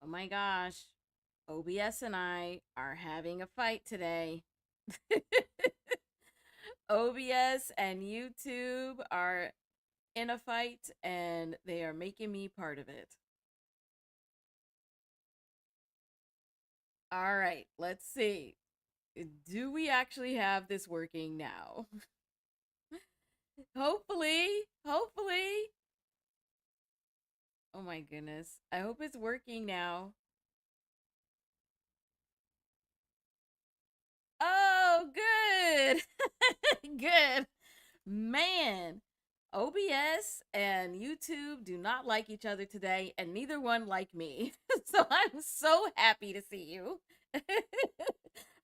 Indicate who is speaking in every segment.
Speaker 1: Oh my gosh. OBS and I are having a fight today. OBS and YouTube are in a fight and they are making me part of it. All right, let's see. Do we actually have this working now? Hopefully. Oh my goodness. I hope it's working now. Oh, good. Good. Man, OBS and YouTube do not like each other today, and neither one like me. So I'm so happy to see you.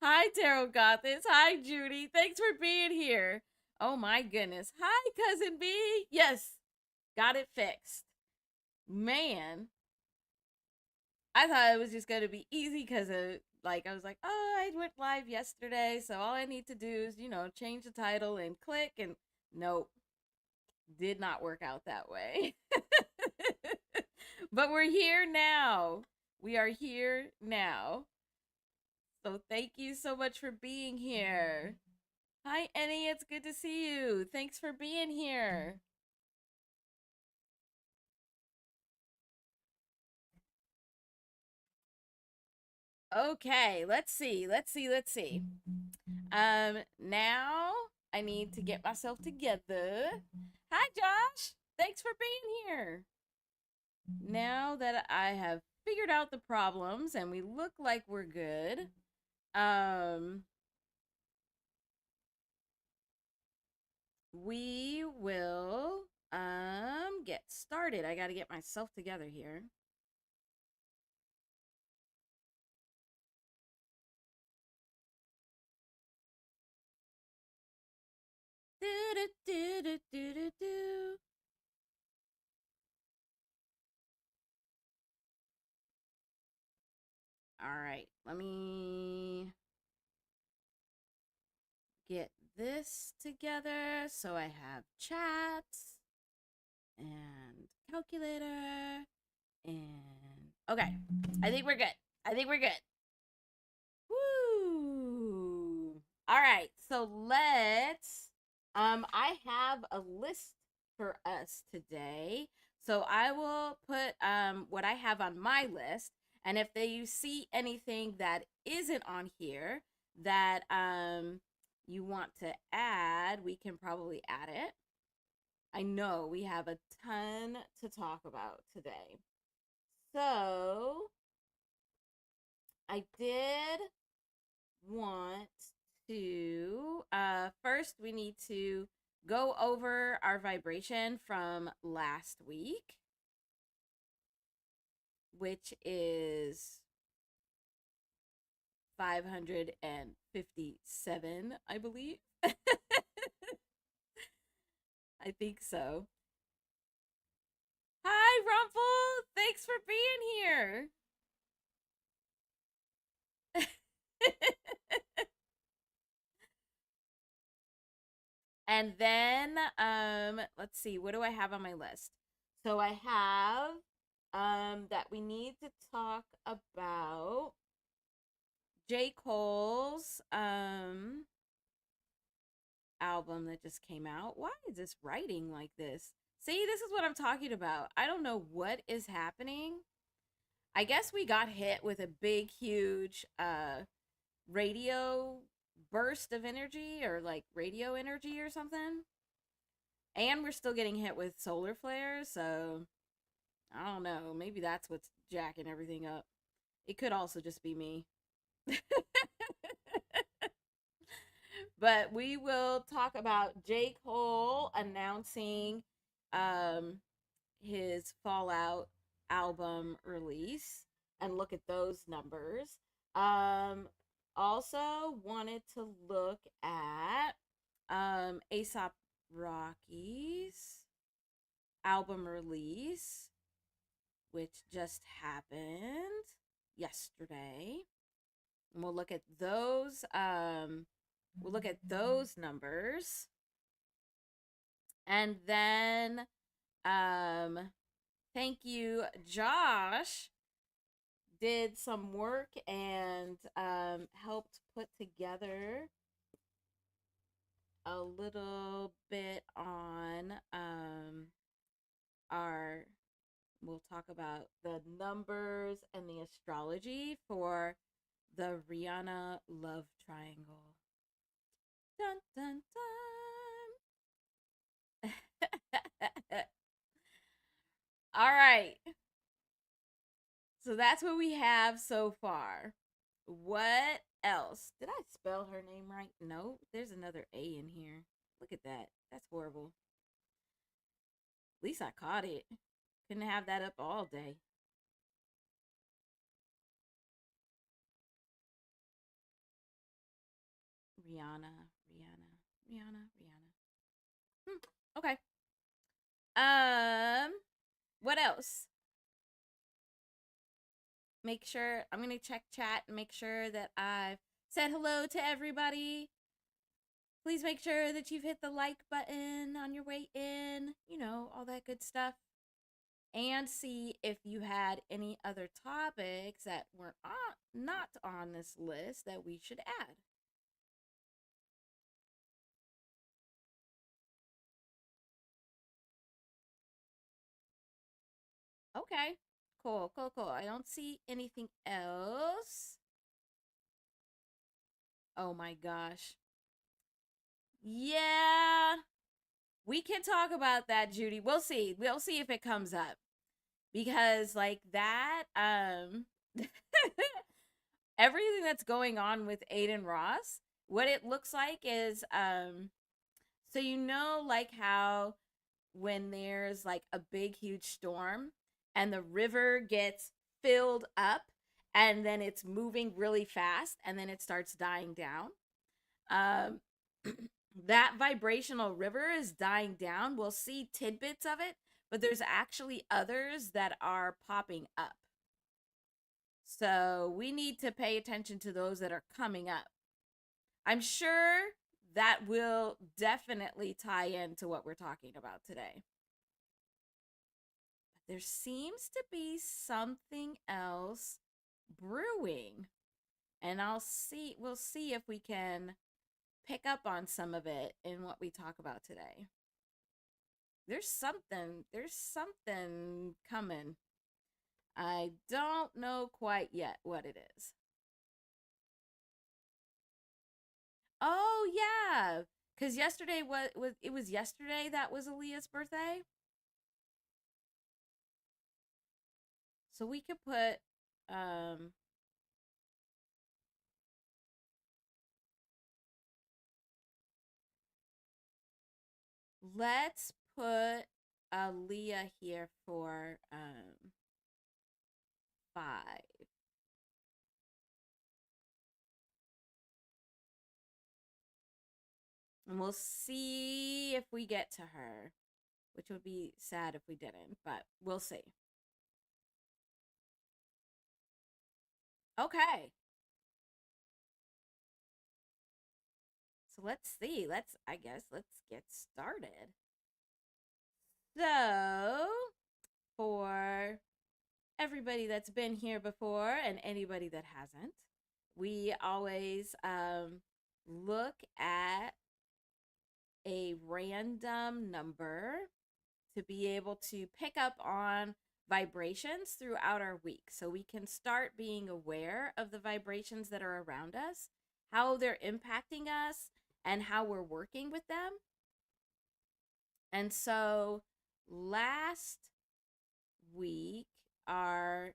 Speaker 1: Hi, Tarot Goddess. Hi, Judy. Thanks for being here. Oh my goodness. Hi, Cousin B. Yes, got it fixed. Man, I thought it was just going to be easy because I was like, oh, I went live yesterday, so all I need to do is, change the title and click, and nope, did not work out that way. But we're here now. We are here now. So thank you so much for being here. Hi, Annie. It's good to see you. Thanks for being here. Okay, let's see. Now I need to get myself together. Hi, Josh. Thanks for being here. Now that I have figured out the problems and we look like we're good, um, we will get started. I got to get myself together here. Do do do do do do do. All right, let me get this together so I have chat and calculator and okay. I think we're good. I think we're good. Woo! All right, so let's. I have a list for us today, so I will put what I have on my list, and if you see anything that isn't on here that you want to add, we can probably add it. I know we have a ton to talk about today, so I did want to first we need to go over our vibration from last week, which is 557, I believe. I think so. Hi, Rumpel. Thanks for being here. And then let's see, what do I have on my list? So I have that we need to talk about J. Cole's album that just came out. Why is this writing like this? See, this is what I'm talking about. I don't know what is happening. I guess we got hit with a big, huge radio burst of energy, or like radio energy or something. And we're still getting hit with solar flares, so I don't know. Maybe that's what's jacking everything up. It could also just be me. But we will talk about J. Cole announcing um, his Fallout album release and look at those numbers. Um, Also wanted to look at ASAP Rocky's album release, which just happened yesterday. And we'll look at those. We'll look at those numbers, and then thank you, Josh. did some work and helped put together a little bit on our we'll talk about the numbers and the astrology for the Rihanna love triangle. Dun dun dun. All right. So that's what we have so far. What else? Did I spell her name right? No, there's another A in here. Look at that. That's horrible. At least I caught it. Couldn't have that up all day. Rihanna. Okay. What else? Make sure I'm gonna check chat and make sure that I've said hello to everybody. Please make sure that you've hit the like button on your way in, you know, all that good stuff. And see if you had any other topics that were not on this list that we should add. Okay, cool. I don't see anything else. Oh my gosh. Yeah, we can talk about that, Judy. We'll see if it comes up. Because like that, everything that's going on with Aiden Ross, what it looks like is so you know like how when there's like a big huge storm and the river gets filled up and then it's moving really fast and then it starts dying down. Um that vibrational river is dying down. We'll see tidbits of it, but there's actually others that are popping up. So we need to pay attention to those that are coming up. I'm sure that will definitely tie into what we're talking about today. But there seems to be something else brewing. And we'll see if we can pick up on some of it in what we talk about today. There's something coming. I don't know quite yet what it is. Oh yeah, because yesterday was yesterday that was Aaliyah's birthday. So we could put um let's put Aaliyah here for 5. And we'll see if we get to her, which would be sad if we didn't, but we'll see. Okay. So let's see. Let's get started. So, for everybody that's been here before and anybody that hasn't, we always look at a random number to be able to pick up on vibrations throughout our week so we can start being aware of the vibrations that are around us, how they're impacting us, and how we're working with them. And so last week, our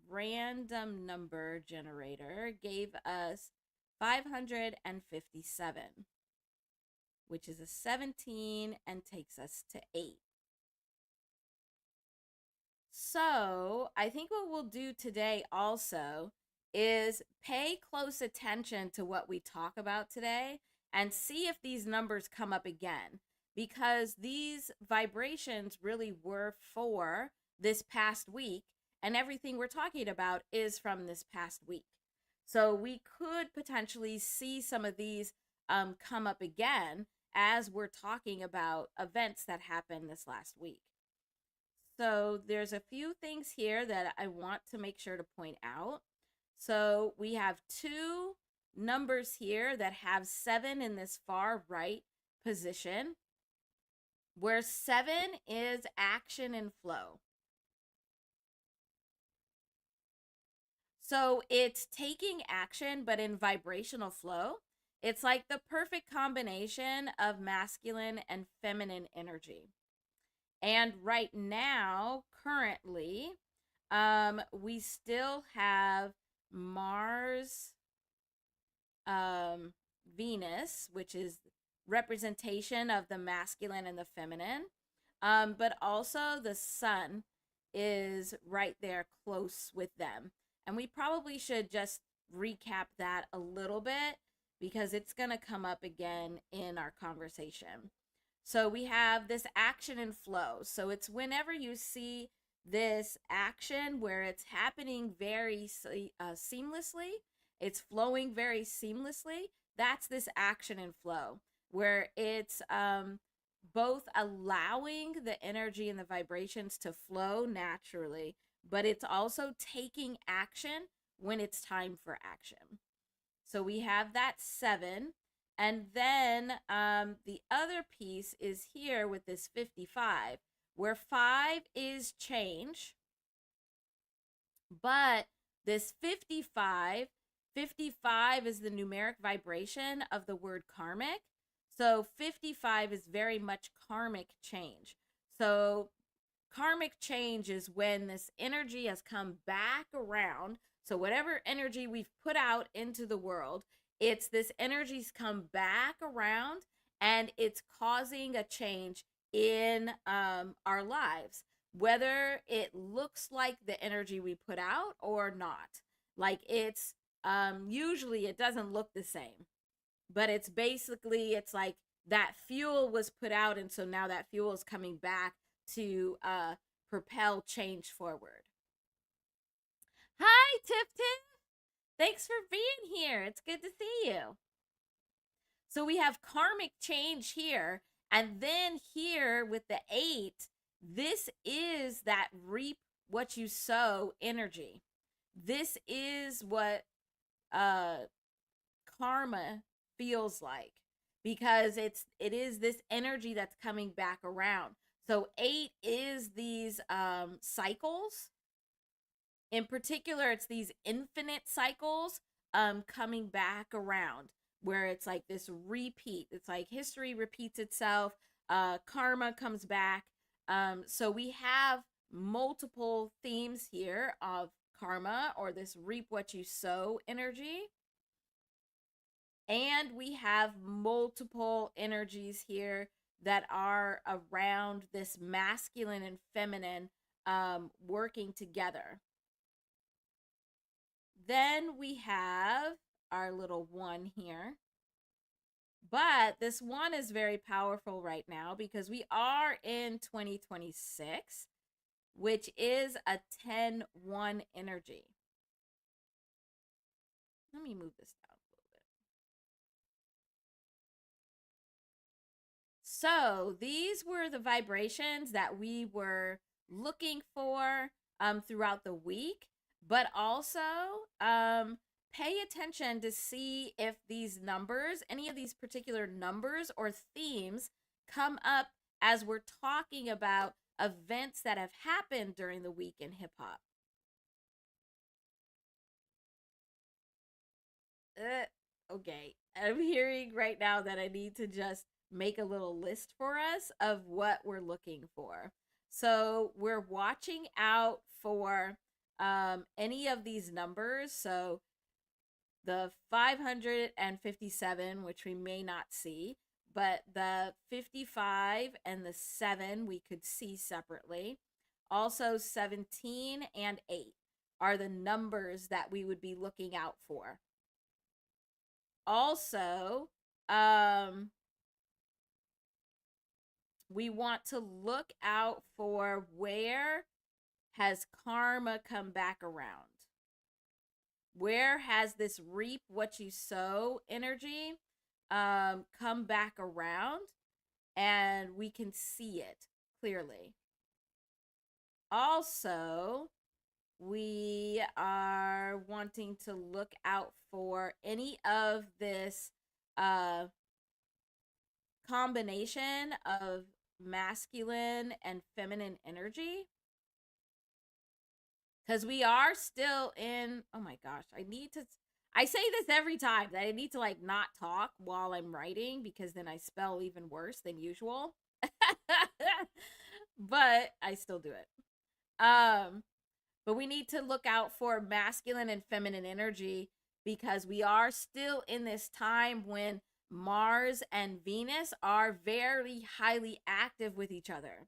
Speaker 1: random number generator gave us 557, which is a 17 and takes us to 8. So I think what we'll do today also is pay close attention to what we talk about today and see if these numbers come up again, because these vibrations really were for this past week and everything we're talking about is from this past week. So we could potentially see some of these come up again as we're talking about events that happened this last week. So there's a few things here that I want to make sure to point out. So we have two numbers here that have 7 in this far right position, where 7 is action and flow. So it's taking action, but in vibrational flow. It's like the perfect combination of masculine and feminine energy. And right now, currently, we still have Mars, Venus, which is representation of the masculine and the feminine. But also the sun is right there close with them. And we probably should just recap that a little bit because it's going to come up again in our conversation. So we have this action and flow. So it's whenever you see this action where it's happening very seamlessly, it's flowing very seamlessly. That's this action and flow where it's both allowing the energy and the vibrations to flow naturally, but it's also taking action when it's time for action. So we have that 7. And then the other piece is here with this 55, where 5 is change. But this 55 is the numeric vibration of the word karmic. So 55 is very much karmic change. So karmic change is when this energy has come back around. So whatever energy we've put out into the world, it's this energy's come back around and it's causing a change in our lives, whether it looks like the energy we put out or not. Like it's usually it doesn't look the same, but it's basically it's like that fuel was put out, and so now that fuel is coming back to propel change forward. Hi, Tiff Tiff. Thanks for being here. It's good to see you. So we have karmic change here, and then here with the 8, this is that reap what you sow energy. This is what karma feels like, because it is this energy that's coming back around. So 8 is these cycles. In particular, it's these infinite cycles coming back around, where it's like this repeat. It's like history repeats itself. Karma comes back. So we have multiple themes here of karma, or this reap what you sow energy. And we have multiple energies here that are around this masculine and feminine working together. Then we have our little 1 here. But this 1 is very powerful right now because we are in 2026, which is a 10-1 energy. Let me move this down a little bit. So these were the vibrations that we were looking for throughout the week, but also pay attention to see if these numbers, any of these particular numbers or themes, come up as we're talking about events that have happened during the week in hip hop. Okay, I'm hearing right now that I need to just make a little list for us of what we're looking for. So we're watching out for any of these numbers. So the 557, which we may not see, but the 55 and the 7 we could see separately. Also 17 and 8 are the numbers that we would be looking out for. Also, we want to look out for where has karma come back around. Where has this reap what you sow energy come back around, and we can see it clearly. Also, we are wanting to look out for any of this uh, combination of masculine and feminine energy. Because we are still in, oh my gosh, I say this every time that I need to like not talk while I'm writing because then I spell even worse than usual. But I still do it. Um, but we need to look out for masculine and feminine energy because we are still in this time when Mars and Venus are very highly active with each other.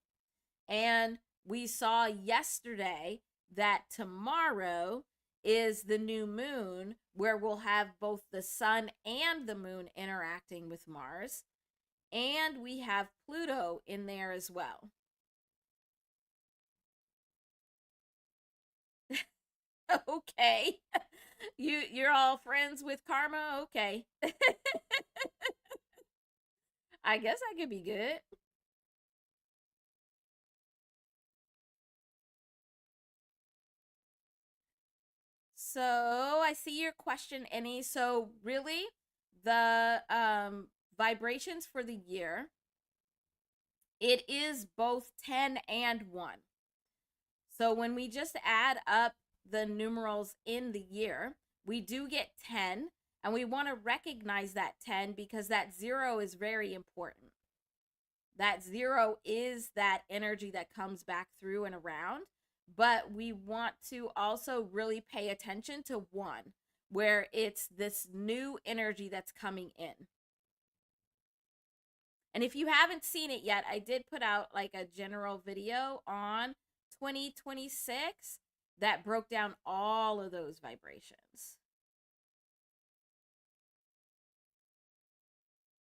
Speaker 1: And we saw yesterday that tomorrow is the new moon where we'll have both the sun and the moon interacting with Mars. And we have Pluto in there as well. Okay. You're all friends with karma? Okay. I guess I could be good. So I see your question, Annie. So really, the vibrations for the year, it is both 10 and 1. So when we just add up the numerals in the year, we do get 10, and we want to recognize that 10 because that 0 is very important. That 0 is that energy that comes back through and around, but we want to also really pay attention to 1, where it's this new energy that's coming in. And if you haven't seen it yet, I did put out like a general video on 2026 that broke down all of those vibrations.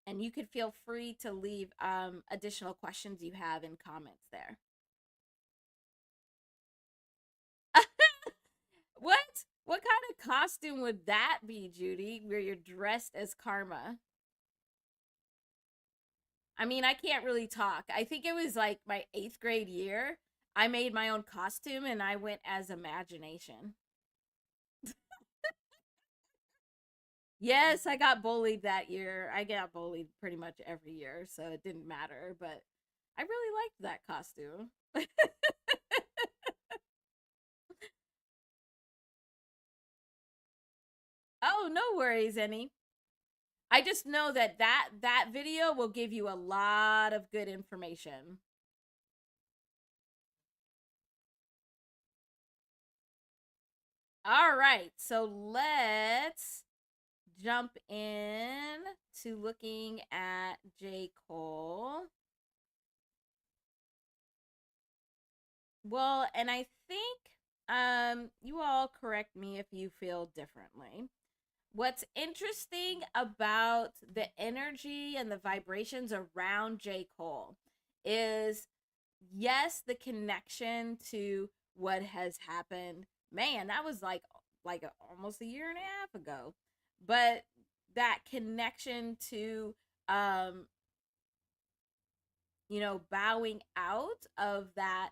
Speaker 1: And you could feel free to leave additional questions you have in comments there. What? What kind of costume would that be, Judy, where you're dressed as Karma? I mean, I can't really talk. I think it was like my 8th grade year. I made my own costume and I went as Imagination. Yes, I got bullied that year. I got bullied pretty much every year, so it didn't matter, but I really liked that costume. Oh, no worries, any. I just know that that video will give you a lot of good information. All right, so let's jump in to looking at J. Cole. Well, and I think you all correct me if you feel differently. What's interesting about the energy and the vibrations around J. Cole is yes, the connection to what has happened. Man, that was like almost a year and a half ago. But that connection to um bowing out of that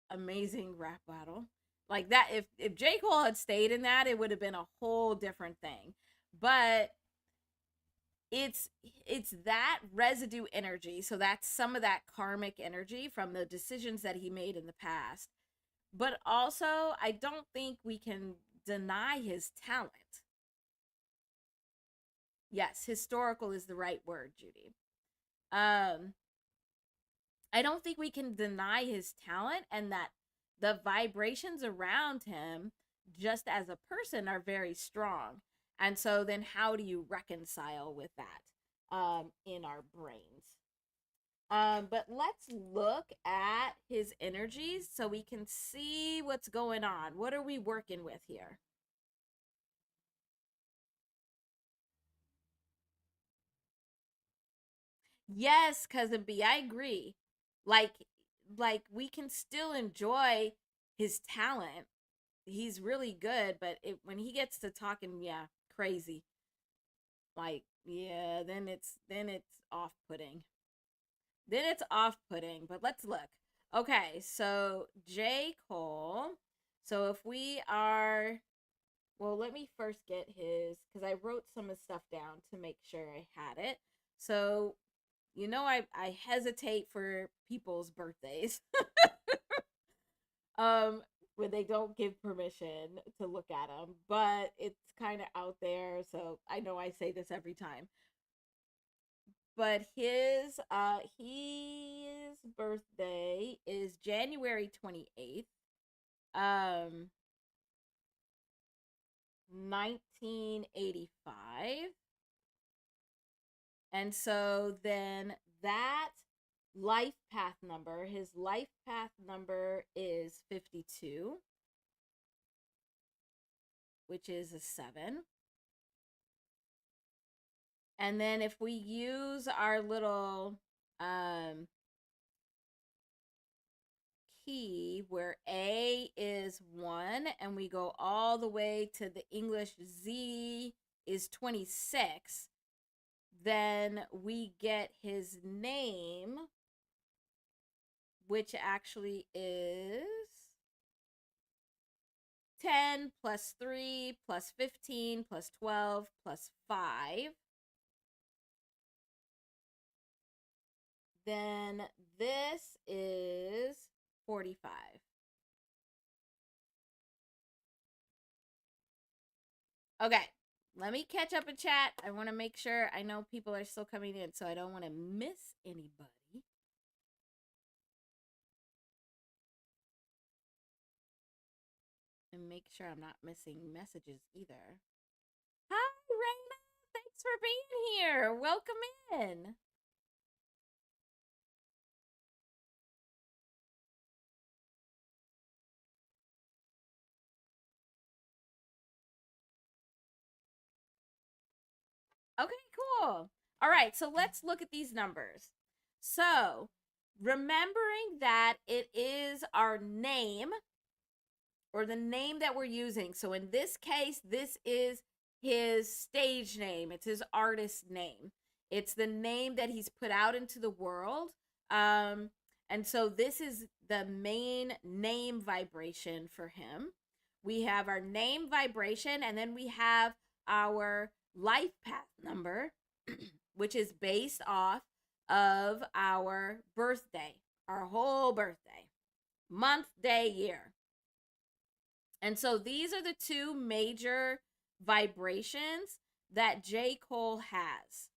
Speaker 1: amazing rap battle. Like that if J. Cole had stayed in that, it would have been a whole different thing. But it's that residue energy. So that's some of that karmic energy from the decisions that he made in the past. But also, I don't think we can deny his talent. Yes, historical is the right word, Judy. Um I don't think we can deny his talent and that the vibrations around him just as a person are very strong. And so then how do you reconcile with that in our brains? But let's look at his energies so we can see what's going on. What are we working with here? Yes, cousin B, I agree. Like like we can still enjoy his talent. He's really good, but when he gets to talking, yeah, crazy. Like, yeah, then it's off-putting. Then it's off-putting, but let's look. Okay, so J. Cole. So if we are, well, let me first get his, because I wrote some of the stuff down to make sure I had it. So, I hesitate for people's birthdays. um, when they don't give permission to look at them, but it's kind of out there, so I know I say this every time. But his birthday is January 28th, um 1985. And so then that life path number, his life path number is 52, which is a 7. And then if we use our little um key where A is 1 and we go all the way to the English Z is 26, then we get his name, which actually is 10 plus 3 plus 15 plus 12 plus 5. Then this is 45. Okay, let me catch up in chat. I want to make sure I know people are still coming in, so I don't want to miss anybody. And make sure I'm not missing messages either. Hi, Raina. Thanks for being here. Welcome in. Okay, cool. All right, so let's look at these numbers. So, remembering that it is our name or the name that we're using. So, in this case, this is his stage name, it's his artist name, it's the name that he's put out into the world. And so, this is the main name vibration for him. We have our name vibration, and then we have our life path number, which is based off of our birthday, our whole birthday, month, day, year. And so these are the two major vibrations that J. Cole has.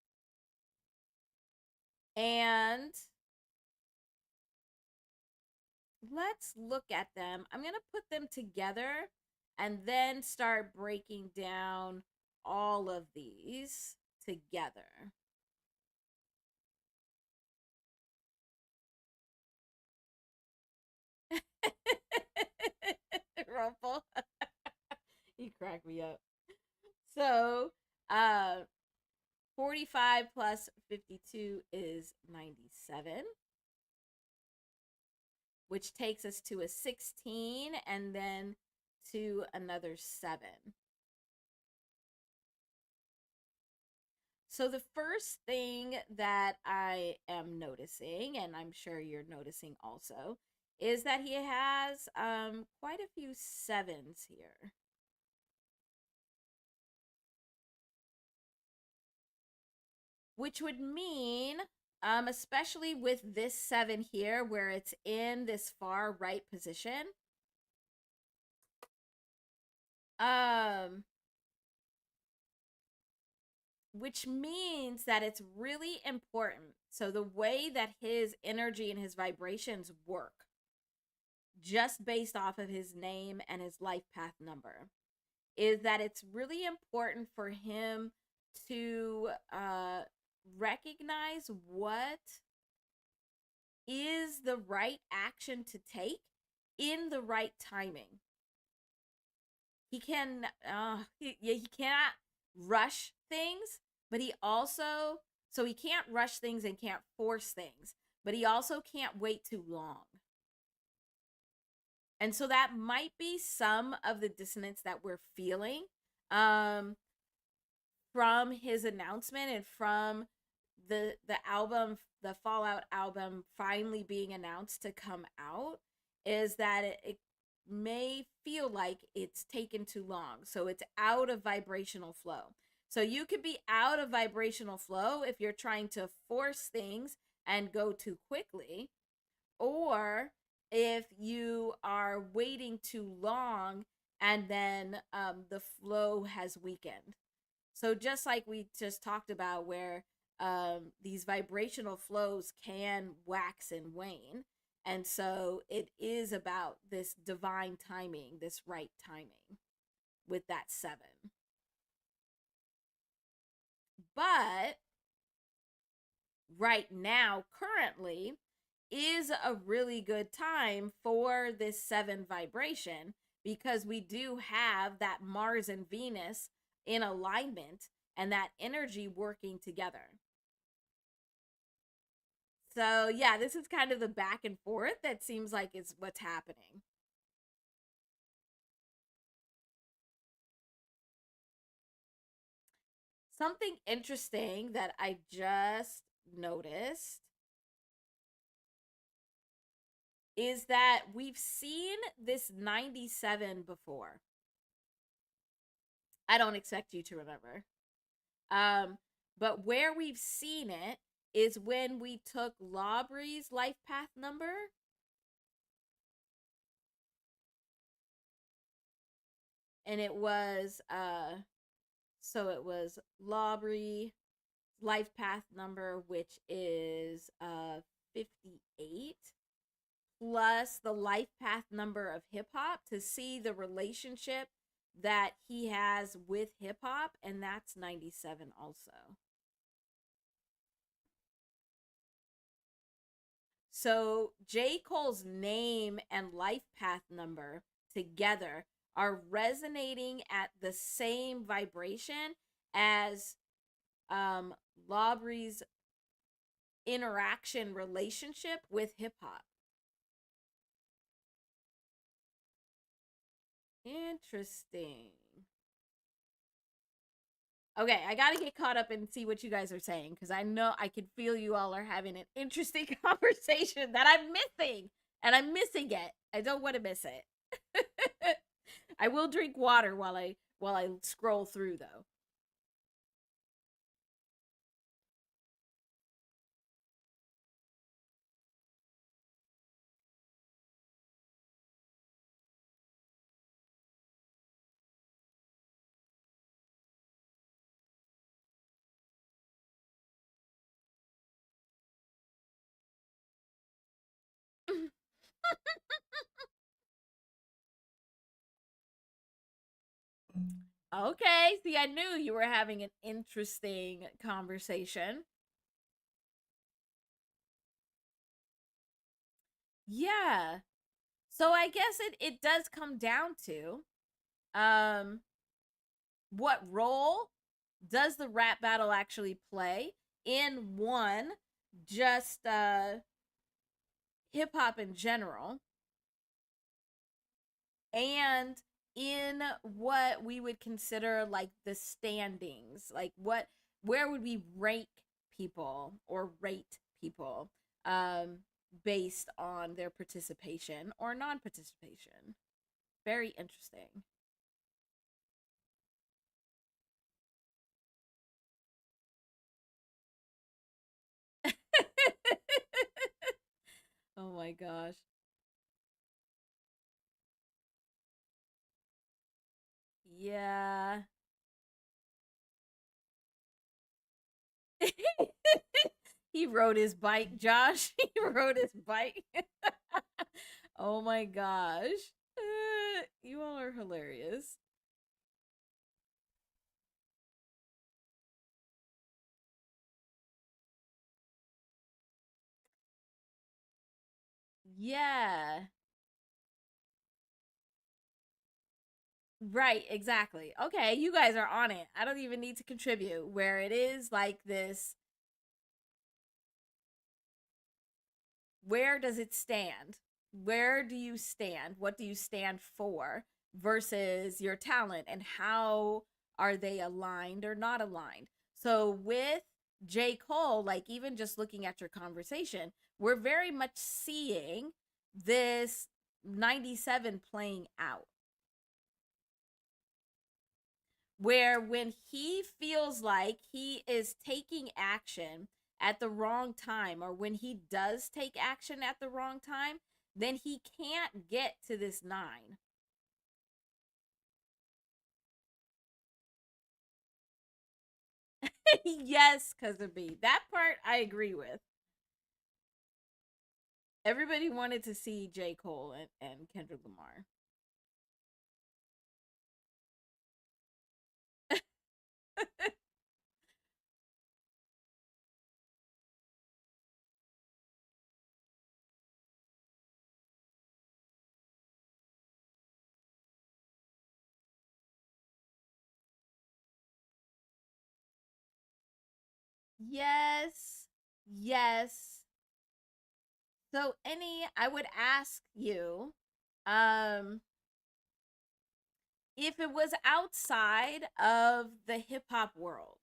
Speaker 1: And let's look at them. I'm going to put them together and then start breaking down all of these together. Rumple. You crack me up. So, 45 plus 52 is 97, which takes us to a 16 and then to another 7. So the first thing that I am noticing, and I'm sure you're noticing also, is that he has quite a few 7s here. Which would mean, especially with this 7 here, where it's in this far right position, which means that it's really important. So the way that his energy and his vibrations work, just based off of his name and his life path number, is that it's really important for him to recognize what is the right action to take in the right timing. He can he cannot rush things, but he also, so he can't rush things and can't force things, but he also can't wait too long. And so that might be some of the dissonance that we're feeling from his announcement and from the album, the Fallout album finally being announced to come out, is that it may feel like it's taken too long. So it's out of vibrational flow. So you could be out of vibrational flow if you're trying to force things and go too quickly, or if you are waiting too long and then the flow has weakened. So just like we just talked about, where these vibrational flows can wax and wane. And so it is about this divine timing, this right timing with that 7. But right now, currently, is a really good time for this 7 vibration, because we do have that Mars and Venus in alignment and that energy working together. So, yeah, this is kind of the back and forth that seems like is what's happening. Something interesting that I just noticed is that we've seen this 97 before. I don't expect you to remember. But where we've seen it is when we took Laubry's life path number. And it was so it was Laubry life path number, which is 58, plus the life path number of hip hop, to see the relationship that he has with hip hop, and that's 97 also. So J. Cole's name and life path number together are resonating at the same vibration as Laubry's interaction relationship with hip hop. Interesting. Okay, I gotta get caught up and see what you guys are saying, because I know I can feel you all are having an interesting conversation that I'm missing, and I'm missing it. I don't want to miss it. I will drink water while I scroll through, though. Okay, see, I knew you were having an interesting conversation. Yeah. So I guess it does come down to um what role does the rap battle actually play in, one, just hip hop in general, and in what we would consider like the standings, like where would we rank people or rate people um based on their participation or non-participation. Very interesting. Oh my gosh. Yeah. He rode his bike, Josh. He rode his bike. Oh my gosh. You all are hilarious. Yeah. Right, exactly. Okay, you guys are on it. I don't even need to contribute. Where it is like this, where does it stand? Where do you stand? What do you stand for versus your talent, and how are they aligned or not aligned? So with J. Cole, like even just looking at your conversation, we're very much seeing this 97 playing out. Where when he feels like he is taking action at the wrong time, or when he does take action at the wrong time, then he can't get to this 9. Yes, cousin B. That part I agree with. Everybody wanted to see J. Cole and Kendrick Lamar. Yes. Yes. So any I would ask you, um, if it was outside of the hip hop world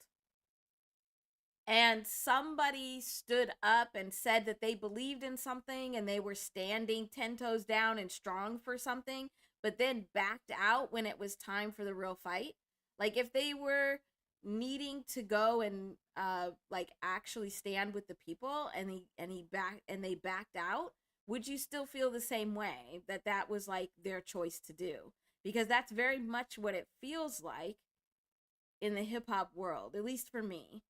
Speaker 1: and somebody stood up and said that they believed in something and they were standing 10 toes down and strong for something, but then backed out when it was time for the real fight, like if they were needing to go and like actually stand with the people, and they backed out, would you still feel the same way that that was like their choice to do? Because that's very much what it feels like in the hip hop world, at least for me.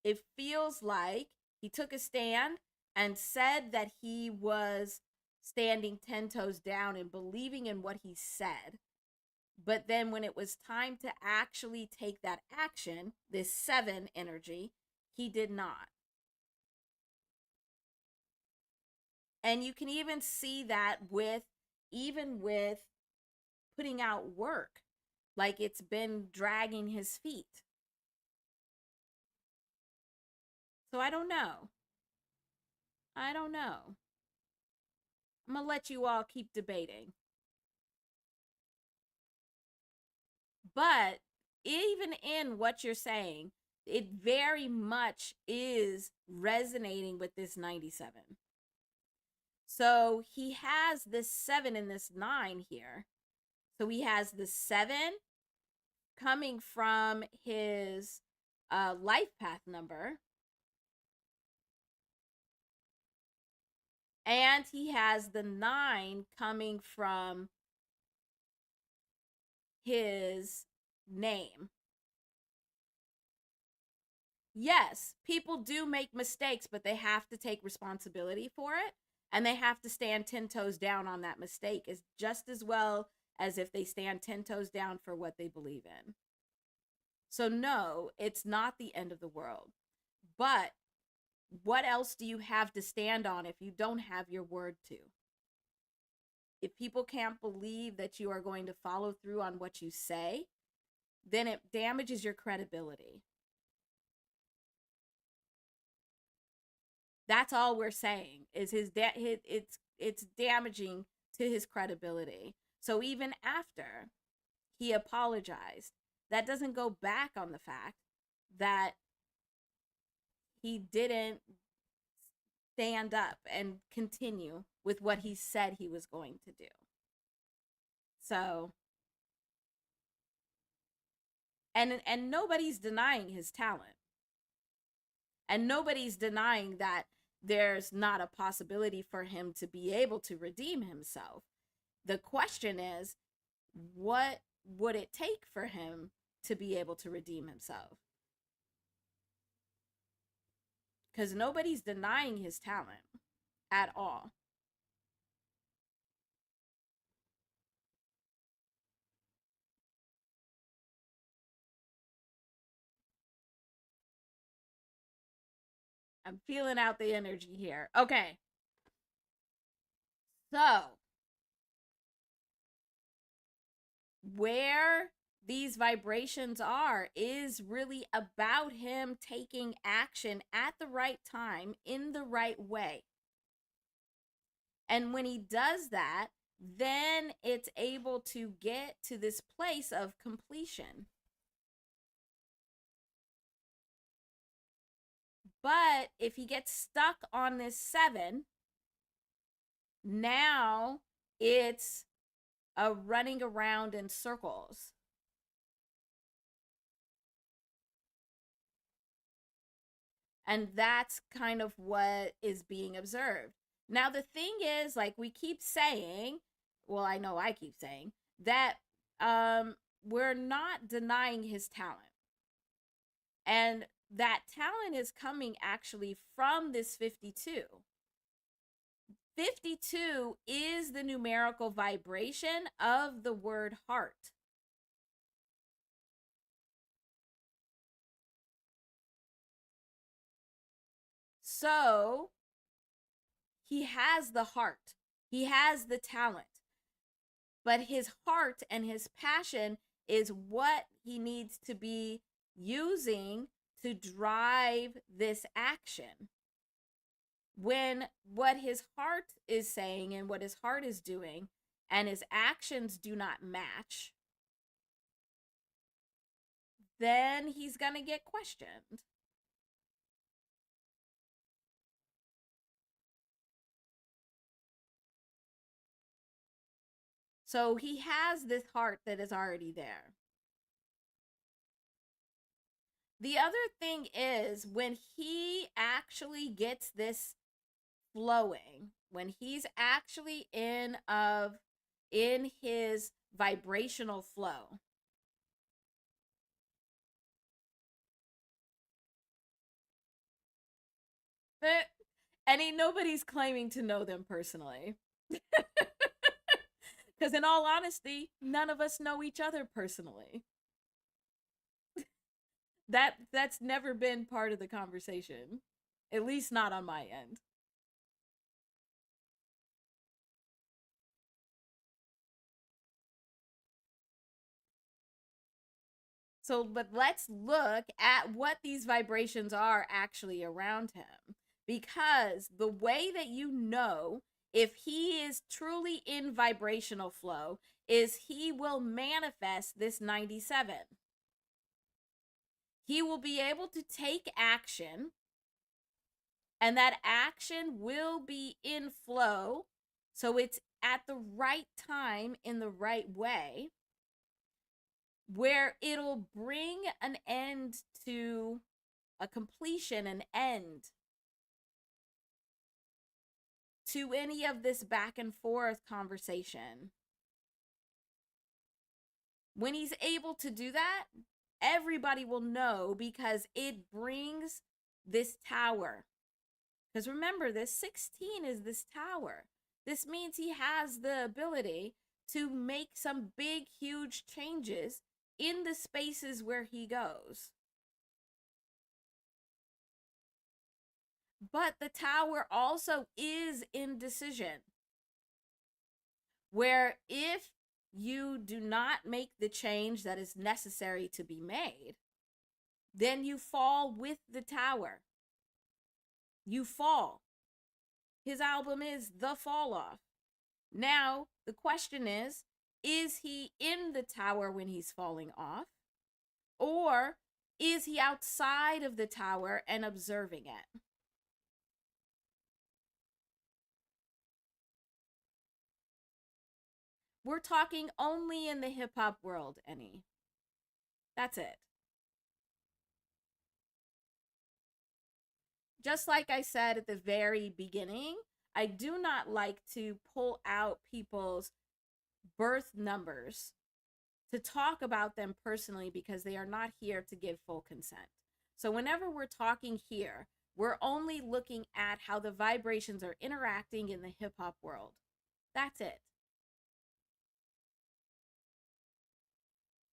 Speaker 1: It feels like he took a stand and said that he was standing 10 toes down and believing in what he said. But then when it was time to actually take that action, this 7 energy, he did not. And you can even see that with even with putting out work, like it's been dragging his feet. So I don't know. I don't know. I'm going to let you all keep debating. But even in what you're saying, it very much is resonating with this 97. So he has this 7 and this 9 here. So he has the 7 coming from his life path number. And he has the 9 coming from his name. Yes, people do make mistakes, but they have to take responsibility for it. And they have to stand 10 toes down on that mistake, is just as well as if they stand 10 toes down for what they believe in. So, no, it's not the end of the world. But what else do you have to stand on if you don't have your word to? If people can't believe that you are going to follow through on what you say, then it damages your credibility. That's all we're saying is it's damaging to his credibility. So even after he apologized, that doesn't go back on the fact that he didn't stand up and continue with what he said he was going to do. So, and nobody's denying his talent. And nobody's denying that there's not a possibility for him to be able to redeem himself. The question is, what would it take for him to be able to redeem himself? Because nobody's denying his talent at all. I'm feeling out the energy here. Okay. So, where these vibrations are is really about him taking action at the right time in the right way. And when he does that, then it's able to get to this place of completion. But if he gets stuck on this 7, now it's a running around in circles. And that's kind of what is being observed. Now, the thing is, like we keep saying, well, I know I keep saying that we're not denying his talent. And that talent is coming actually from this 52. 52 is the numerical vibration of the word heart. So he has the heart, he has the talent, but his heart and his passion is what he needs to be using to drive this action. When what his heart is saying and what his heart is doing and his actions do not match, then he's going to get questioned. So he has this heart that is already there. The other thing is when he actually gets this flowing, when he's actually in his vibrational flow, and nobody's claiming to know them personally. Because in all honesty, none of us know each other personally. That's never been part of the conversation. At least not on my end. So, but let's look at what these vibrations are actually around him. Because the way that you know if he is truly in vibrational flow is he will manifest this 97. He will be able to take action, and that action will be in flow. So it's at the right time in the right way where it'll bring an end to a completion, an end to any of this back and forth conversation. When he's able to do that, everybody will know because it brings this tower. Because remember, this 16 is this tower. This means he has the ability to make some big, huge changes in the spaces where he goes. But the tower also is indecision, where if you do not make the change that is necessary to be made, then you fall with the tower. You fall. His album is The Fall Off. Now, the question is he in the tower when he's falling off? Or is he outside of the tower and observing it? We're talking only in the hip hop world, Annie. That's it. Just like I said at the very beginning, I do not like to pull out people's birth numbers to talk about them personally because they are not here to give full consent. So, whenever we're talking here, we're only looking at how the vibrations are interacting in the hip hop world. That's it.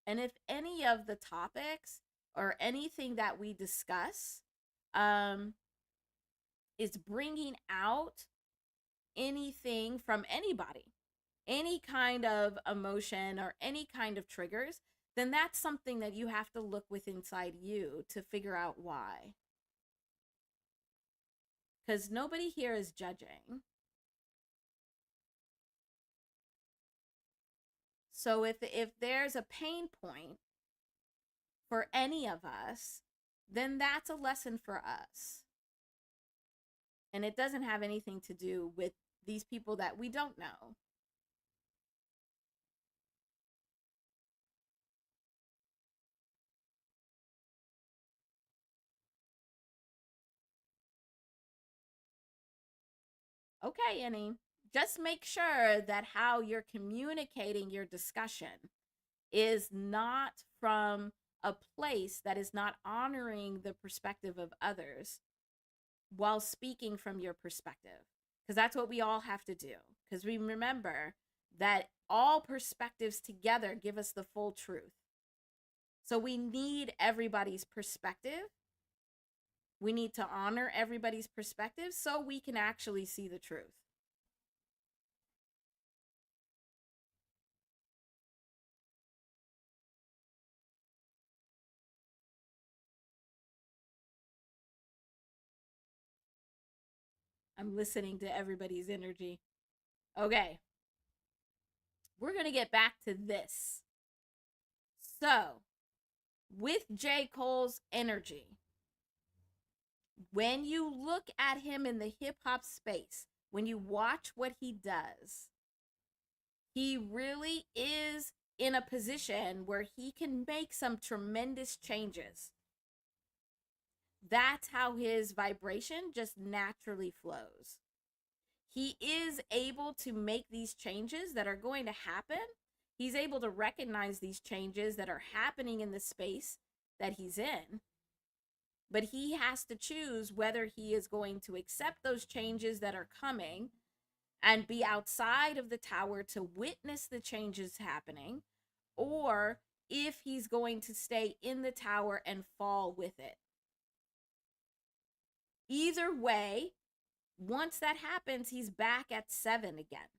Speaker 1: And if any of the topics or anything that we discuss um, is bringing out anything from anybody, any kind of emotion or any kind of triggers, then that's something that you have to look with inside you to figure out why. Because nobody here is judging. So if there's a pain point for any of us, then that's a lesson for us. And it doesn't have anything to do with these people that we don't know. Okay, Annie, just make sure that how you're communicating your discussion is not from a place that is not honoring the perspective of others while speaking from your perspective. Because that's what we all have to do. Because we remember that all perspectives together give us the full truth. So we need everybody's perspective. We need to honor everybody's perspective so we can actually see the truth. I'm listening to everybody's energy. Okay, we're going to get back to this. So, with J. Cole's energy, when you look at him in the hip hop space, when you watch what he does, he really is in a position where he can make some tremendous changes. That's how his vibration just naturally flows. He is able to make these changes that are going to happen. He's able to recognize these changes that are happening in the space that he's in. But he has to choose whether he is going to accept those changes that are coming and be outside of the tower to witness the changes happening, or if he's going to stay in the tower and fall with it. Either way, once that happens, he's back at 7 again.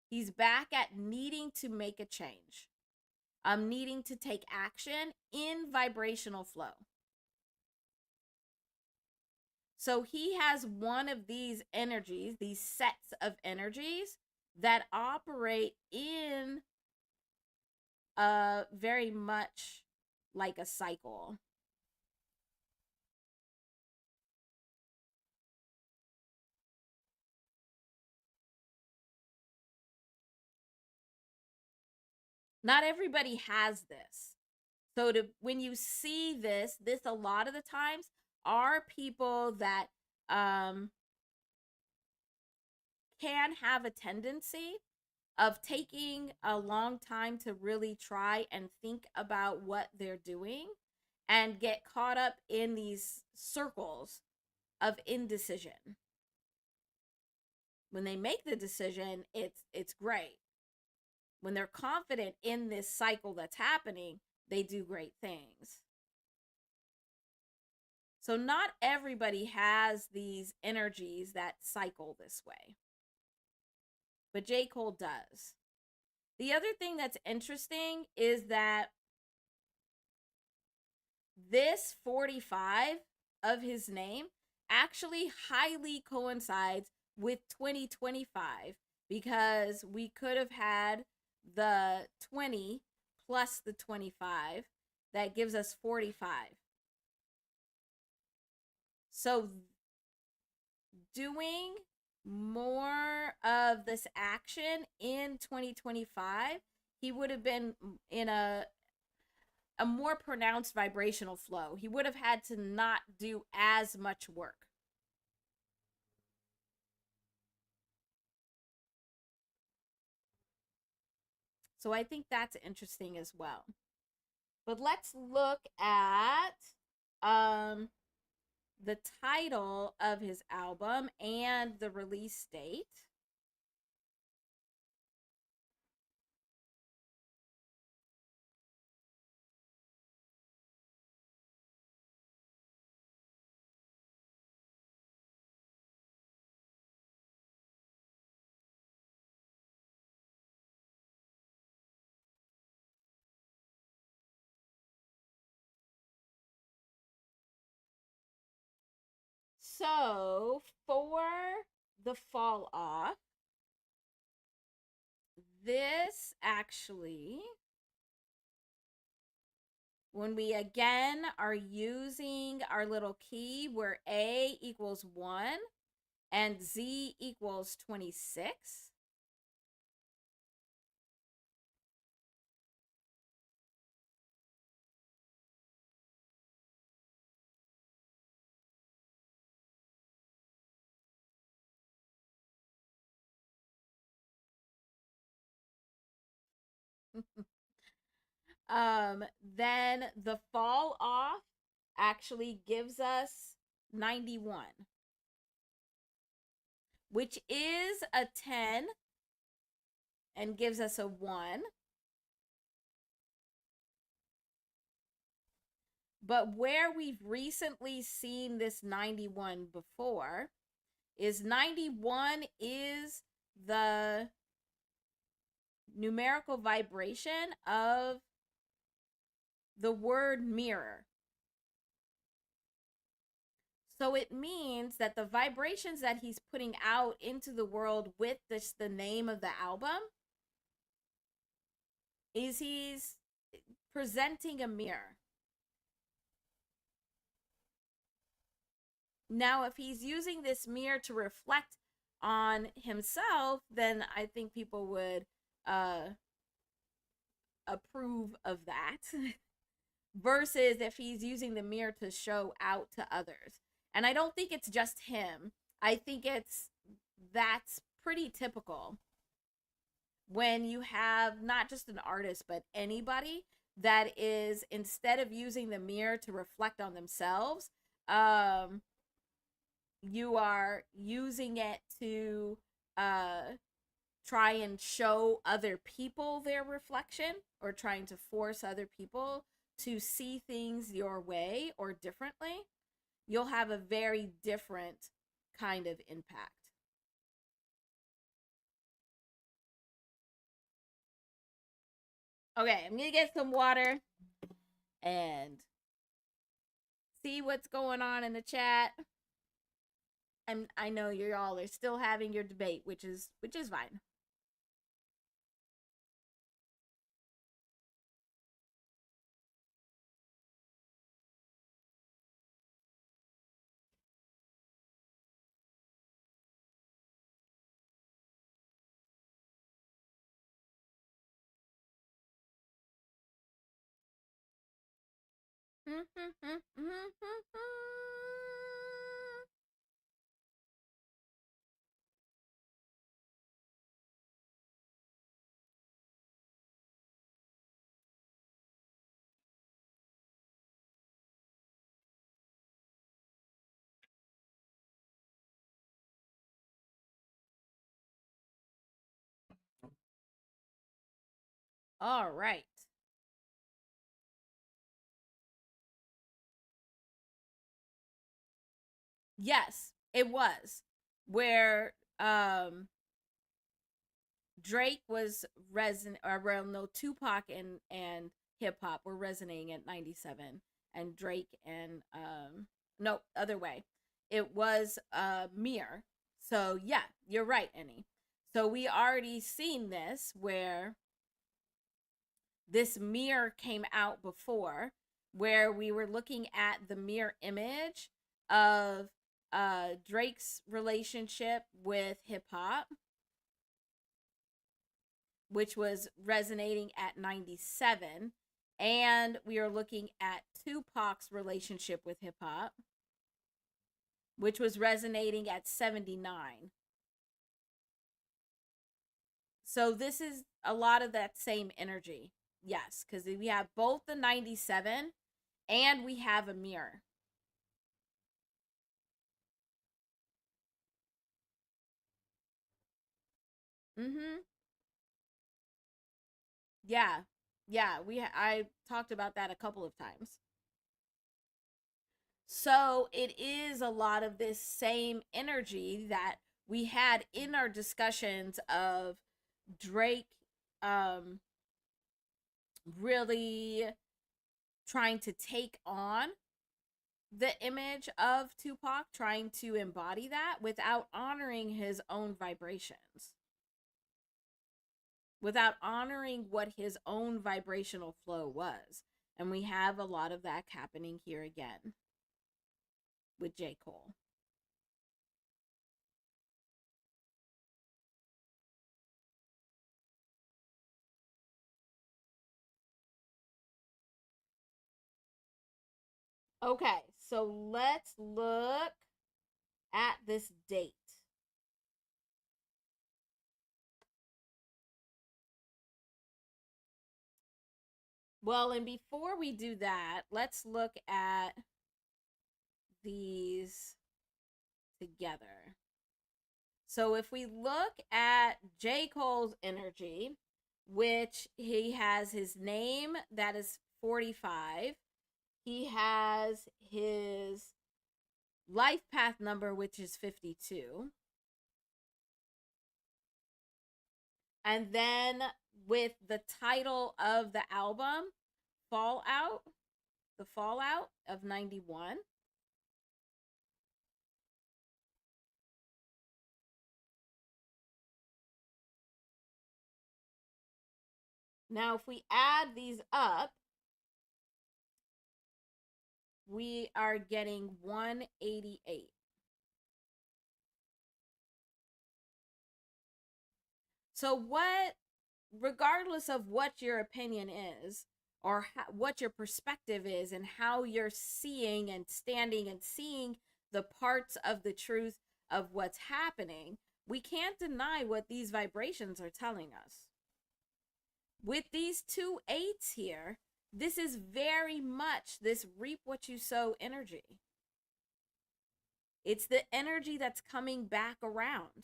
Speaker 1: He's back at needing to make a change. Needing to take action in vibrational flow. So he has one of these energies, these sets of energies that operate in very much like a cycle. Not everybody has this. So when you see this a lot of the times are people that can have a tendency of taking a long time to really try and think about what they're doing and get caught up in these circles of indecision. When they make the decision, it's great. When they're confident in this cycle that's happening, they do great things. So not everybody has these energies that cycle this way. But J. Cole does. The other thing that's interesting is that this 45 of his name actually highly coincides with 2025 because we could have had the 20 plus the 25 that gives us 45. So doing more of this action in 2025, he would have been in a more pronounced vibrational flow. He would have had to not do as much work. So I think that's interesting as well. But let's look at the title of his album and the release date. So for the fall off, this actually, when we again are using our little key where A equals 1, and Z equals 26. Then the fall off actually gives us 91, which is a 10 and gives us a 1. But where we've recently seen this 91 before is 91 is the numerical vibration of the word mirror. So it means that the vibrations that he's putting out into the world with this, the name of the album, is he's presenting a mirror. Now, if he's using this mirror to reflect on himself, then I think people would approve of that. Versus if he's using the mirror to show out to others. And I don't think it's just him. I think that's pretty typical when you have not just an artist, but anybody that is, instead of using the mirror to reflect on themselves, you are using it to try and show other people their reflection, or trying to force other people to see things your way or differently. You'll have a very different kind of impact. Okay, I'm gonna get some water and see what's going on in the chat. I know you all are still having your debate, which is fine. All right. Yes, it was where Drake was around, no, Tupac and hip hop were resonating at 97, and Drake and no, other way. It was Mir. So yeah, you're right, Annie. So we already seen this where this mirror came out before, where we were looking at the mirror image of Drake's relationship with hip hop, which was resonating at 97. And we are looking at Tupac's relationship with hip hop, which was resonating at 79. So this is a lot of that same energy. Yes, because we have both the 97 and we have a mirror. Mm-hmm. Yeah. Yeah, I talked about that a couple of times. So it is a lot of this same energy that we had in our discussions of Drake really trying to take on the image of Tupac, trying to embody that without honoring his own vibrations, without honoring what his own vibrational flow was. And we have a lot of that happening here again with J. Cole. Okay, so let's look at this date. Well, and before we do that, let's look at these together. So if we look at J. Cole's energy, which he has his name that is 45, he has his life path number, which is 52. And then with the title of the album, Fallout, the Fallout of 91. Now, if we add these up, we are getting 188. So, what, regardless of what your opinion is, or what your perspective is, and how you're seeing and standing and seeing the parts of the truth of what's happening, we can't deny what these vibrations are telling us. With these two eights here, this is very much this reap what you sow energy. It's the energy that's coming back around.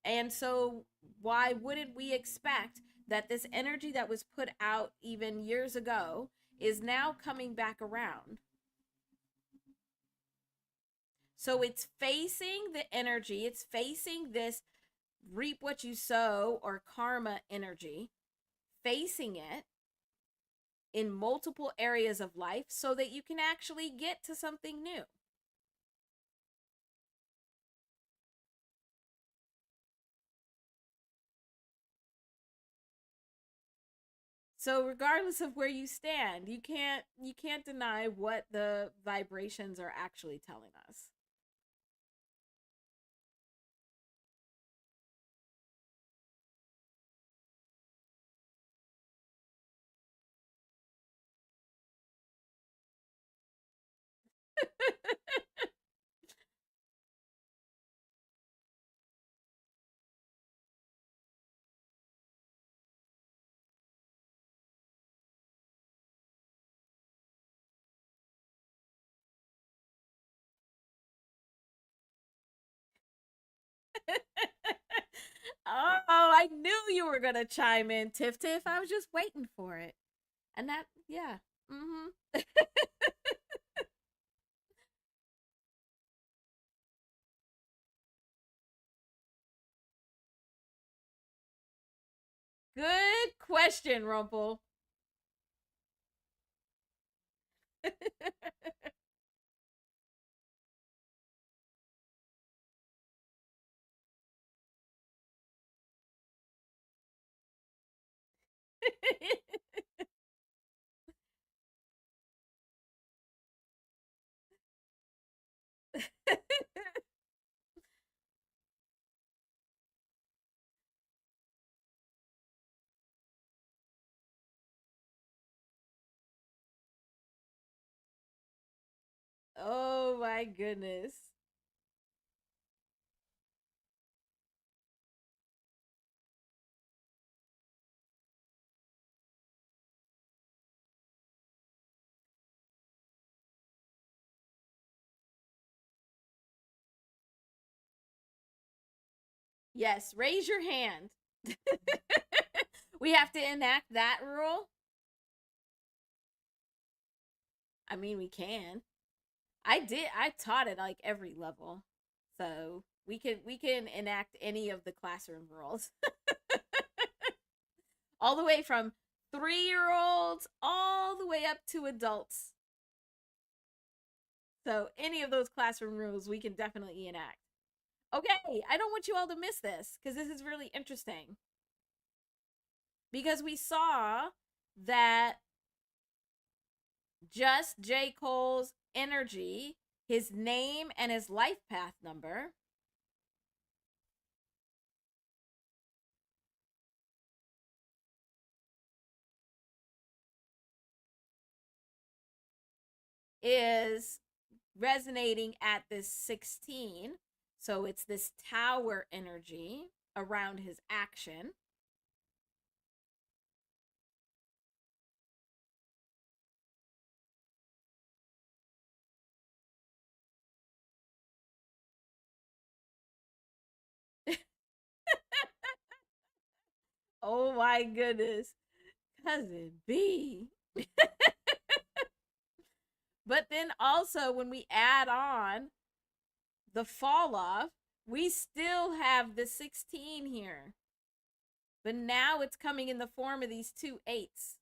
Speaker 1: And so why wouldn't we expect that this energy that was put out even years ago is now coming back around? So it's facing the energy, it's facing this reap what you sow or karma energy, facing it in multiple areas of life so that you can actually get to something new. So regardless of where you stand, you can't deny what the vibrations are actually telling us. Oh, I knew you were gonna chime in, Tiff Tiff. I was just waiting for it. And that, yeah. Mm-hmm. Good question, Rumple. Oh my goodness. Yes, raise your hand. We have to enact that rule. I mean, we can. I taught at like every level. So we can enact any of the classroom rules. All the way from 3-year olds all the way up to adults. So any of those classroom rules we can definitely enact. Okay, I don't want you all to miss this because this is really interesting. Because we saw that just J. Cole's energy, his name, and his life path number is resonating at this 16. So it's this tower energy around his action. Oh my goodness. Cousin B. But then also, when we add on the fall off, we still have the 16 here. But now it's coming in the form of these two eights.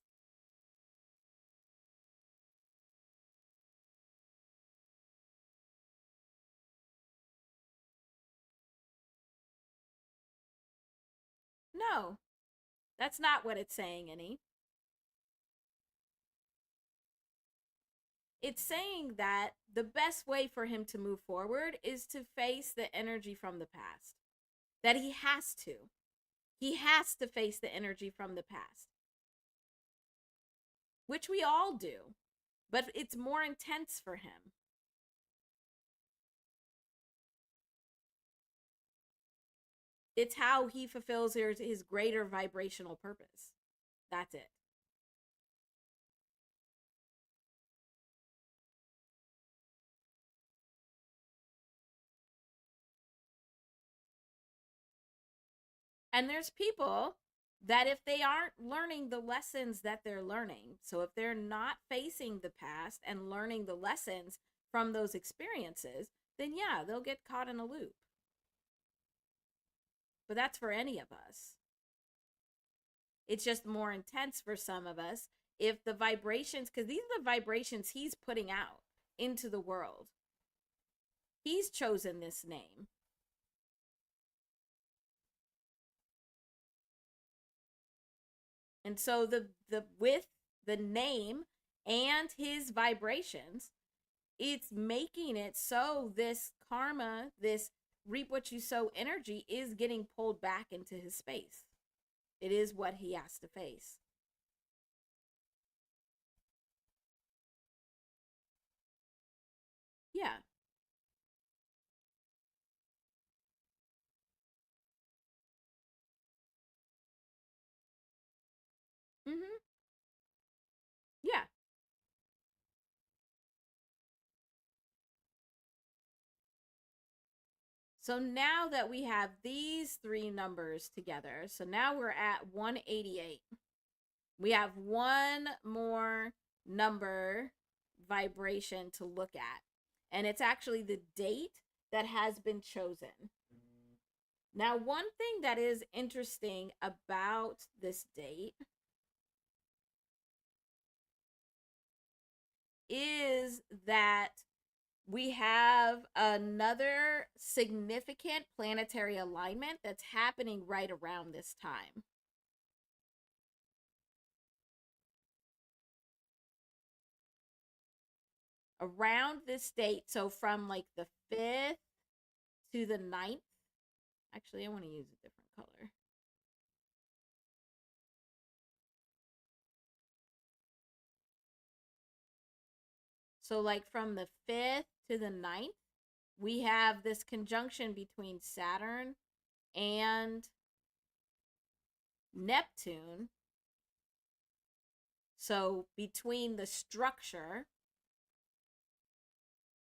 Speaker 1: No, that's not what it's saying, any. It's saying that the best way for him to move forward is to face the energy from the past. That he has to. He has to face the energy from the past. Which we all do. But it's more intense for him. It's how he fulfills his greater vibrational purpose. That's it. And there's people that if they aren't learning the lessons that they're learning, so if they're not facing the past and learning the lessons from those experiences, then yeah, they'll get caught in a loop. But that's for any of us. It's just more intense for some of us if the vibrations, because these are the vibrations he's putting out into the world. He's chosen this name. And so the with the name and his vibrations, it's making it so this karma, this reap what you sow energy is getting pulled back into his space. It is what he has to face. Yeah. Mhm. Yeah. So now that we have these three numbers together, so now we're at 188. We have one more number vibration to look at, and it's actually the date that has been chosen. Now, one thing that is interesting about this date is that we have another significant planetary alignment that's happening right around this time. Around this date, so from like the 5th to the 9th. Actually, I want to use a different color. So, like from the 5th to the 9th, we have this conjunction between Saturn and Neptune. So, between the structure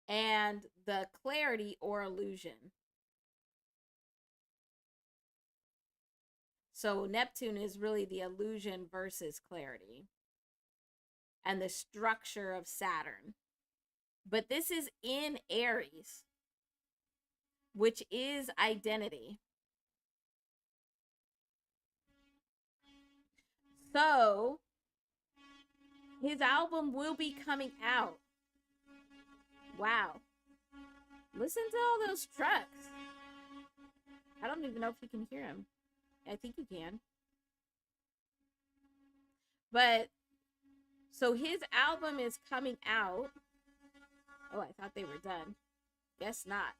Speaker 1: and the clarity or illusion. So, Neptune is really the illusion versus clarity and the structure of Saturn. But this is in Aries, which is identity. So, his album will be coming out. Wow. Listen to all those trucks. I don't even know if you can hear them. I think you can. But so his album is coming out. Oh, I thought they were done. Guess not.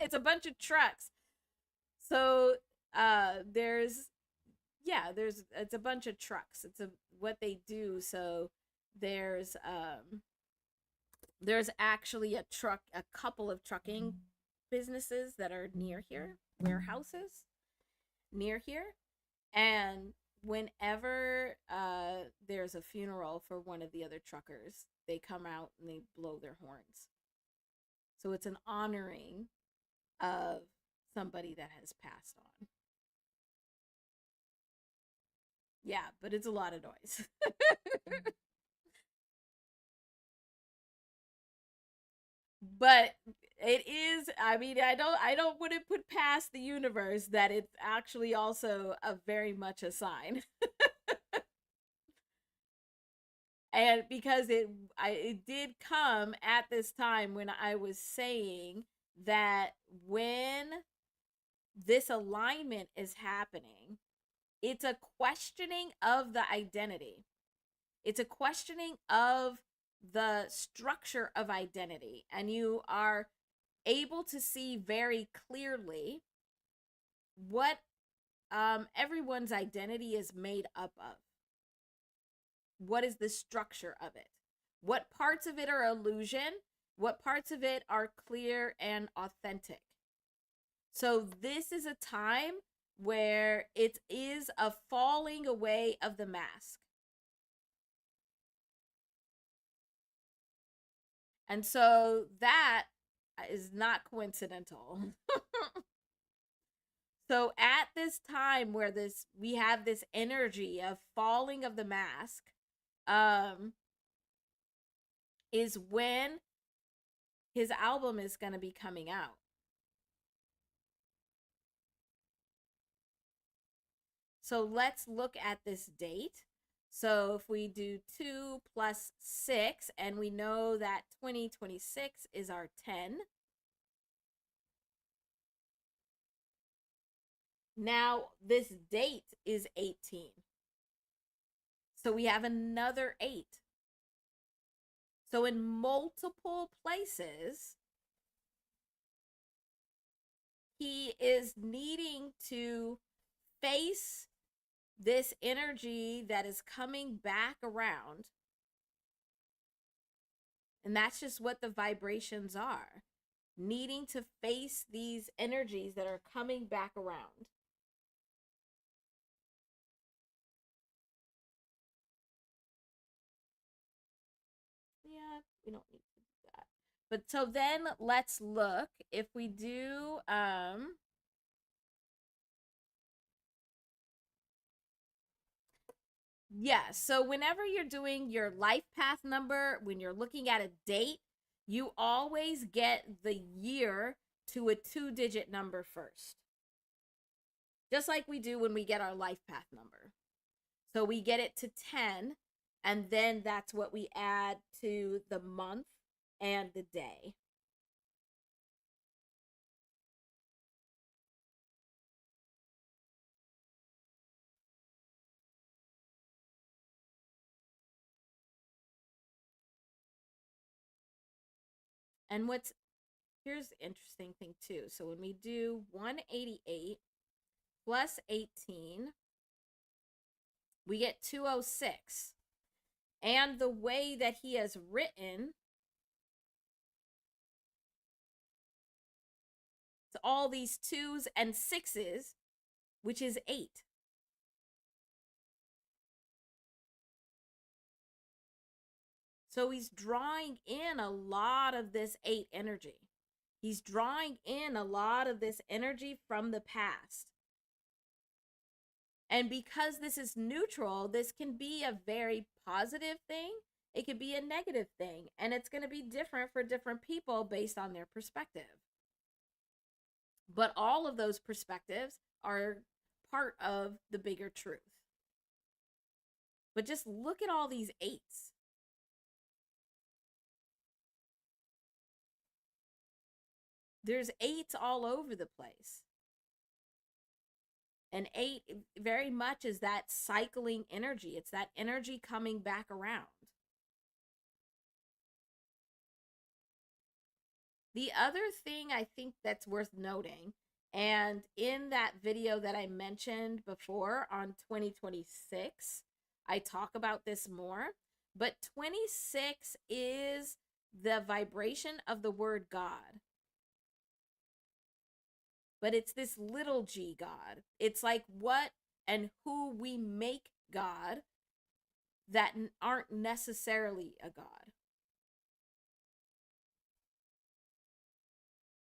Speaker 1: It's a bunch of trucks. So there's it's a bunch of trucks. It's what they do. So there's There's actually a couple of trucking businesses that are near here, warehouses near here. And whenever there's a funeral for one of the other truckers, they come out and they blow their horns. So it's an honoring of somebody that has passed on. Yeah, but it's a lot of noise. But it is, I mean, I don't want to put past the universe that it's actually also a very much a sign. And because it did come at this time when I was saying that when this alignment is happening, it's a questioning of the identity. It's a questioning of the structure of identity, and you are able to see very clearly what everyone's identity is made up of. What is the structure of it? What parts of it are illusion? What parts of it are clear and authentic? So this is a time where it is a falling away of the mask. And so that is not coincidental. So at this time where this we have this energy of falling of the mask, um is when his album is going to be coming out. So let's look at this date. So if we do 2 plus 6, and we know that 2026 is our 10. Now this date is 18. So we have another 8. So in multiple places, he is needing to face this energy that is coming back around. And that's just what the vibrations are. Needing to face these energies that are coming back around. Yeah, we don't need to do that. But so then let's look if we do yeah, so whenever you're doing your life path number, when you're looking at a date, you always get the year to a 2-digit number first. Just like we do when we get our life path number. So we get it to 10, and then that's what we add to the month and the day. And here's the interesting thing too. So when we do 188 plus 18, we get 206. And the way that he has written, it's all these 2s and 6s, which is 8. So he's drawing in a lot of this 8 energy. He's drawing in a lot of this energy from the past. And because this is neutral, this can be a very positive thing. It could be a negative thing. And it's going to be different for different people based on their perspective. But all of those perspectives are part of the bigger truth. But just look at all these 8s. There's 8s all over the place. And 8 very much is that cycling energy. It's that energy coming back around. The other thing I think that's worth noting, and in that video that I mentioned before on 2026, I talk about this more, but 26 is the vibration of the word God. But it's this little g God. It's like what and who we make God that aren't necessarily a God.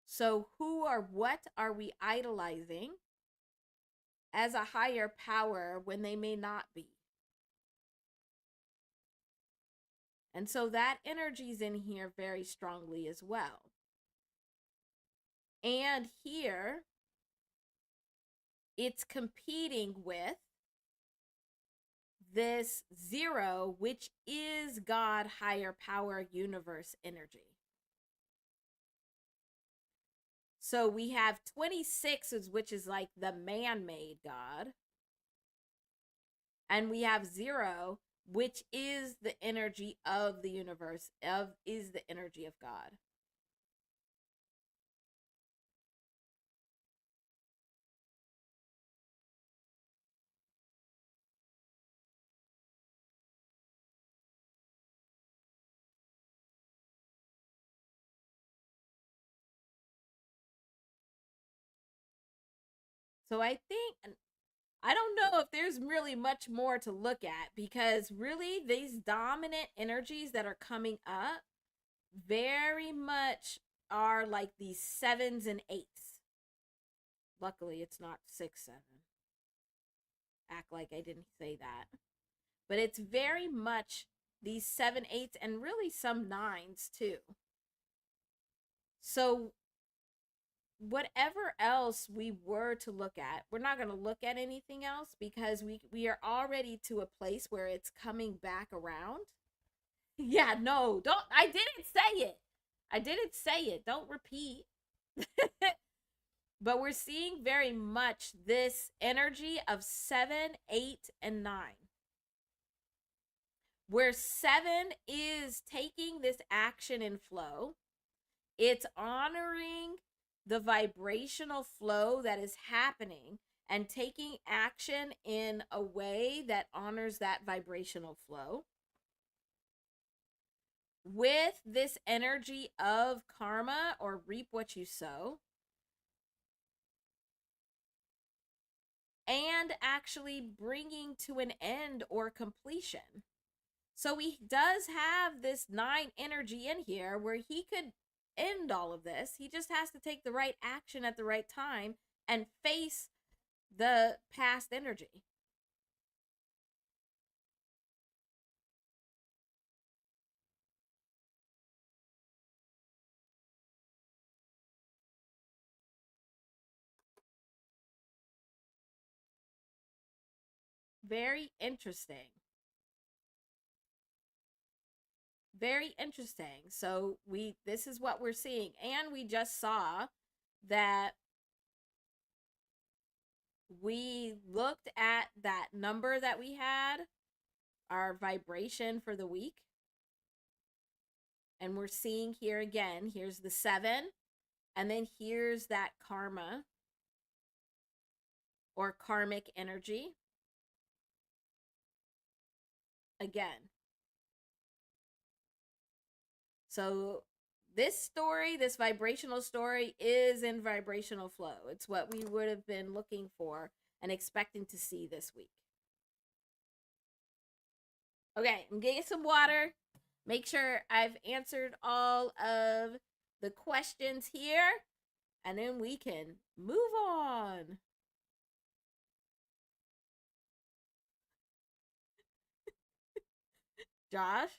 Speaker 1: So, who or what are we idolizing as a higher power when they may not be? And so that energy's in here very strongly as well. And here, it's competing with this zero, which is God, higher power, universe energy. So we have 26, which is like the man-made God. And we have 0, which is the energy of the universe, is the energy of God. So I think, I don't know if there's really much more to look at, because really these dominant energies that are coming up very much are like these 7s and 8s. Luckily, it's not 6, 7. Act like I didn't say that. But it's very much these 7, 8s, and really some 9s too. So whatever else we were to look at, we're not going to look at anything else, because we are already to a place where it's coming back around. Yeah, no, don't. I didn't say it. I didn't say it. Don't repeat. But we're seeing very much this energy of 7, 8, and 9. Where 7 is taking this action and flow, it's honoring the vibrational flow that is happening and taking action in a way that honors that vibrational flow. With this energy of karma, or reap what you sow, and actually bringing to an end or completion. So he does have this 9 energy in here where he could end all of this. He just has to take the right action at the right time and face the past energy. Very interesting. Very interesting. So this is what we're seeing, and we just saw that we looked at that number that we had, our vibration for the week, and we're seeing here again, here's the 7, and then here's that karma or karmic energy again. So this story, this vibrational story, is in vibrational flow. It's what we would have been looking for and expecting to see this week. Okay, I'm getting some water. Make sure I've answered all of the questions here, and then we can move on. Josh,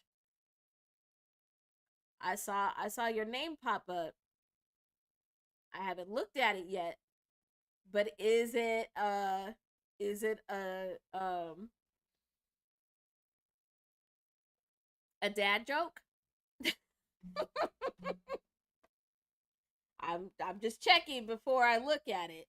Speaker 1: I saw your name pop up. I haven't looked at it yet, but is it a dad joke? I'm just checking before I look at it.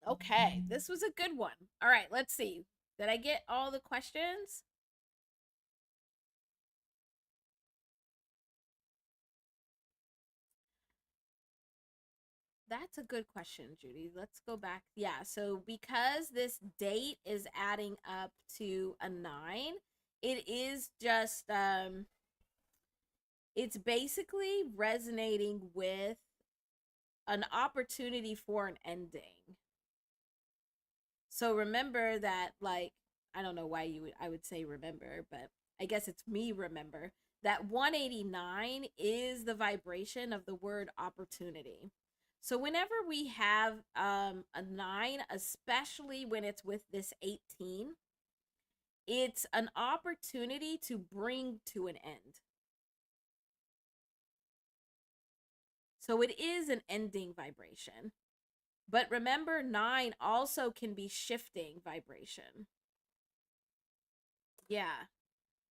Speaker 1: Okay, this was a good one. All right, let's see. Did I get all the questions? that's a good question, Judy. Let's go back. Yeah, so because this date is adding up to a 9, it is just it's basically resonating with an opportunity for an ending. So remember that, like, I don't know why I would say remember, but I guess it's me remember that 189 is the vibration of the word opportunity. So whenever we have a 9, especially when it's with this 18, it's an opportunity to bring to an end. So it is an ending vibration. But remember, 9 also can be shifting vibration. Yeah.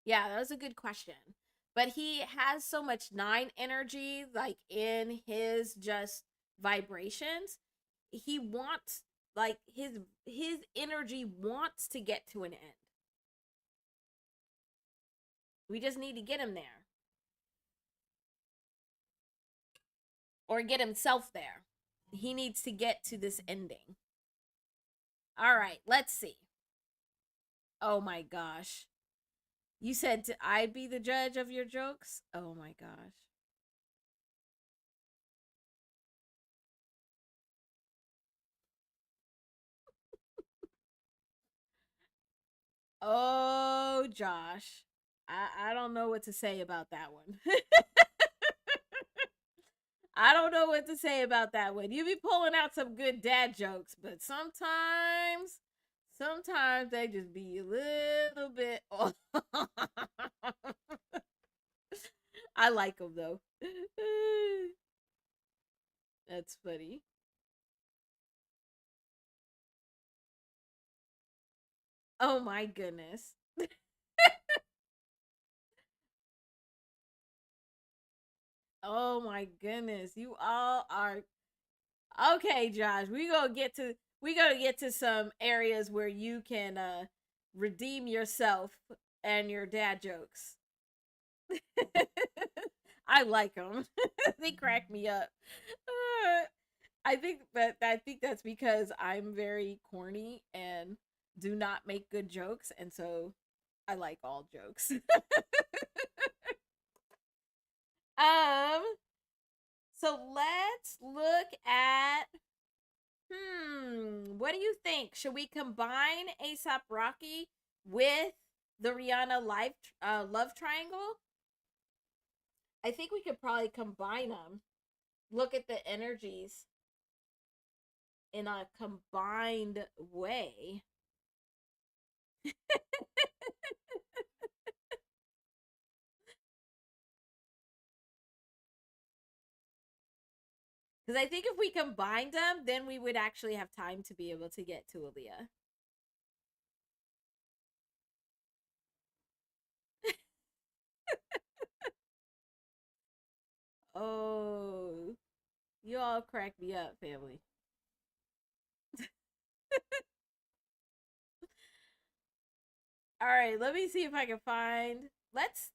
Speaker 1: Yeah, that was a good question. But he has so much 9 energy, like in his just vibrations. He wants, like, his energy wants to get to an end. We just need to get him there. Or get himself there. He needs to get to this ending. All right, let's see. Oh my gosh. You said I'd be the judge of your jokes? Oh my gosh. Oh, Josh. I don't know what to say about that one. I don't know what to say about that one. You be pulling out some good dad jokes, but sometimes they just be a little bit off. I like them though. That's funny. Oh my goodness. Oh my goodness. You all are okay, Josh. We gonna get to some areas where you can redeem yourself and your dad jokes. I like them. They crack me up. Uh, I think that's because I'm very corny and do not make good jokes, and so I like all jokes. um, so let's look at what do you think? Should we combine ASAP Rocky with the Rihanna love triangle? I think we could probably combine them. Look at the energies in a combined way. Because I think if we combined them, then we would actually have time to be able to get to Aaliyah. Oh, you all crack me up, family. All right, let me see if I can find. Let's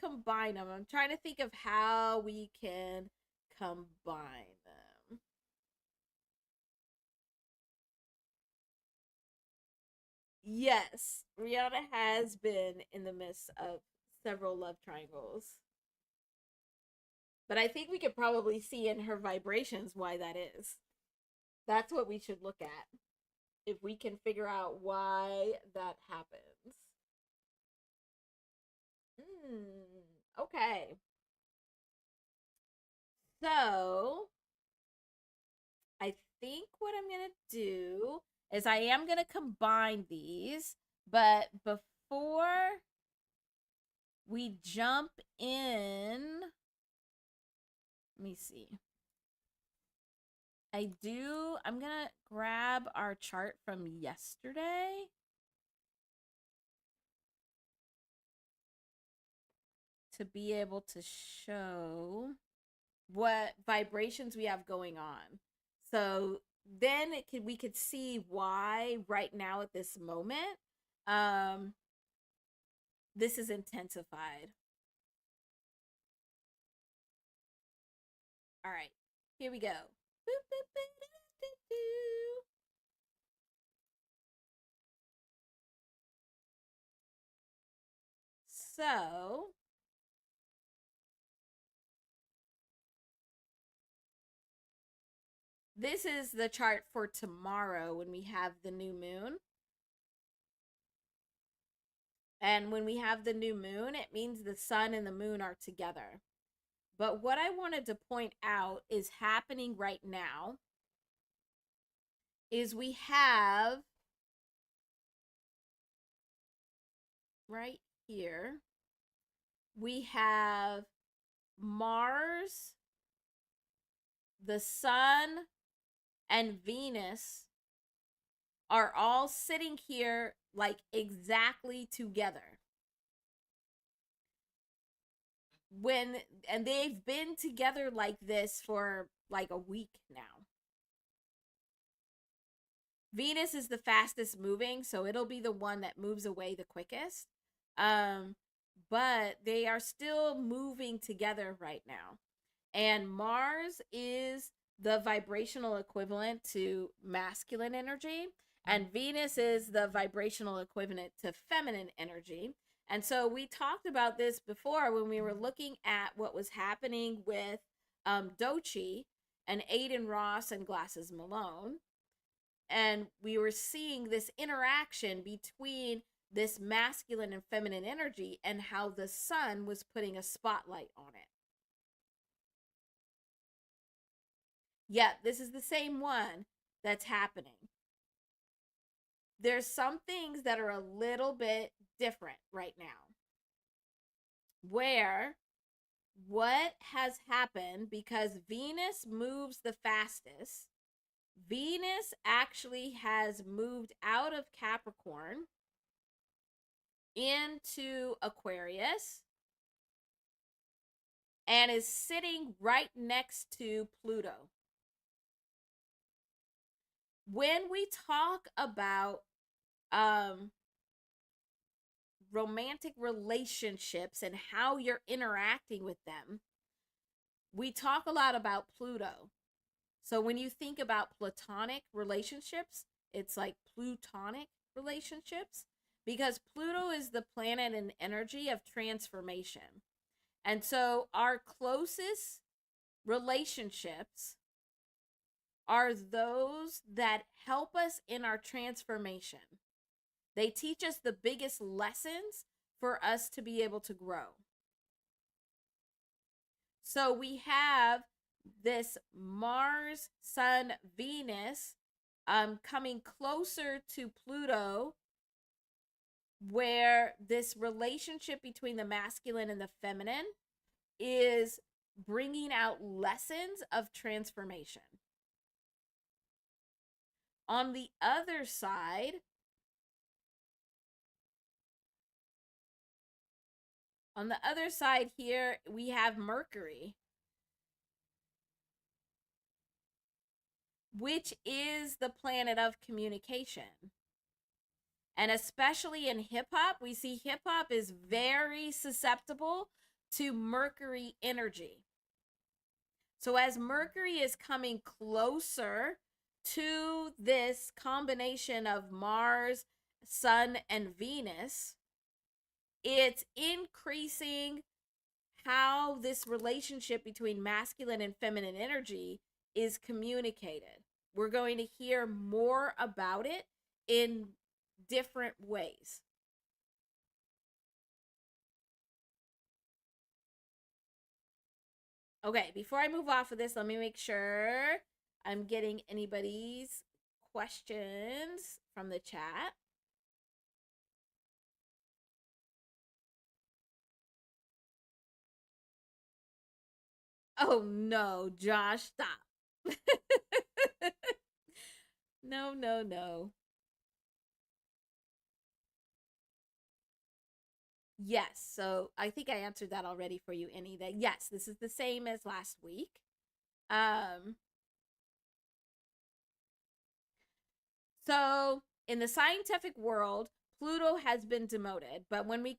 Speaker 1: combine them. I'm trying to think of how we can combine them. Yes, Rihanna has been in the midst of several love triangles. But I think we could probably see in her vibrations why that is. That's what we should look at if we can figure out why that happens. Okay. So, I think what I'm going to do is I am going to combine these, but before we jump in, let me see. I'm going to grab our chart from yesterday. To be able to show what vibrations we have going on. So then we could see why right now at this moment this is intensified. All right, here we go. So, this is the chart for tomorrow when we have the new moon. And when we have the new moon, it means the sun and the moon are together. But what I wanted to point out is happening right now is we have right here, we have Mars, the sun, and Venus are all sitting here like exactly together. And they've been together like this for like a week now. Venus is the fastest moving, so it'll be the one that moves away the quickest. But they are still moving together right now. And Mars is the vibrational equivalent to masculine energy, and Venus is the vibrational equivalent to feminine energy. And so we talked about this before when we were looking at what was happening with Doechii and Aiden Ross and Glasses Malone. And we were seeing this interaction between this masculine and feminine energy and how the sun was putting a spotlight on it. Yeah, this is the same one that's happening. There's some things that are a little bit different right now. Where what has happened, because Venus moves the fastest, Venus actually has moved out of Capricorn into Aquarius and is sitting right next to Pluto. When we talk about romantic relationships and how you're interacting with them, we talk a lot about Pluto. So when you think about platonic relationships, it's like plutonic relationships, because Pluto is the planet and energy of transformation. And so our closest relationships are those that help us in our transformation. They teach us the biggest lessons for us to be able to grow. So we have this Mars, Sun, Venus coming closer to Pluto, where this relationship between the masculine and the feminine is bringing out lessons of transformation. On the other side, here, we have Mercury, which is the planet of communication. And especially in hip hop, we see hip hop is very susceptible to Mercury energy. So as Mercury is coming closer to this combination of Mars, Sun, and Venus, it's increasing how this relationship between masculine and feminine energy is communicated. We're going to hear more about it in different ways. Okay, before I move off of this, let me make sure I'm getting anybody's questions from the chat. Oh no, Josh, stop. No, no, no. Yes, so I think I answered that already for you, Annie. That yes, this is the same as last week. So in the scientific world, Pluto has been demoted, but when it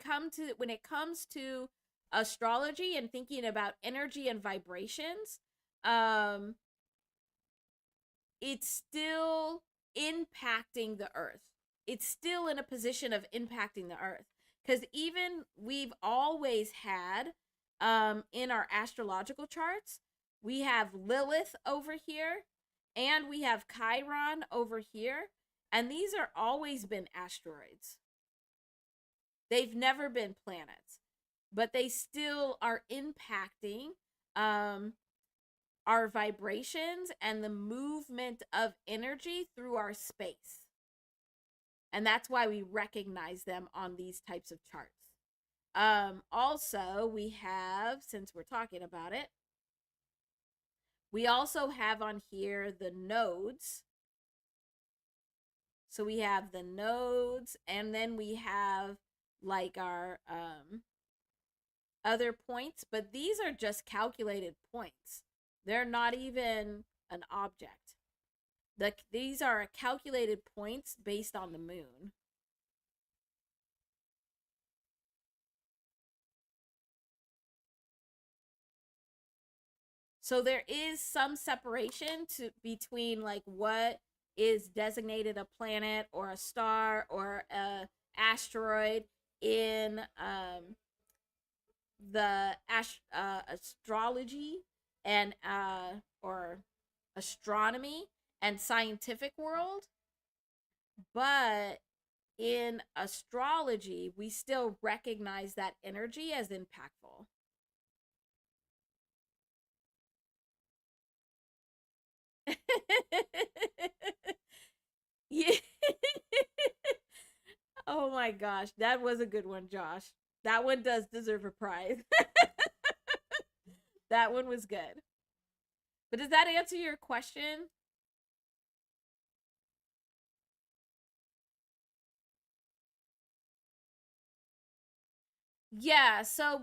Speaker 1: comes to astrology and thinking about energy and vibrations, it's still impacting the earth. It's still in a position of impacting the earth. Because even we've always had in our astrological charts, we have Lilith over here and we have Chiron over here. And these are always been asteroids. They've never been planets, but they still are impacting our vibrations and the movement of energy through our space. And that's why we recognize them on these types of charts. Also, we have, since we're talking about it, we also have on here the nodes. So we have the nodes, and then we have like our other points, but these are just calculated points. They're not even an object. These are calculated points based on the moon. So there is some separation between like what is designated a planet or a star or a asteroid in the astrology and or astronomy and scientific world, but in astrology we still recognize that energy as impactful. Yeah. Oh my gosh, that was a good one, Josh. That one does deserve a prize. That one was good. But does that answer your question? Yeah, so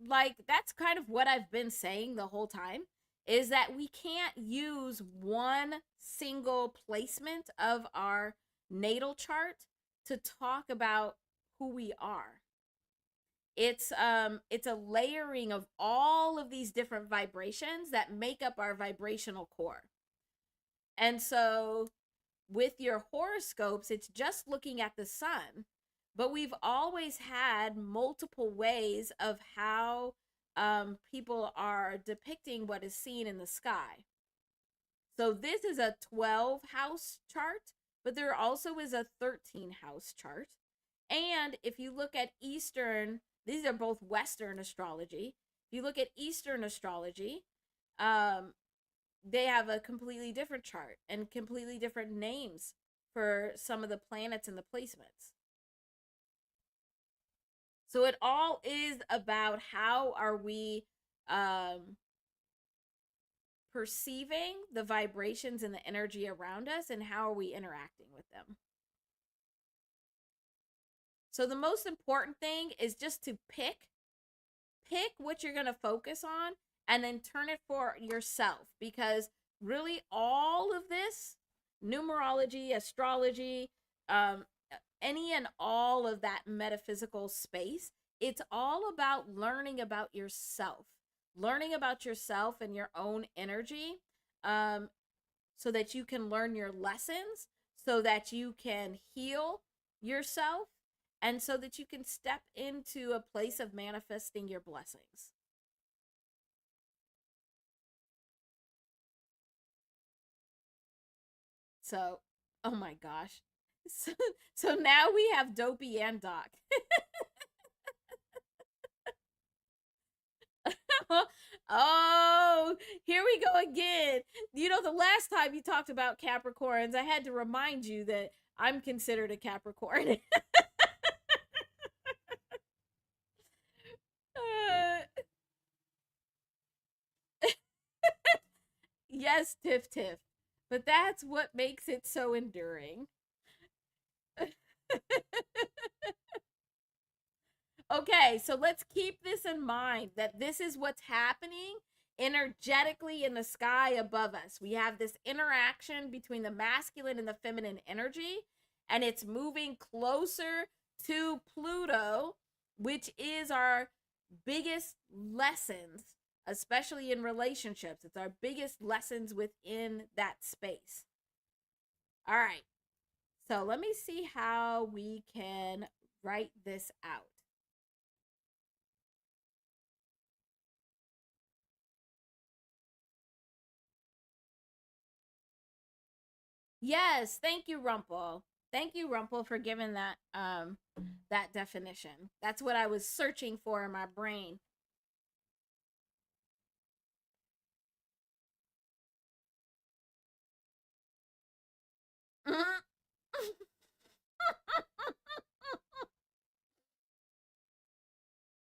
Speaker 1: like that's kind of what I've been saying the whole time, is that we can't use one single placement of our natal chart to talk about who we are. It's a layering of all of these different vibrations that make up our vibrational core. And so with your horoscopes, it's just looking at the sun, but we've always had multiple ways of how people are depicting what is seen in the sky. So this is a 12 house chart, but there also is a 13 house chart. And if you look at Eastern, these are both Western astrology. If you look at Eastern astrology, they have a completely different chart and completely different names for some of the planets and the placements. So it all is about how are we perceiving the vibrations and the energy around us, and how are we interacting with them. So the most important thing is just to pick what you're going to focus on and then turn it for yourself, because really all of this numerology, astrology, um any and all of that metaphysical space, it's all about learning about yourself and your own energy, um so that you can learn your lessons, so that you can heal yourself, and so that you can step into a place of manifesting your blessings. So, oh my gosh. So, so now we have Dopey and Doc. Oh, here we go again. You know, the last time you talked about Capricorns, I had to remind you that I'm considered a Capricorn. uh, yes, Tiff Tiff. But that's what makes it so enduring. Okay, so let's keep this in mind, that this is what's happening energetically in the sky above us. We have this interaction between the masculine and the feminine energy, and it's moving closer to Pluto, which is our biggest lessons especially in relationships. It's our biggest lessons within that space. All right. So let me see how we can write this out. Yes, thank you, Rumpel. Thank you, Rumpel, for giving that definition. That's what I was searching for in my brain.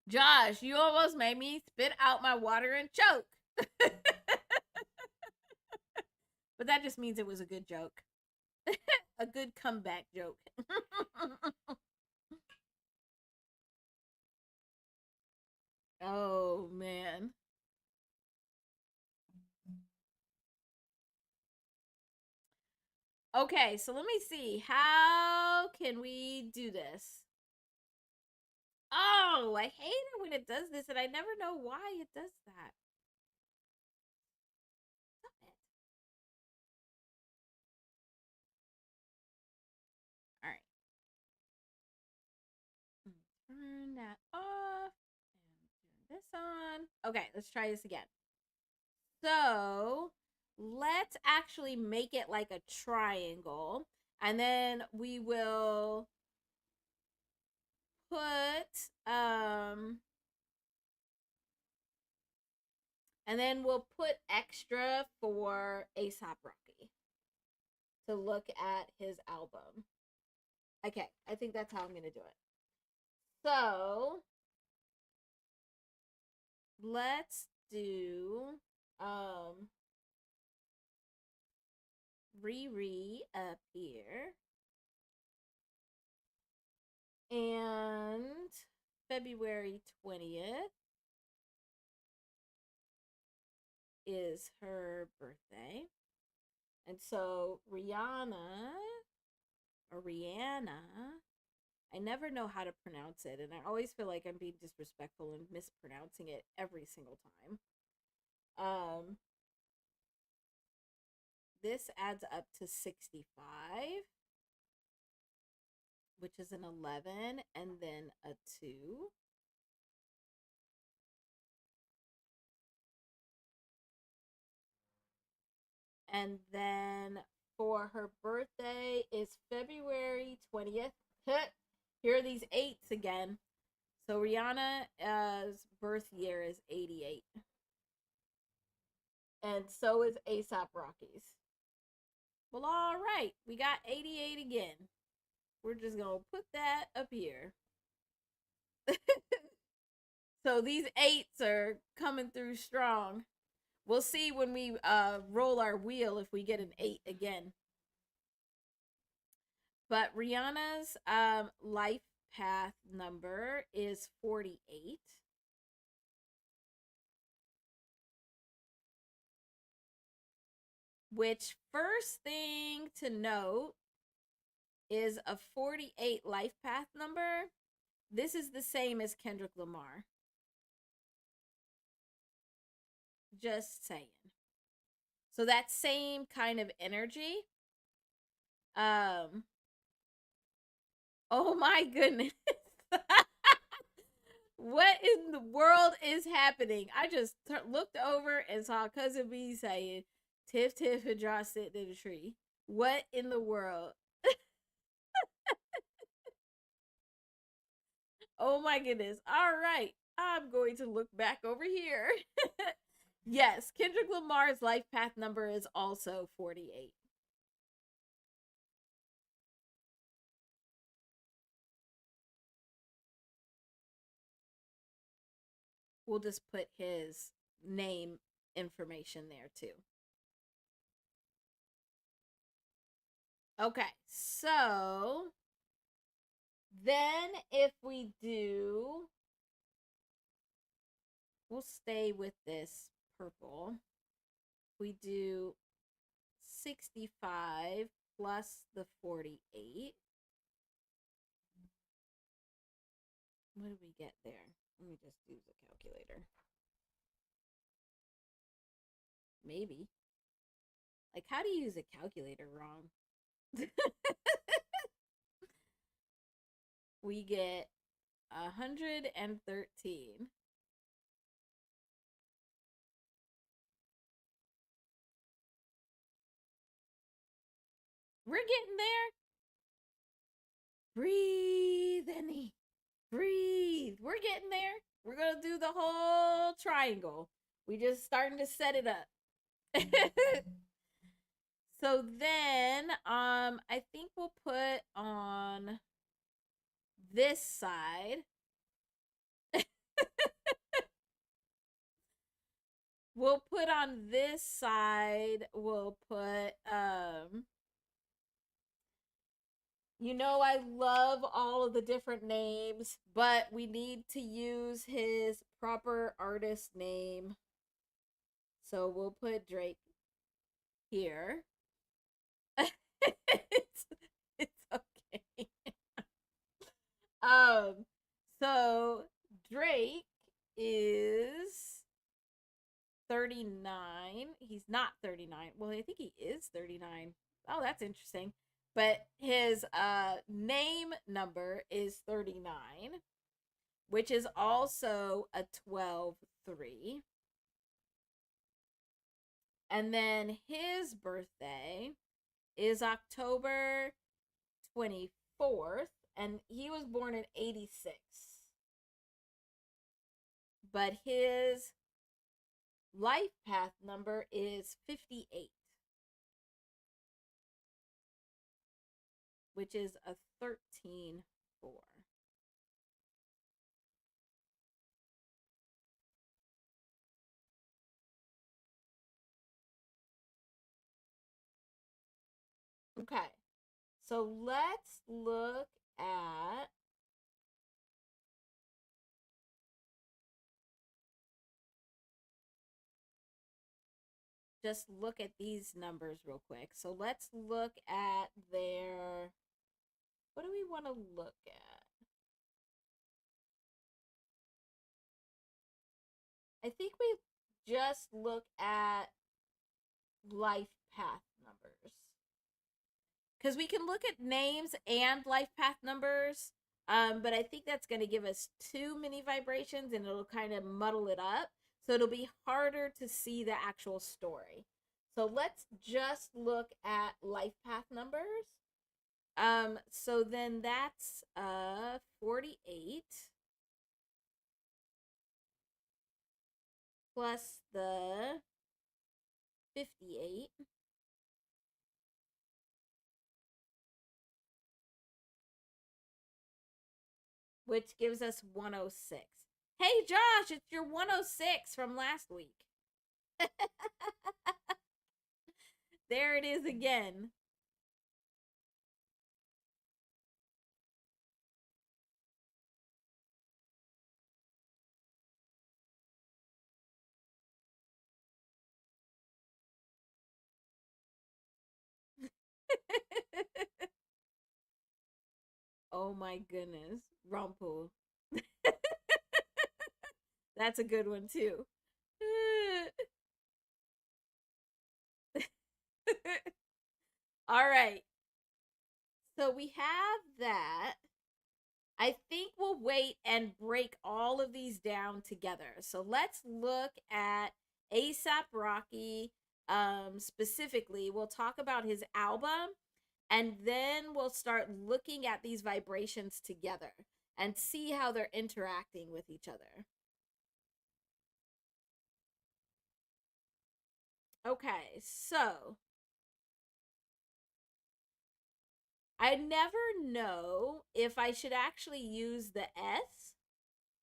Speaker 1: Josh, you almost made me spit out my water and choke. But that just means it was a good joke. A good comeback joke. Oh man. Okay, so let me see. How can we do this? Oh, I hate it when it does this, and I never know why it does that. Stop it. All right. Turn that off and turn this on. Okay, let's try this again. So let's actually make it like a triangle, and then we will put and then we'll put extra for ASAP Rocky to look at his album. Okay, I think that's how I'm gonna do it. So let's do Riri up here. And February 20th is her birthday. And so Rihanna, or Rihanna, I never know how to pronounce it. And I always feel like I'm being disrespectful and mispronouncing it every single time. Um, this adds up to 65, which is an 11, and then a 2. And then for her birthday is February 20th. Here are these 8s again. So Rihanna's birth year is 88. And so is ASAP Rocky's. Well, all right. We got 88 again. We're just going to put that up here. So these 8s are coming through strong. We'll see when we roll our wheel if we get an 8 again. But Rihanna's life path number is 48. Which, first thing to note, is a 48 life path number. This is the same as Kendrick Lamar. Just saying. So that same kind of energy. Oh my goodness. What in the world is happening? I just looked over and saw Cousin B saying, Tiff Tiff and Josh sitting in a tree. What in the world? Oh my goodness. All right. I'm going to look back over here. Yes, Kendrick Lamar's life path number is also 48. We'll just put his name information there too. Okay, so then if we do, we'll stay with this purple. We do 65 plus the 48. What do we get there? Let me just use a calculator. Maybe. Like, how do you use a calculator wrong? We get 113. We're getting there. Breathe, Annie. Breathe. We're getting there. We're going to do the whole triangle. We just starting to set it up. So then I think we'll put on this side. We'll put on this side, we'll put you know, I love all of the different names, but we need to use his proper artist name. So we'll put Drake here. it's okay. So Drake is 39. He's not 39. Well, I think he is 39. Oh, that's interesting. But his name number is 39, which is also a 12-3. And then his birthday is October 24th, and he was born in 86. But his life path number is 58, which is a 13-4. Okay, so let's look at just look at these numbers real quick. So let's look at their, what do we want to look at? I think we just look at life path numbers. Because we can look at names and life path numbers, but I think that's going to give us too many vibrations and it'll kind of muddle it up. So it'll be harder to see the actual story. So let's just look at life path numbers. So then that's 48 plus the 58, which gives us 106. Hey Josh, it's your 106 from last week. There it is again. Oh my goodness. Rumpel. That's a good one too. All right. So we have that. I think we'll wait and break all of these down together. So let's look at ASAP Rocky specifically. We'll talk about his album and then we'll start looking at these vibrations together and see how they're interacting with each other. Okay, so I never know if I should actually use the S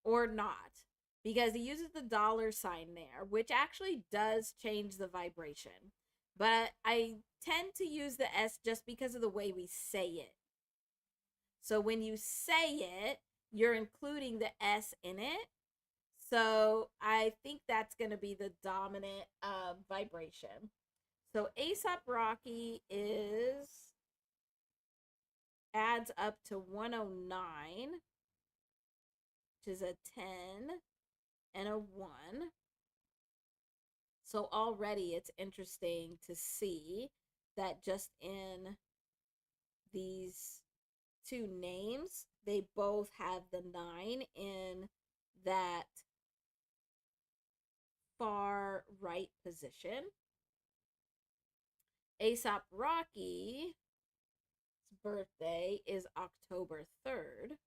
Speaker 1: or not because he uses the $ there, which actually does change the vibration. But I tend to use the S just because of the way we say it. So when you say it, you're including the S in it. So I think that's going to be the dominant vibration. So ASAP Rocky adds up to 109, which is a 10 and a 1. So already it's interesting to see that just in these two names, they both have the 9 in that far right position. A$AP Rocky's birthday is October 3rd.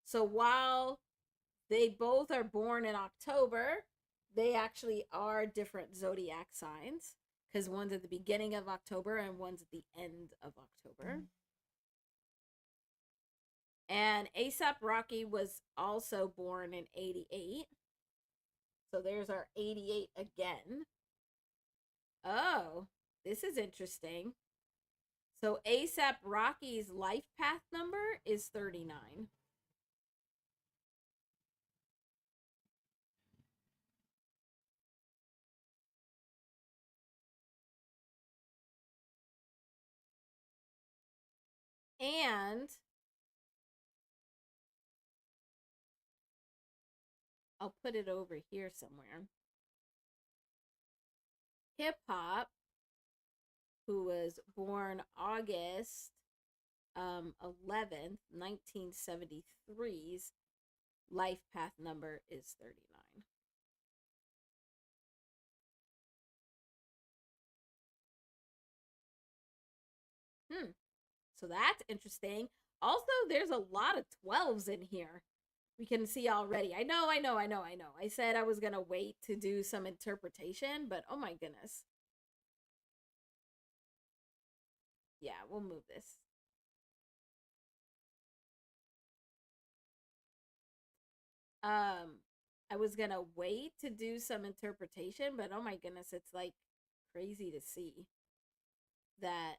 Speaker 1: So while they both are born in October, they actually are different zodiac signs because one's at the beginning of October and one's at the end of October. And A$AP Rocky was also born in 88. So there's our 88 again. Oh, this is interesting. So A$AP Rocky's life path number is 39. And I'll put it over here somewhere. Hip Hop, who was born August 11th, 1973's life path number is 39. So that's interesting. Also, there's a lot of 12s in here. We can see already. I know. I said I was going to wait to do some interpretation, but oh my goodness. Yeah, we'll move this. I was going to wait to do some interpretation, but oh my goodness, it's like crazy to see that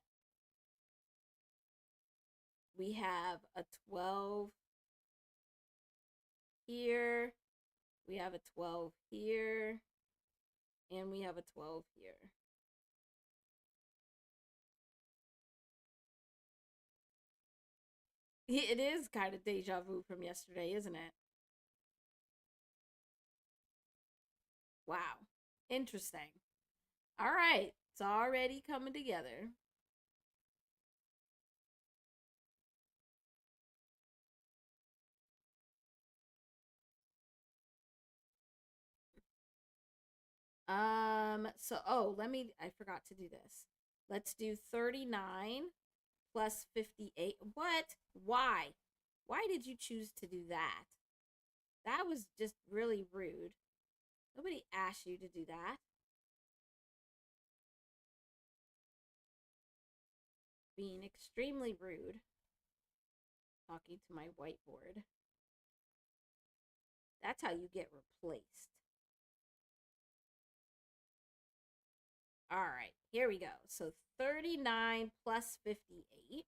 Speaker 1: we have a 12 here, we have a 12 here, and we have a 12 here. It is kind of deja vu from yesterday, isn't it? Wow. Interesting. All right. It's already coming together. I forgot to do this. Let's do 39 plus 58. What? Why? Why did you choose to do that? That was just really rude. Nobody asked you to do that. Being extremely rude. Talking to my whiteboard. That's how you get replaced. All right, here we go. So 39 plus 58.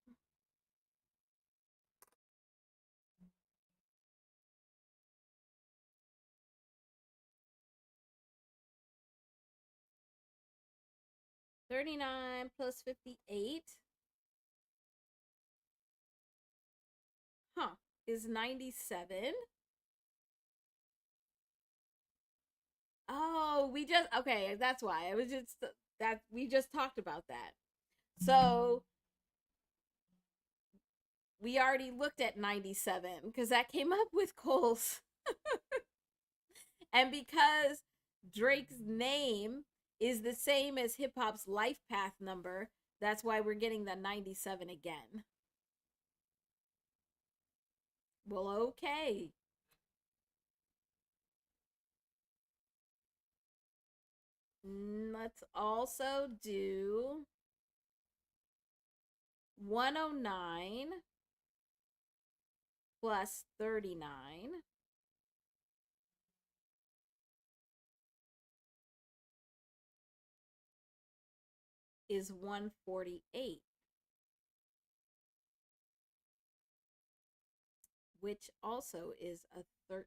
Speaker 1: $39 plus 58. Is 97. Oh, okay, that's why. I was just that we just talked about that. So we already looked at 97 because that came up with Cole's. And because Drake's name is the same as hip hop's life path number, that's why we're getting the 97 again. Well, okay. Let's also do 109 plus 39 is 148, which also is a 13-4.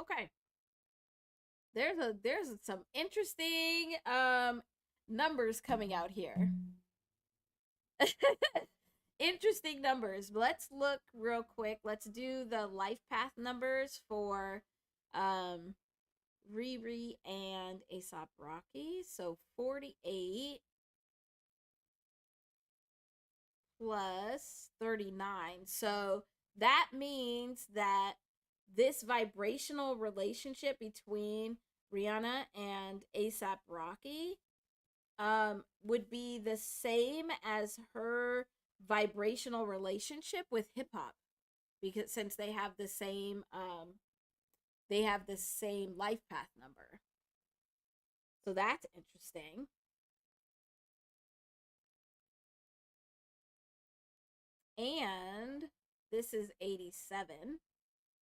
Speaker 1: Okay. There's some interesting numbers coming out here. Interesting numbers. Let's look real quick. Let's do the life path numbers for um Riri and Aesop Rocky. So 48 plus 39. So that means that this vibrational relationship between Rihanna and Aesop Rocky would be the same as her vibrational relationship with hip hop, because since they have the same life path number. So that's interesting. And this is 87,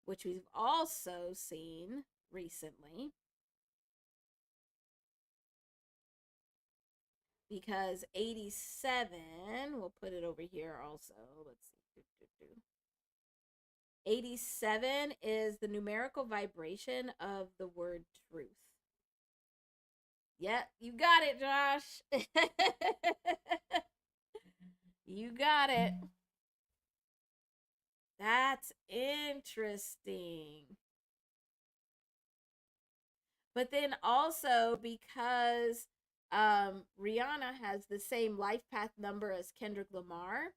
Speaker 1: which we've also seen recently. Because 87, we'll put it over here also. Let's see. 87 is the numerical vibration of the word truth. Yep, you got it, Josh. You got it. That's interesting. But then also because Rihanna has the same life path number as Kendrick Lamar,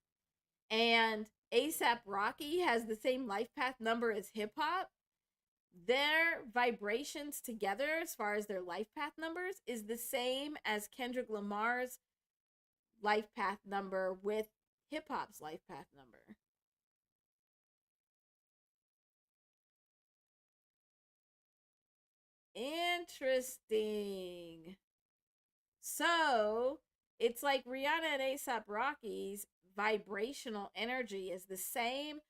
Speaker 1: and ASAP Rocky has the same life path number as hip hop, their vibrations together, as far as their life path numbers, is the same as Kendrick Lamar's life path number with hip hop's life path number. Interesting. So it's like Rihanna and ASAP Rocky's vibrational energy is the same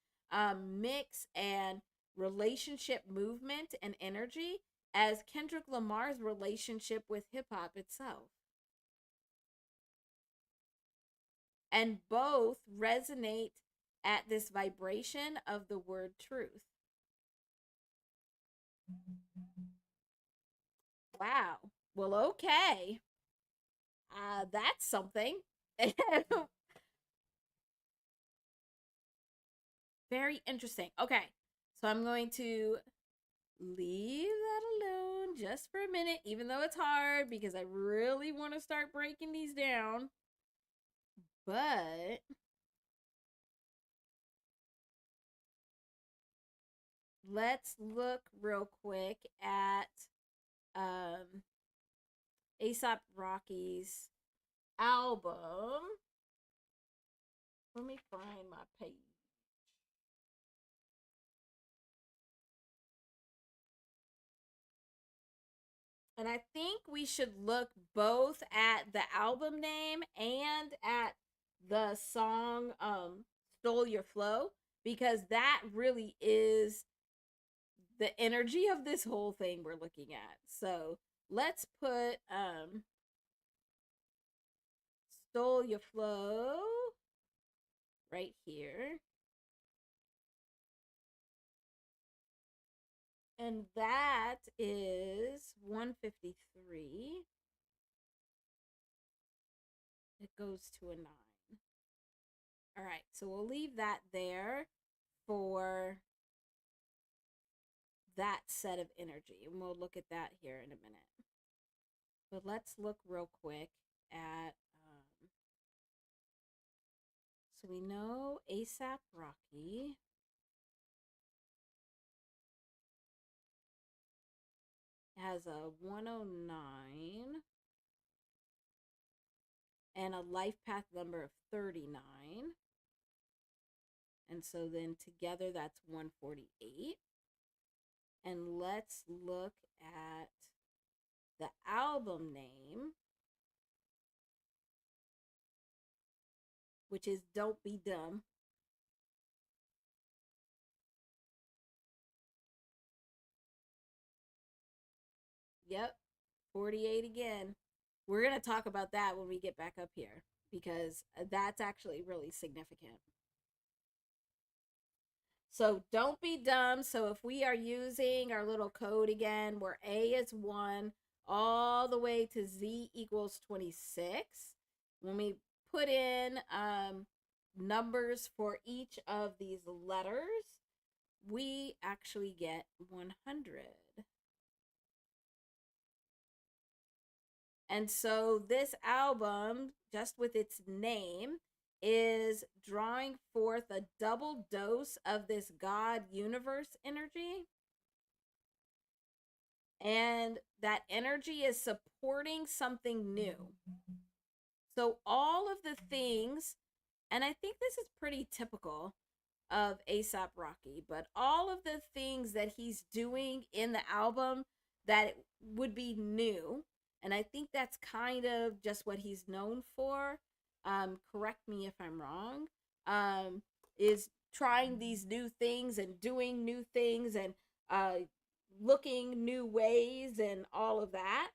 Speaker 1: mix and relationship movement and energy as Kendrick Lamar's relationship with hip hop itself. And both resonate at this vibration of the word truth. Wow. Well, okay. That's something. Very interesting. Okay. So I'm going to leave that alone just for a minute, even though it's hard because I really want to start breaking these down. But let's look real quick at ASAP Rocky's album. Let me find my page. And I think we should look both at the album name and at the song Stole Your Flow, because that really is the energy of this whole thing we're looking at. So let's put Stole Your Flow right here. And that is 153. It goes to a 9. All right, so we'll leave that there for that set of energy. And we'll look at that here in a minute. But let's look real quick at, so we know ASAP Rocky has a 109 and a life path number of 39. And so then together that's 148. And let's look at the album name, which is Don't Be Dumb. Yep, 48 again. We're going to talk about that when we get back up here because that's actually really significant. So don't be dumb. So if we are using our little code again, where A is 1 all the way to Z equals 26, when we put in numbers for each of these letters, we actually get 100. And so this album, just with its name, is drawing forth a double dose of this God universe energy. And that energy is supporting something new. So all of the things, and I think this is pretty typical of A$AP Rocky, but all of the things that he's doing in the album that would be new, and I think that's kind of just what he's known for. Correct me if I'm wrong. Is trying these new things and doing new things and looking new ways and all of that.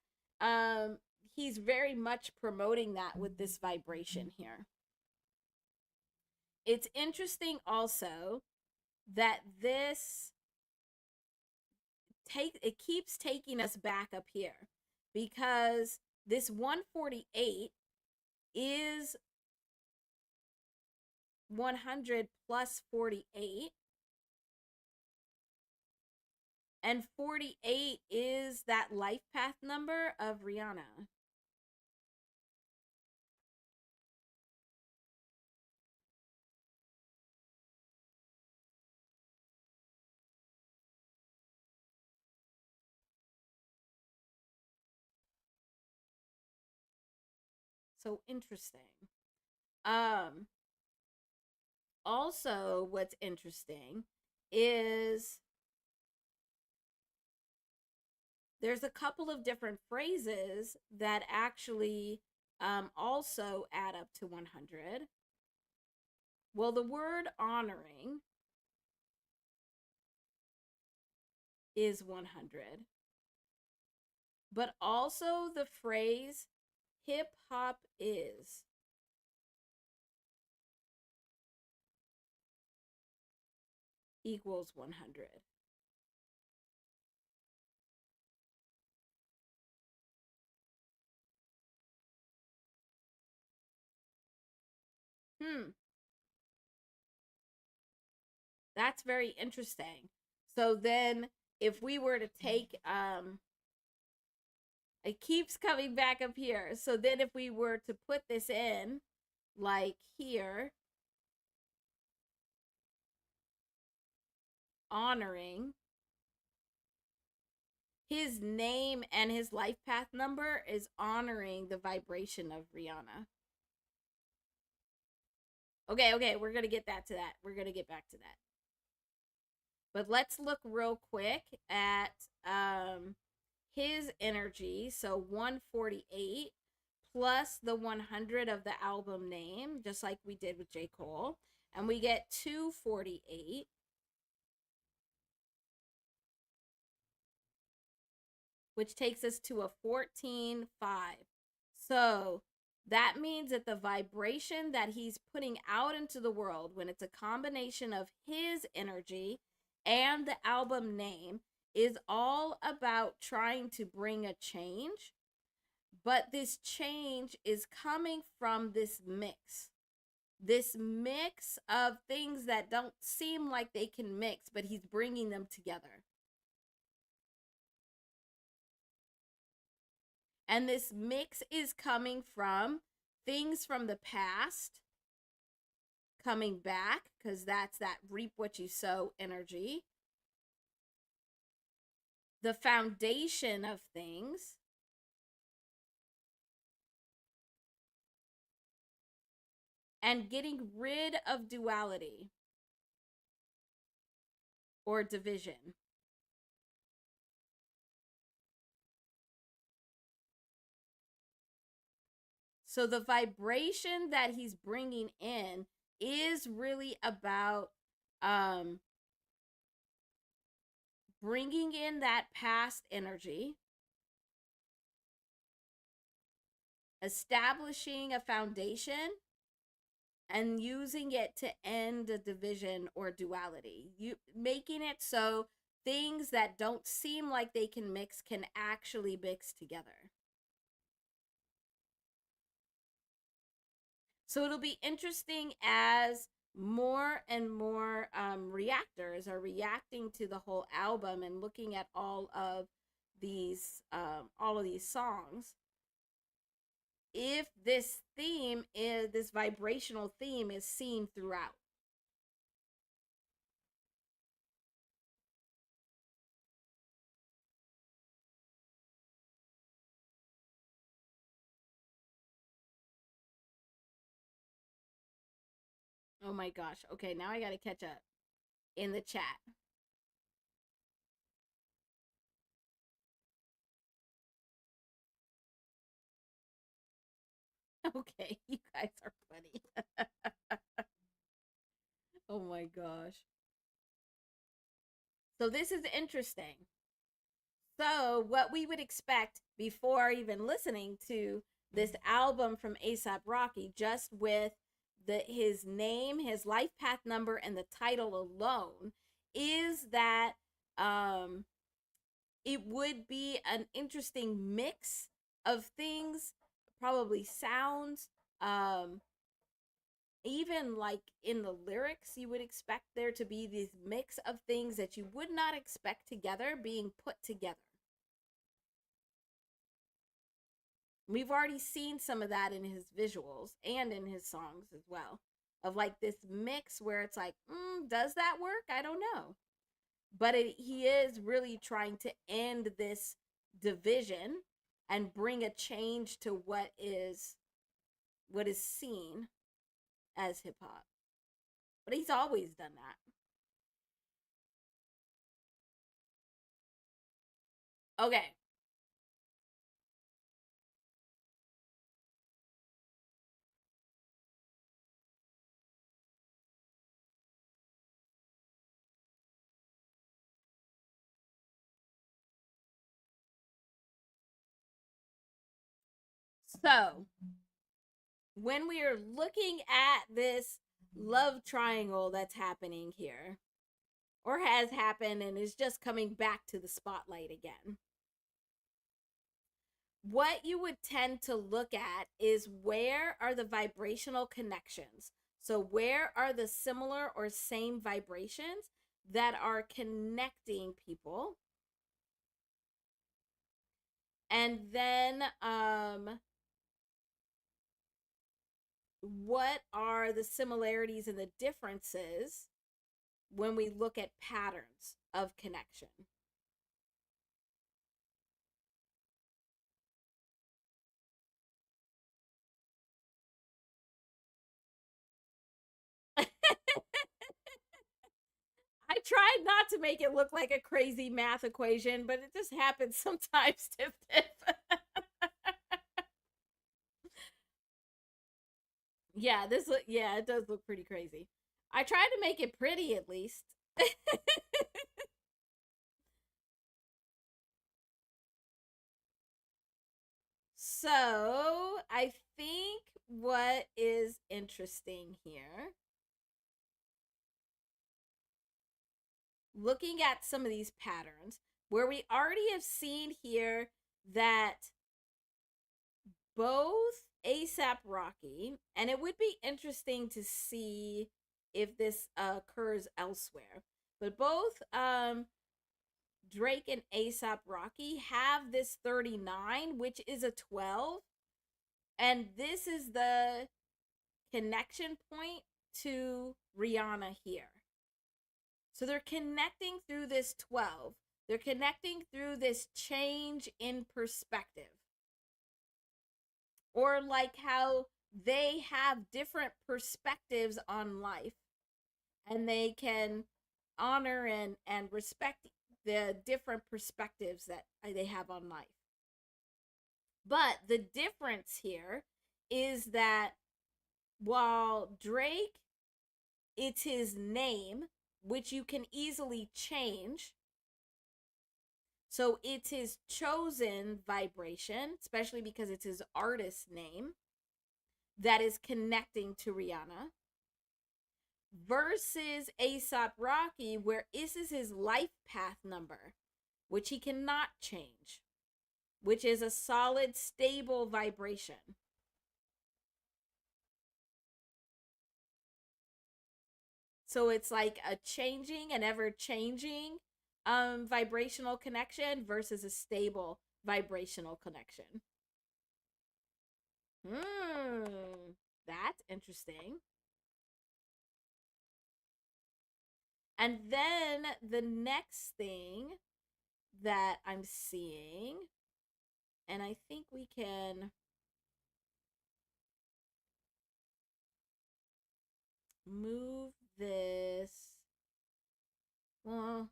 Speaker 1: He's very much promoting that with this vibration here. It's interesting also that it keeps taking us back up here, because this 148 is 100 plus 48, and 48 is that life path number of Rihanna. So interesting. Also, what's interesting is there's a couple of different phrases that actually also add up to 100. Well, the word honoring is 100, but also the phrase hip hop is equals 100. That's very interesting. So then if we were to take it keeps coming back up here. So then if we were to put this in like here, honoring, his name and his life path number is honoring the vibration of Rihanna. Okay, we're going to get back to that. We're going to get back to that. But let's look real quick at his energy. So 148 plus the 100 of the album name, just like we did with J. Cole. And we get 248. Which takes us to a 14.5. So that means that the vibration that he's putting out into the world, when it's a combination of his energy and the album name, is all about trying to bring a change. But this change is coming from this mix of things that don't seem like they can mix, but he's bringing them together. And this mix is coming from things from the past coming back, because that's that reap what you sow energy. The foundation of things. And getting rid of duality or division. So the vibration that he's bringing in is really about bringing in that past energy, establishing a foundation, and using it to end a division or duality. You making it so things that don't seem like they can mix can actually mix together. So it'll be interesting as more and more reactors are reacting to the whole album and looking at all of these songs. If this vibrational theme is seen throughout. Oh my gosh. Okay, now I got to catch up in the chat. Okay, you guys are funny. Oh my gosh. So this is interesting. So what we would expect before even listening to this album from ASAP Rocky, just with his name, his life path number, and the title alone, is that um it would be an interesting mix of things, probably sounds, um even like in the lyrics, you would expect there to be this mix of things that you would not expect together being put together. We've already seen some of that in his visuals and in his songs as well, of like this mix where it's like, does that work? I don't know. But he is really trying to end this division and bring a change to what is seen as hip hop. But he's always done that. Okay. So, when we are looking at this love triangle that's happening here, or has happened and is just coming back to the spotlight again, what you would tend to look at is where are the vibrational connections. So, where are the similar or same vibrations that are connecting people? And then, what are the similarities and the differences when we look at patterns of connection? I tried not to make it look like a crazy math equation, but it just happens sometimes, Tiff Tiff. Yeah, yeah, it does look pretty crazy. I tried to make it pretty at least. So, I think what is interesting here, looking at some of these patterns, where we already have seen here that both ASAP Rocky, and it would be interesting to see if this occurs elsewhere, but both Drake and ASAP Rocky have this 39, which is a 12, and this is the connection point to Rihanna here. So they're connecting through this 12. They're connecting through this change in perspective. Or like how they have different perspectives on life and they can honor and respect the different perspectives that they have on life. But the difference here is that while Drake, it's his name, which you can easily change. So it's his chosen vibration, especially because it's his artist name that is connecting to Rihanna. Versus ASAP Rocky, where this is his life path number, which he cannot change, which is a solid, stable vibration. So it's like a changing and ever changing vibrational connection versus a stable vibrational connection. That's interesting. And then the next thing that I'm seeing, and I think we can move this. Well,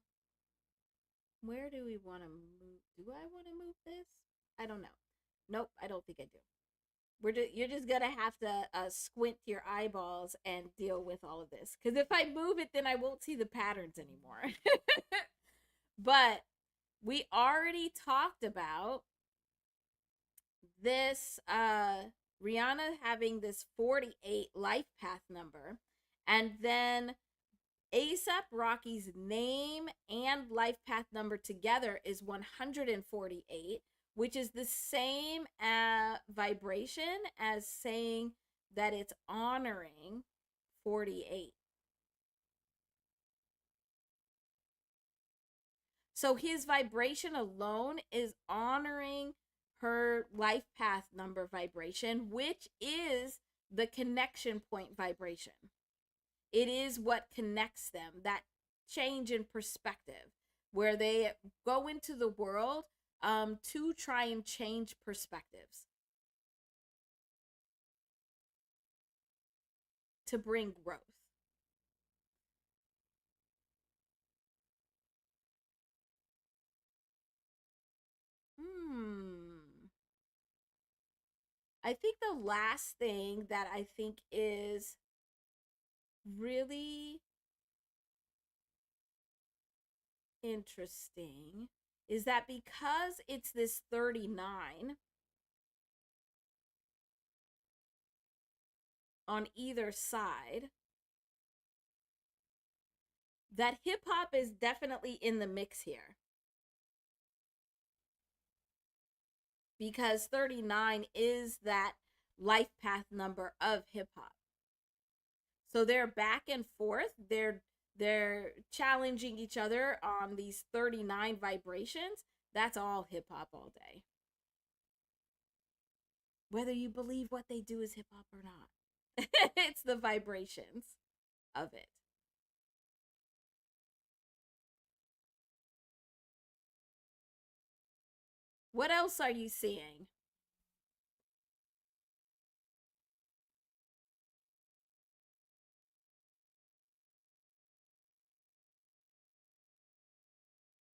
Speaker 1: where do we want to move? Do I want to move this? I don't know. Nope, I don't think I do. You're just gonna have to squint your eyeballs and deal with all of this. Because if I move it, then I won't see the patterns anymore. But we already talked about this Rihanna having this 48 life path number, and then ASAP Rocky's name and life path number together is 148, which is the same vibration as saying that it's honoring 48. So his vibration alone is honoring her life path number vibration, which is the connection point vibration. It is what connects them, that change in perspective, where they go into the world to try and change perspectives, to bring growth. I think the last thing that I think is really interesting is that because it's this 39 on either side, that hip hop is definitely in the mix here. Because 39 is that life path number of hip hop. So they're back and forth. They're challenging each other on these 39 vibrations. That's all hip hop all day. Whether you believe what they do is hip hop or not. It's the vibrations of it. What else are you seeing?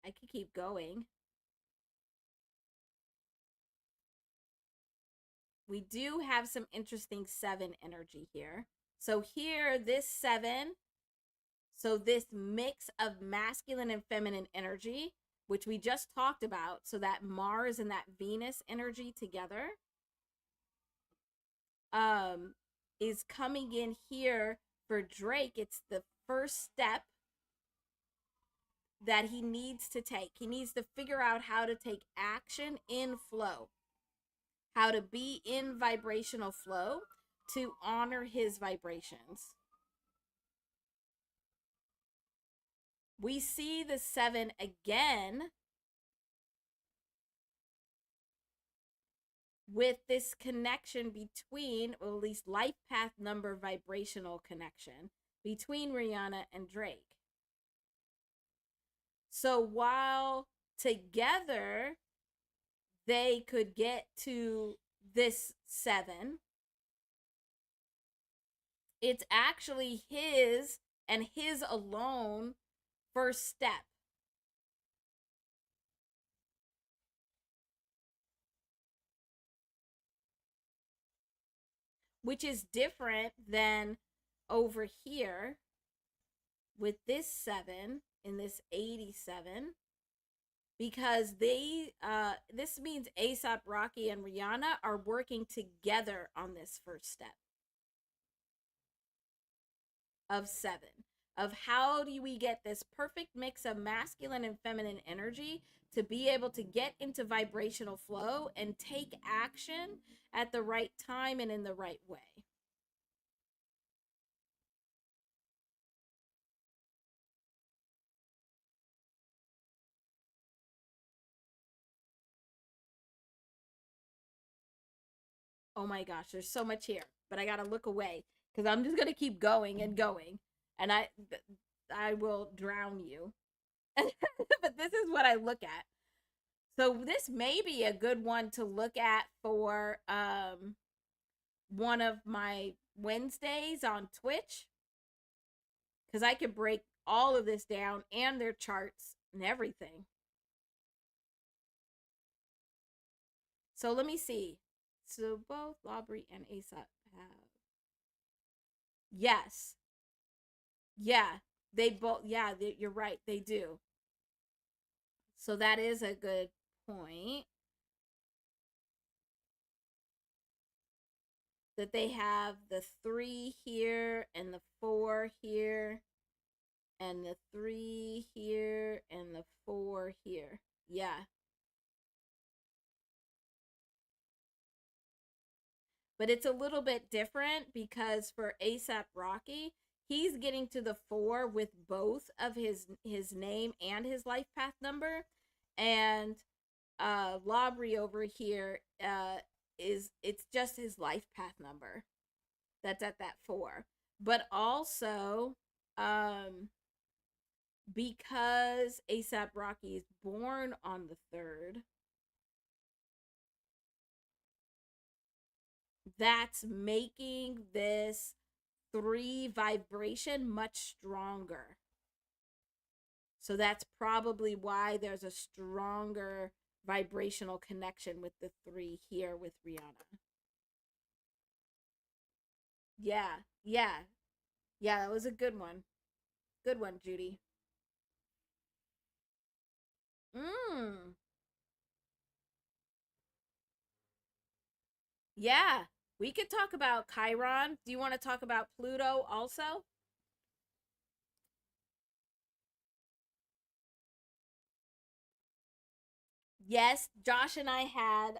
Speaker 1: I could keep going. We do have some interesting 7 energy here. So here, this 7, so this mix of masculine and feminine energy, which we just talked about, so that Mars and that Venus energy together, is coming in here for Drake. It's the first step that he needs to take. He needs to figure out how to take action in flow, how to be in vibrational flow to honor his vibrations. We see the 7 again with this connection between, or at least life path number vibrational connection between Rihanna and Drake. So while together they could get to this 7, it's actually his and his alone first step. Which is different than over here with this 7 in this 87, because this means ASAP Rocky and Rihanna are working together on this first step of 7, of how do we get this perfect mix of masculine and feminine energy to be able to get into vibrational flow and take action at the right time and in the right way. Oh my gosh, there's so much here, but I gotta look away because I'm just gonna keep going and going, and I will drown you. But this is what I look at. So this may be a good one to look at for one of my Wednesdays on Twitch because I could break all of this down and their charts and everything. So let me see. So both Lobry and Aesop have. Yes. Yeah. They both, yeah, you're right. They do. So that is a good point. That they have the 3 here and the 4 here and the 3 here and the 4 here. Yeah. But it's a little bit different because for ASAP Rocky, he's getting to the 4 with both of his name and his life path number, and Lobry over here is it's just his life path number that's at that 4. But also because ASAP Rocky is born on the 3rd, that's making this 3 vibration much stronger. So that's probably why there's a stronger vibrational connection with the 3 here with Rihanna. Yeah, yeah, yeah, that was a good one. Good one, Judy. Mmm. Yeah, we could talk about Chiron. Do you want to talk about Pluto also? Yes, Josh and I had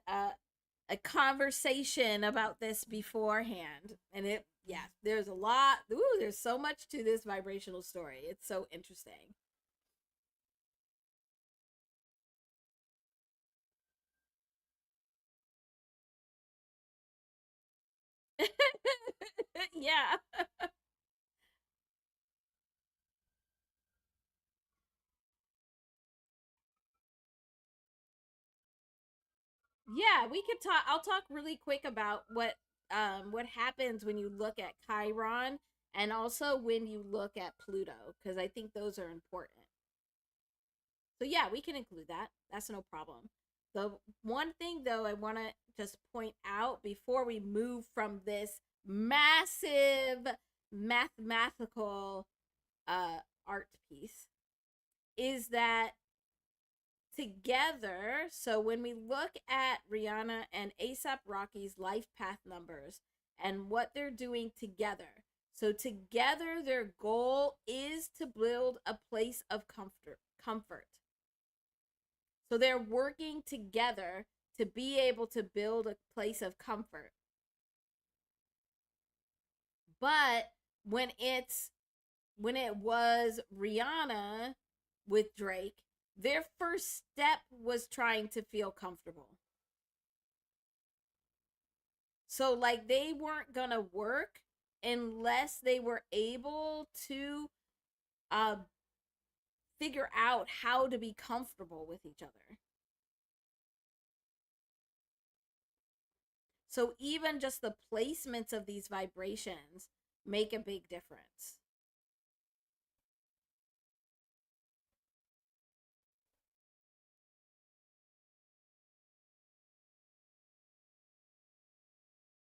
Speaker 1: a conversation about this beforehand, and yeah, there's a lot. Ooh, there's so much to this vibrational story. It's so interesting. Yeah. Yeah, we could talk. I'll talk really quick about what happens when you look at Chiron and also when you look at Pluto because I think those are important. So yeah, we can include that. That's no problem. The one thing though I want to just point out before we move from this massive mathematical art piece is that together, so when we look at Rihanna and ASAP Rocky's life path numbers and what they're doing together, so together their goal is to build a place of comfort. So they're working together to be able to build a place of comfort. But when it was Rihanna with Drake, their first step was trying to feel comfortable. So like they weren't going to work unless they were able to uh figure out how to be comfortable with each other. So even just the placements of these vibrations make a big difference.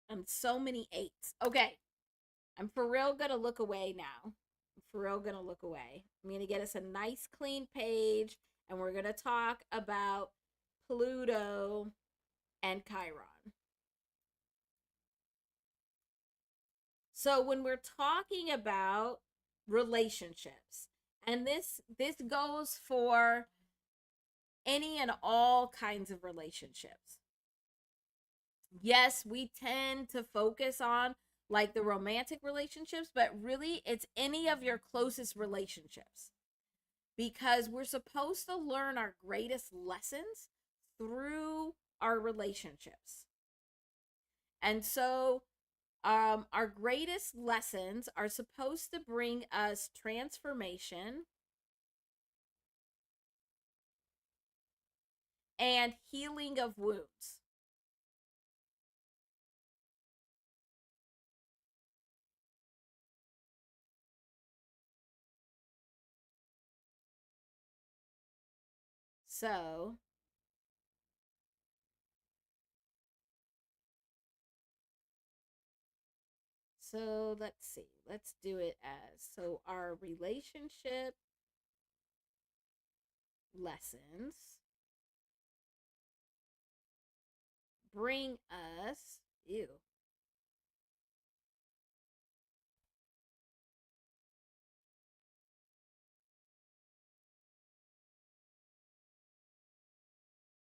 Speaker 1: And so many eights. Okay, I'm for real gonna look away now. I'm for real gonna look away. I'm gonna get us a nice clean page and we're gonna talk about Pluto and Chiron. So when we're talking about relationships, and this goes for any and all kinds of relationships. Yes, we tend to focus on like the romantic relationships, but really it's any of your closest relationships because we're supposed to learn our greatest lessons through our relationships. And so our greatest lessons are supposed to bring us transformation and healing of wounds. So, let's see. Let's do it as so our relationship lessons bring us ew.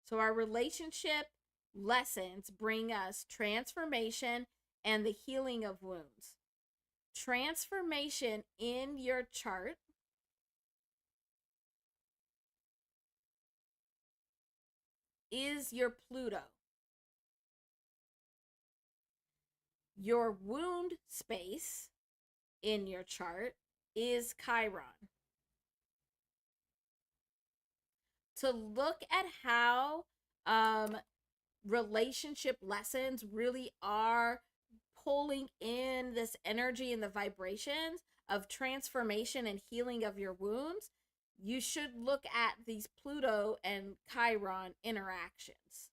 Speaker 1: So our relationship lessons bring us transformation and the healing of wounds. Transformation in your chart is your Pluto. Your wound space in your chart is Chiron. To look at how relationship lessons really are pulling in this energy and the vibrations of transformation and healing of your wounds, you should look at these Pluto and Chiron interactions.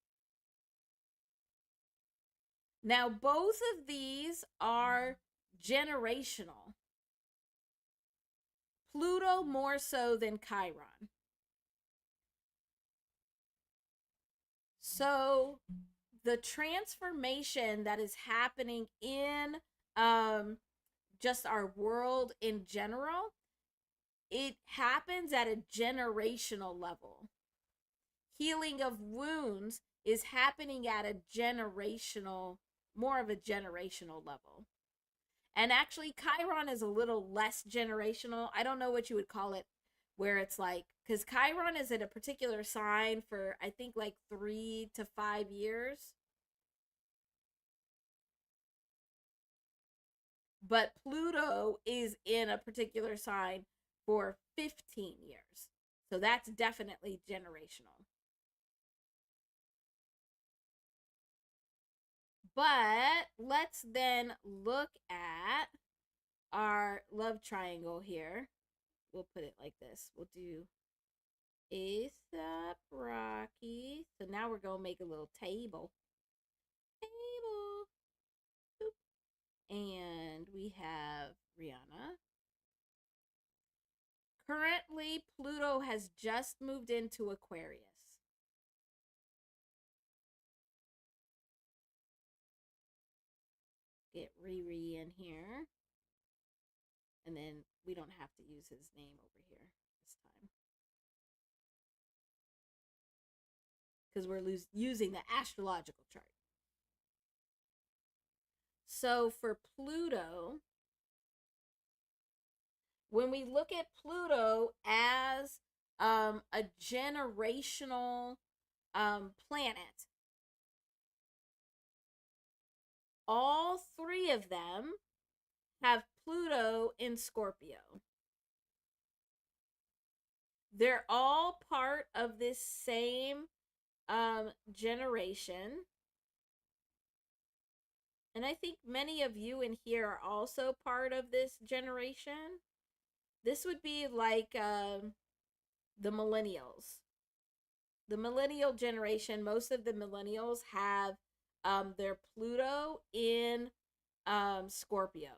Speaker 1: Now, both of these are generational. Pluto more so than Chiron. So, the transformation that is happening in just our world in general, it happens at a generational level. Healing of wounds is happening at a generational, more of a generational level. And actually, Chiron is a little less generational. I don't know what you would call it, where it's like, because Chiron is in a particular sign for, I think, like 3 to 5 years. But Pluto is in a particular sign for 15 years. So that's definitely generational. But let's then look at our love triangle here. We'll put it like this. We'll do Aesop, Rocky. So now we're going to make a little table. Table. Boop. And we have Rihanna. Currently, Pluto has just moved into Aquarius. Get Riri in here. And then we don't have to use his name over here this time. Because we're using the astrological chart. So for Pluto, when we look at Pluto as a generational planet, all three of them have Pluto in Scorpio. They're all part of this same generation. And I think many of you in here are also part of this generation. This would be like the millennials. The millennial generation, most of the millennials have their Pluto in Scorpio,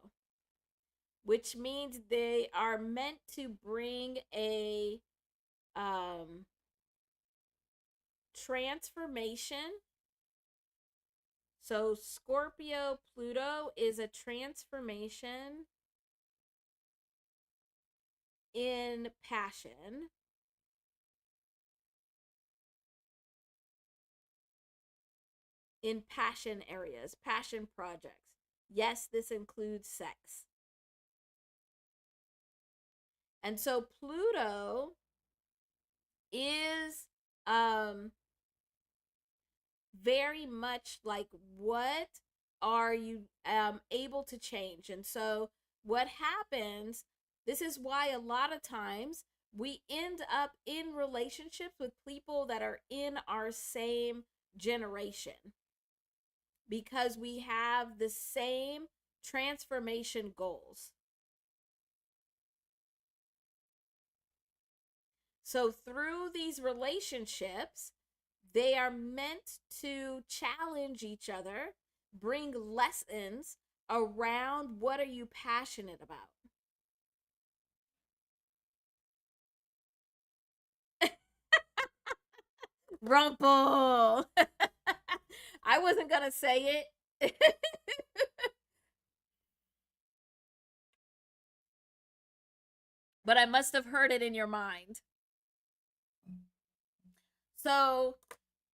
Speaker 1: which means they are meant to bring a transformation. So Scorpio Pluto is a transformation in passion. In passion areas, passion projects. Yes, this includes sex. And so Pluto is very much like what are you able to change? And so what happens, this is why a lot of times we end up in relationships with people that are in our same generation, because we have the same transformation goals. So through these relationships, they are meant to challenge each other, bring lessons around what are you passionate about. Rumple. I wasn't going to say it. But I must have heard it in your mind. So,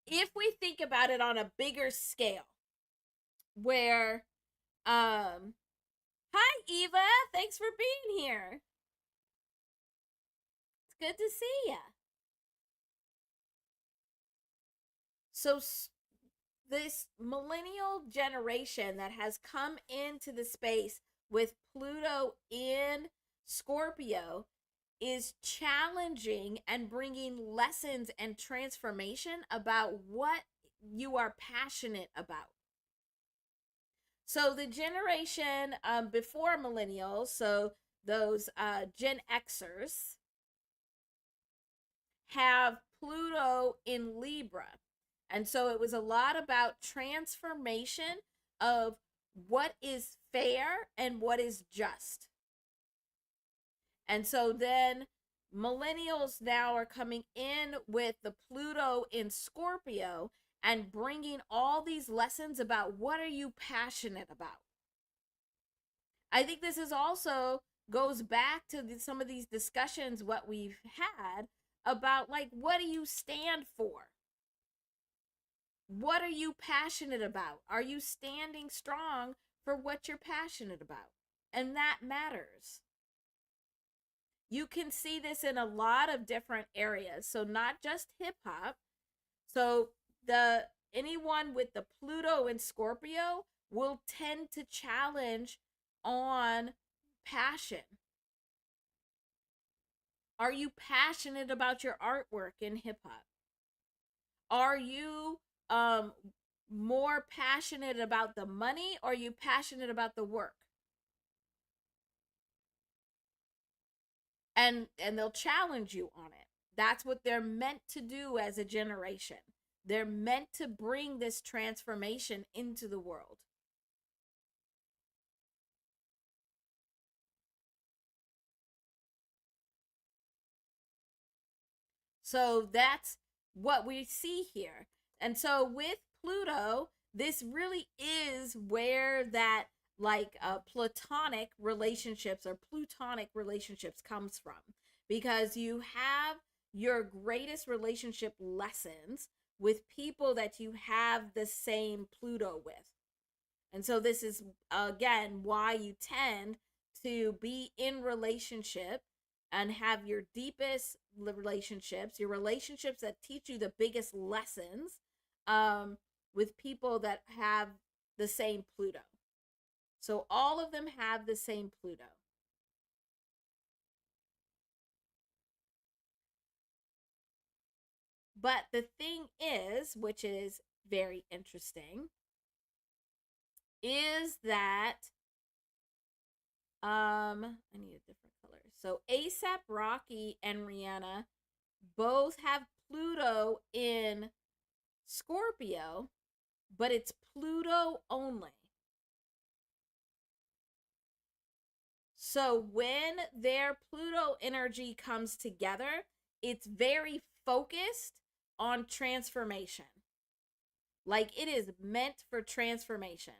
Speaker 1: if we think about it on a bigger scale, where hi Eva, thanks for being here. It's good to see ya. So this millennial generation that has come into the space with Pluto in Scorpio is challenging and bringing lessons and transformation about what you are passionate about. So the generation before millennials, so those Gen Xers, have Pluto in Libra. And so it was a lot about transformation of what is fair and what is just. And so then millennials now are coming in with the Pluto in Scorpio and bringing all these lessons about what are you passionate about. I think this is also goes back to some of these discussions what we've had about, like, what do you stand for? What are you passionate about? Are you standing strong for what you're passionate about? And that matters. You can see this in a lot of different areas. So not just hip hop. So the anyone with the Pluto in Scorpio will tend to challenge on passion. Are you passionate about your artwork in hip hop? Are you more passionate about the money, or are you passionate about the work? And they'll challenge you on it. That's what they're meant to do as a generation. They're meant to bring this transformation into the world. So that's what we see here. And so with Pluto, this really is where that, like, platonic relationships or plutonic relationships comes from, because you have your greatest relationship lessons with people that you have the same Pluto with. And so this is again why you tend to be in relationship and have your deepest relationships, your relationships that teach you the biggest lessons, with people that have the same Pluto. So all of them have the same Pluto. But the thing is, which is very interesting, is that I need a different color. So ASAP Rocky and Rihanna both have Pluto in Scorpio, but it's Pluto only. So when their Pluto energy comes together, it's very focused on transformation. Like, it is meant for transformation.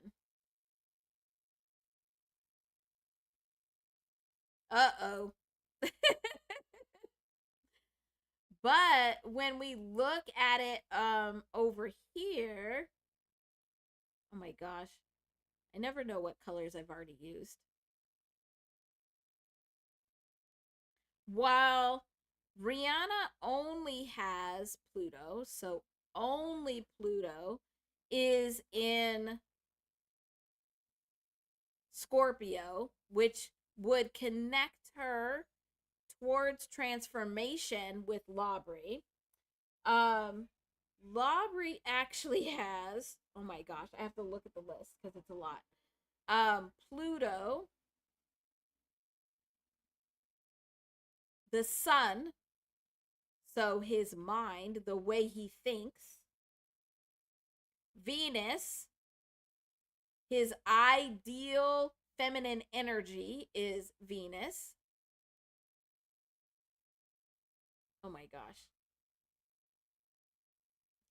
Speaker 1: Uh-oh. But when we look at it over here, oh my gosh, I never know what colors I've already used. While Rihanna only has Pluto, so only Pluto is in Scorpio, which would connect her towards transformation with Labri. Labri actually has, oh my gosh, I have to look at the list because it's a lot. Pluto, the sun, so his mind, the way he thinks. Venus, his ideal feminine energy is Venus. Oh my gosh.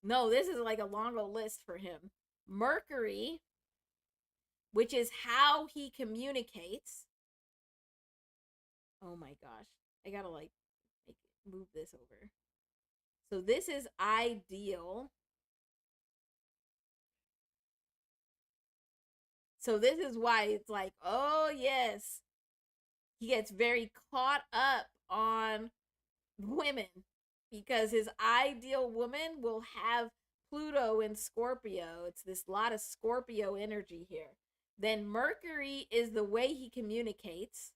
Speaker 1: No, this is like a long old list for him. Mercury, which is how he communicates. Oh my gosh. I gotta like move this over. So this is ideal. So this is why it's like, oh yes. He gets very caught up on women because his ideal woman will have Pluto in Scorpio. It's this lot of Scorpio energy here. Then Mercury is the way he communicates.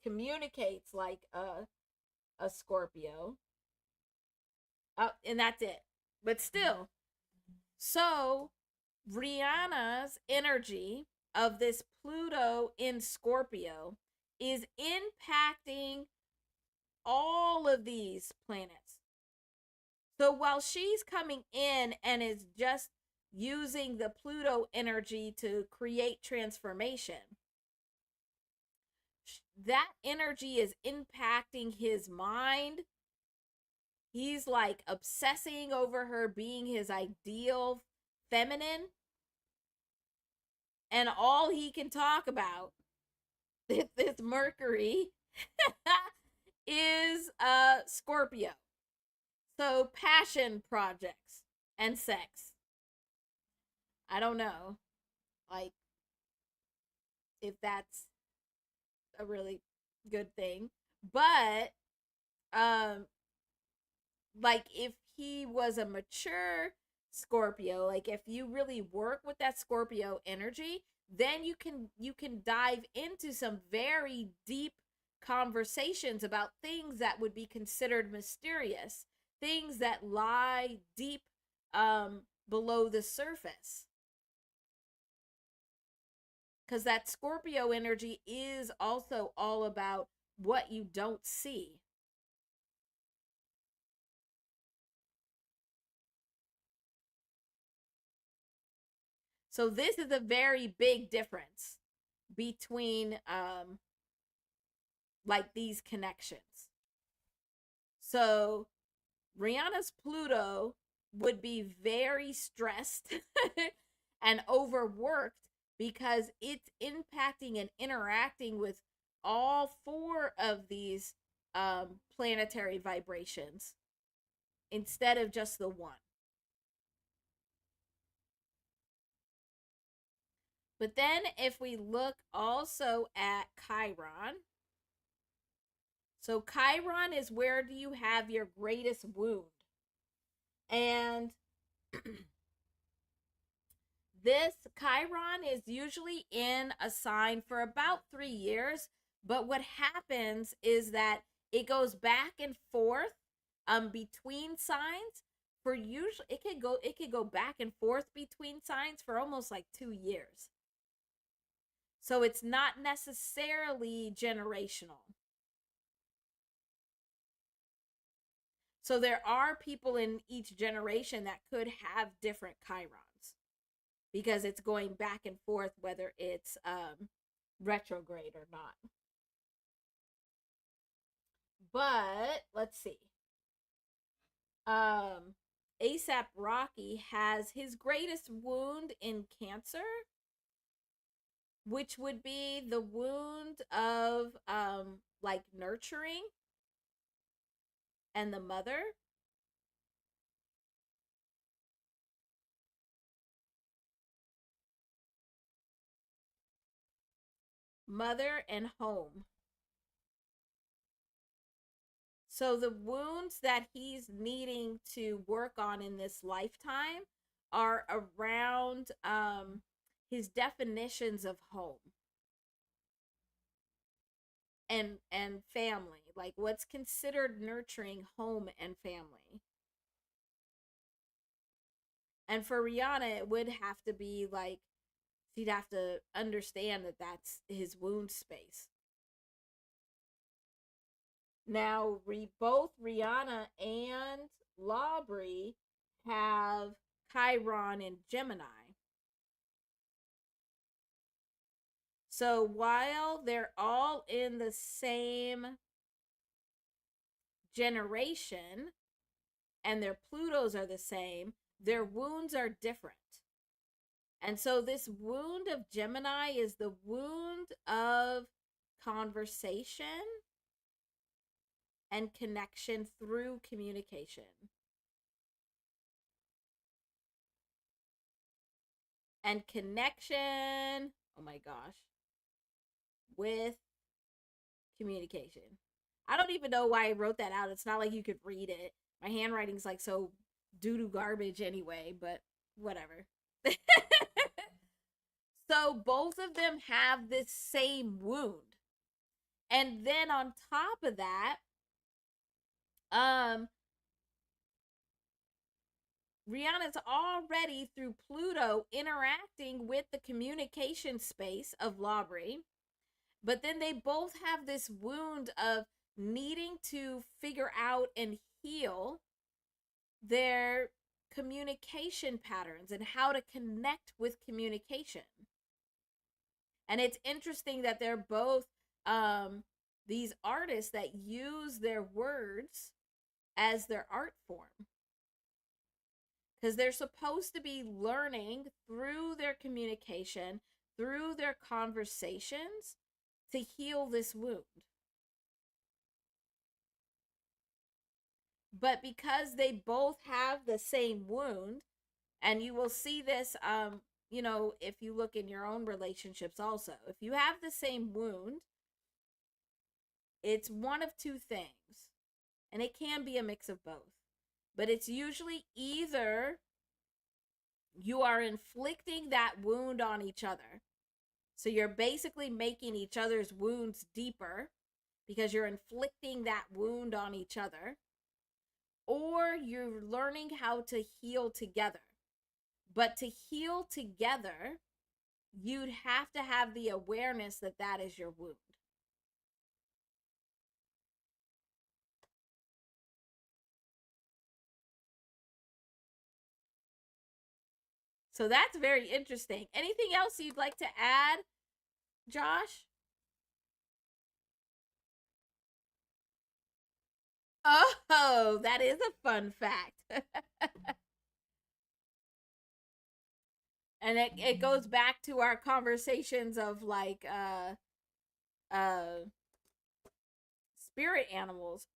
Speaker 1: Communicates like a Scorpio. And that's it. But still. So Rihanna's energy of this Pluto in Scorpio is impacting all of these planets. So while she's coming in and is just using the Pluto energy to create transformation, that energy is impacting his mind. He's like obsessing over her being his ideal feminine. And all he can talk about this Mercury is Scorpio. So passion projects and sex. I don't know, like, if that's a really good thing, but like if he was a mature Scorpio, like if you really work with that Scorpio energy, then you can dive into some very deep conversations about things that would be considered mysterious, things that lie deep below the surface. Because that Scorpio energy is also all about what you don't see. So this is a very big difference between like these connections. So Rihanna's Pluto would be very stressed and overworked because it's impacting and interacting with all four of these planetary vibrations instead of just the one. But then if we look also at Chiron, so Chiron is where do you have your greatest wound? And this Chiron is usually in a sign for about 3 years. But what happens is that it goes back and forth between signs for usually it could go back and forth between signs for almost like 2 years. So it's not necessarily generational. So there are people in each generation that could have different Chirons because it's going back and forth whether it's retrograde or not. But let's see. ASAP Rocky has his greatest wound in Cancer, which would be the wound of like nurturing and the mother and home. So the wounds that he's needing to work on in this lifetime are around his definitions of home and family, like what's considered nurturing home and family. And for Rihanna, it would have to be like she'd have to understand that that's his wound space. Now, both Rihanna and Labrie have Chiron and Gemini. So while they're all in the same generation and their Plutos are the same, their wounds are different. And so this wound of Gemini is the wound of conversation and connection through communication. And connection, oh my gosh, with communication. I don't even know why I wrote that out. It's not like you could read it. My handwriting's like so doo doo garbage anyway, but whatever. So both of them have this same wound. And then on top of that, Rihanna's already through Pluto interacting with the communication space of Labrie. But then they both have this wound of needing to figure out and heal their communication patterns and how to connect with communication. And it's interesting that they're both these artists that use their words as their art form. Because they're supposed to be learning through their communication, through their conversations, to heal this wound. But because they both have the same wound, and you will see this, if you look in your own relationships also, if you have the same wound, it's one of two things, and it can be a mix of both. But it's usually either you are inflicting that wound on each other. So you're basically making each other's wounds deeper because you're inflicting that wound on each other. Or you're learning how to heal together. But to heal together, you'd have to have the awareness that that is your wound. So that's very interesting. Anything else you'd like to add, Josh? Oh, that is a fun fact. And it goes back to our conversations of like spirit animals.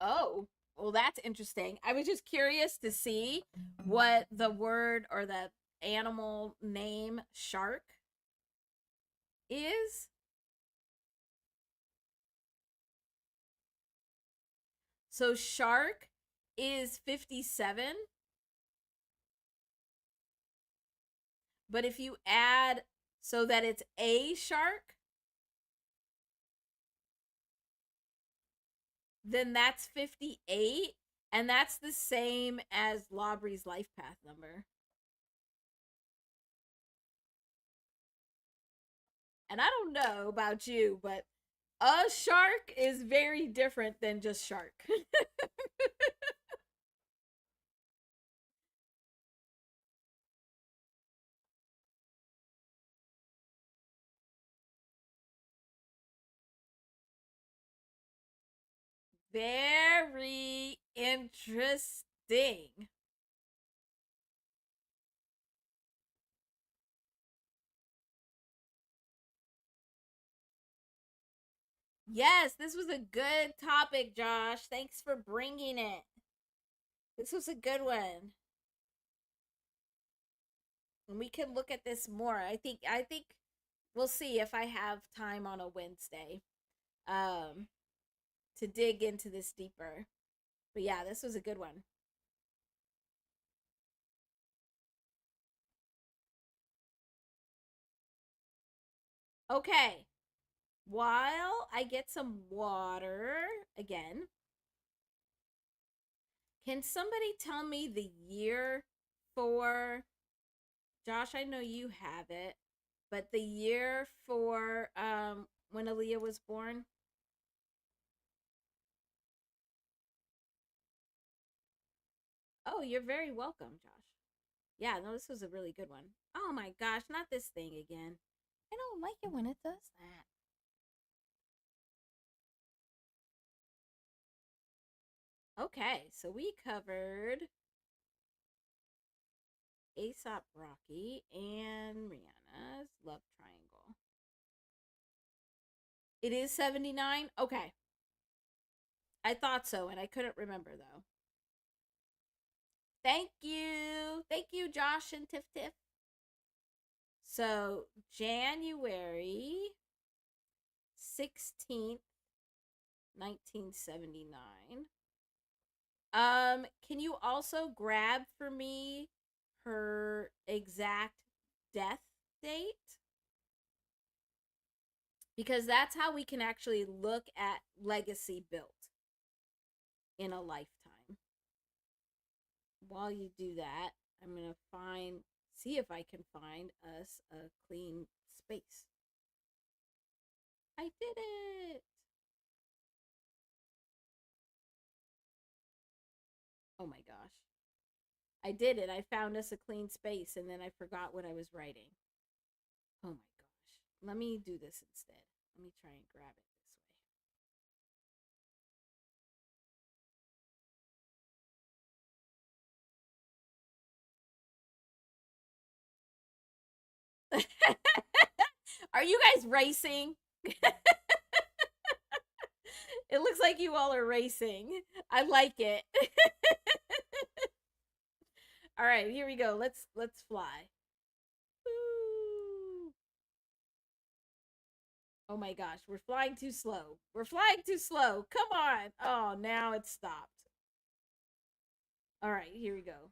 Speaker 1: Oh, well, that's interesting. I was just curious to see what the word or the animal name shark is. So, shark is 57, but if you add so that it's a shark, then that's 58, and that's the same as Labrie's life path number. And I don't know about you, but a shark is very different than just shark. Very interesting. Yes, this was a good topic, Josh. Thanks for bringing it. This was a good one. And we can look at this more. I think we'll see if I have time on a Wednesday um to dig into this deeper. But yeah, this was a good one. Okay. While I get some water again, can somebody tell me the year for Josh? I know you have it, but the year for when Aaliyah was born? Oh, you're very welcome, Josh. Yeah, no, this was a really good one. Oh my gosh, not this thing again. I don't like it when it does that. Okay, so we covered Aesop Rocky and Rihanna's love triangle. It is 79? Okay. I thought so, and I couldn't remember though. Thank you. Thank you, Josh and Tiff Tiff. So, January 16th, 1979. Can you also grab for me her exact death date? Because that's how we can actually look at legacy built in a lifetime. While you do that, I'm going to see if I can find us a clean space. I did it. Oh my gosh. I did it. I found us a clean space and then I forgot what I was writing. Oh my gosh. Let me do this instead. Let me try and grab it this way. Are you guys racing? It looks like you all are racing. I like it. All right, here we go. Let's fly. Woo. Oh my gosh, we're flying too slow. We're flying too slow. Come on. Oh, now it's stopped. All right, here we go.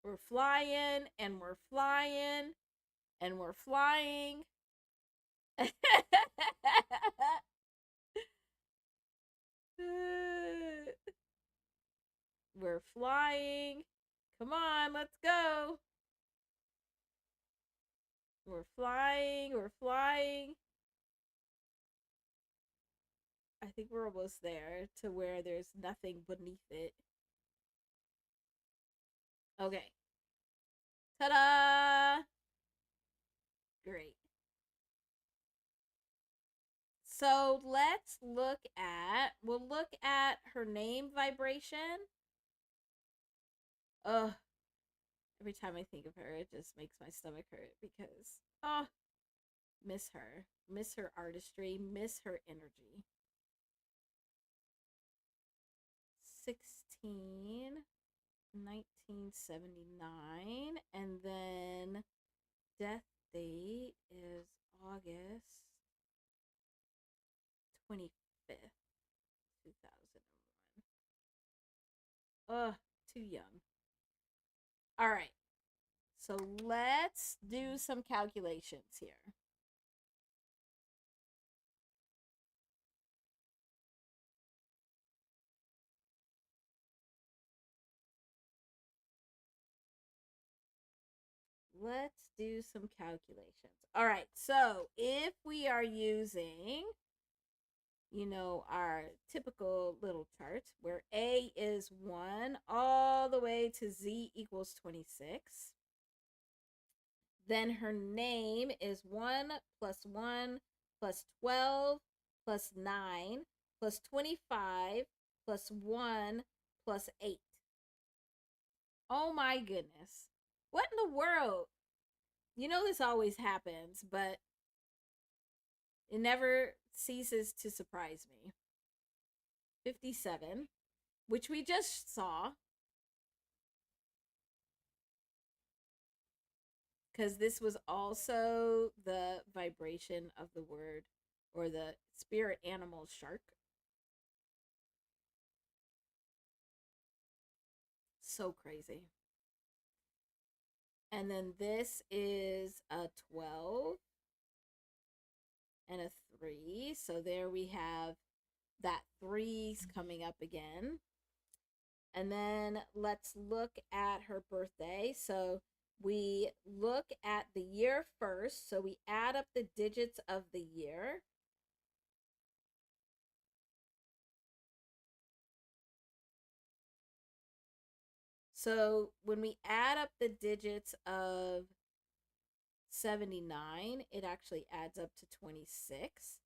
Speaker 1: We're flying and we're flying and we're flying. We're flying. Come on, let's go. We're flying. We're flying. I think we're almost there to where there's nothing beneath it. Okay. Ta-da! Great. So we'll look at her name vibration. Ugh. Every time I think of her, it just makes my stomach hurt because, oh, miss her. Miss her artistry. Miss her energy. 16, 1979. And then death date is August 25th, 2001. Ugh, too young. All right. So let's do some calculations here. Let's do some calculations. All right. So if we are using, our typical little chart where A is 1 all the way to Z equals 26, then her name is 1 plus 1 plus 12 plus 9 plus 25 plus 1 plus 8. Oh my goodness. What in the world? This always happens, but It never ceases to surprise me. 57, which we just saw, because this was also the vibration of the word or the spirit animal shark. So crazy. And then this is a 12 and a 3. So there we have that 3's coming up again. And then let's look at her birthday. So we look at the year first. So we add up the digits of the year. So when we add up the digits of 79, it actually adds up to 26.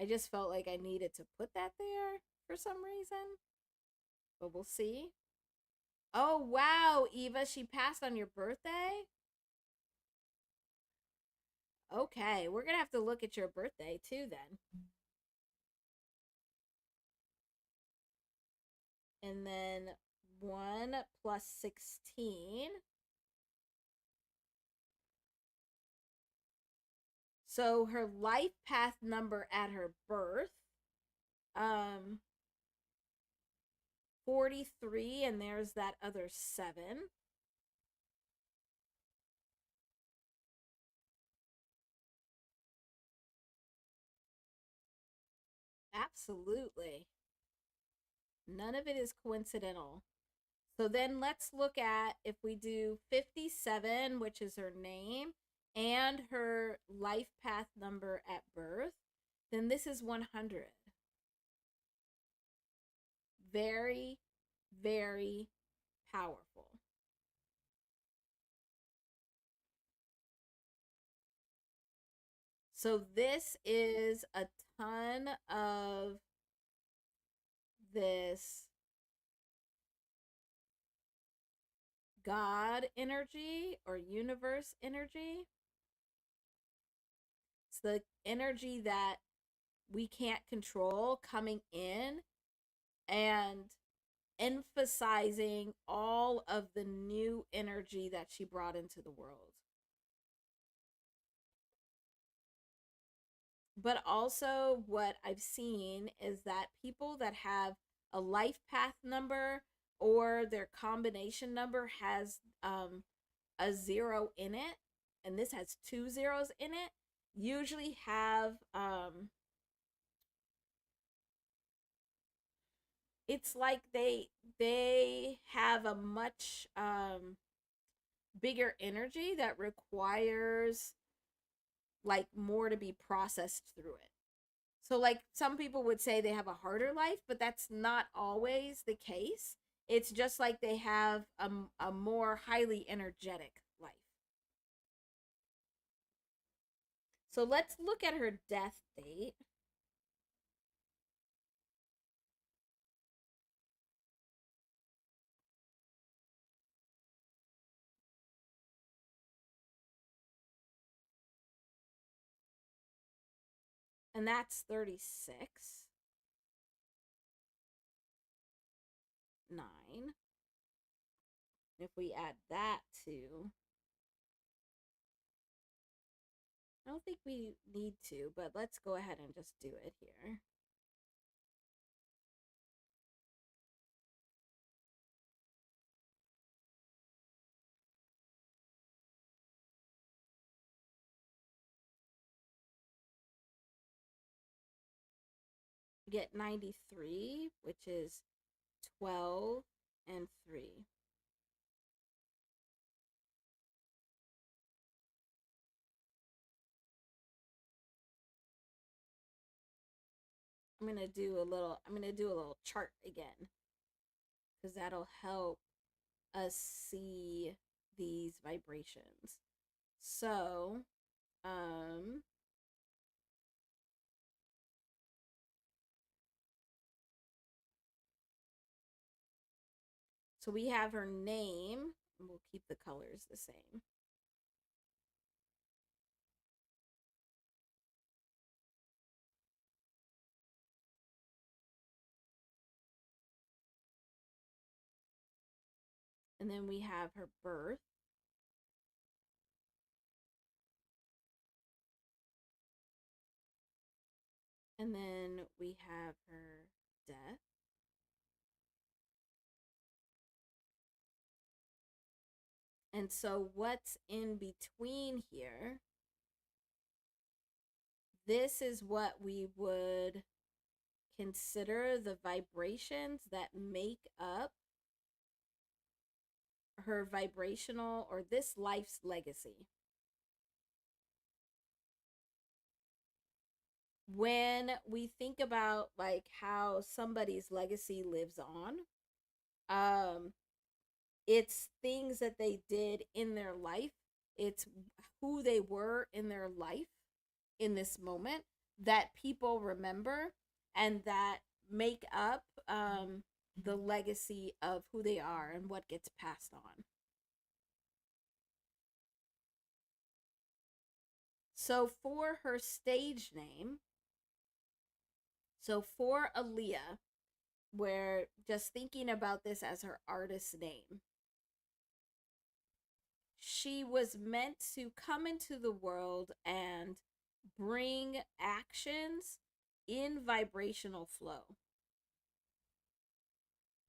Speaker 1: I just felt like I needed to put that there for some reason, but we'll see. Oh, wow, Eva, she passed on your birthday? Okay, we're going to have to look at your birthday too then. And then 1 plus 16. So her life path number at her birth, 43, and there's that other 7. Absolutely. None of it is coincidental. So then let's look at if we do 57, which is her name, and her life path number at birth, then this is 100. Very, very powerful. So this is a ton of this God energy or universe energy. It's the energy that we can't control coming in and emphasizing all of the new energy that she brought into the world. But also, what I've seen is that people that have a life path number or their combination number has a 0 in it, and this has 2 zeros in it, usually have it's like they have a much bigger energy that requires like more to be processed through it. So like some people would say they have a harder life, but that's not always the case. It's just like they have a more highly energetic life. So let's look at her death date. And that's 36. 9. If we add that to, I don't think we need to, but let's go ahead and just do it here. Get 93, which is 12 and 3. I'm going to do a little chart again, because that'll help us see these vibrations. So, so we have her name, and we'll keep the colors the same. And then we have her birth. And then we have her death. And so what's in between here? This is what we would consider the vibrations that make up her vibrational or this life's legacy. When we think about like how somebody's legacy lives on, it's things that they did in their life, it's who they were in their life in this moment that people remember and that make up the legacy of who they are and what gets passed on. So for her stage name, so for Aaliyah, we're just thinking about this as her artist name. She was meant to come into the world and bring actions in vibrational flow.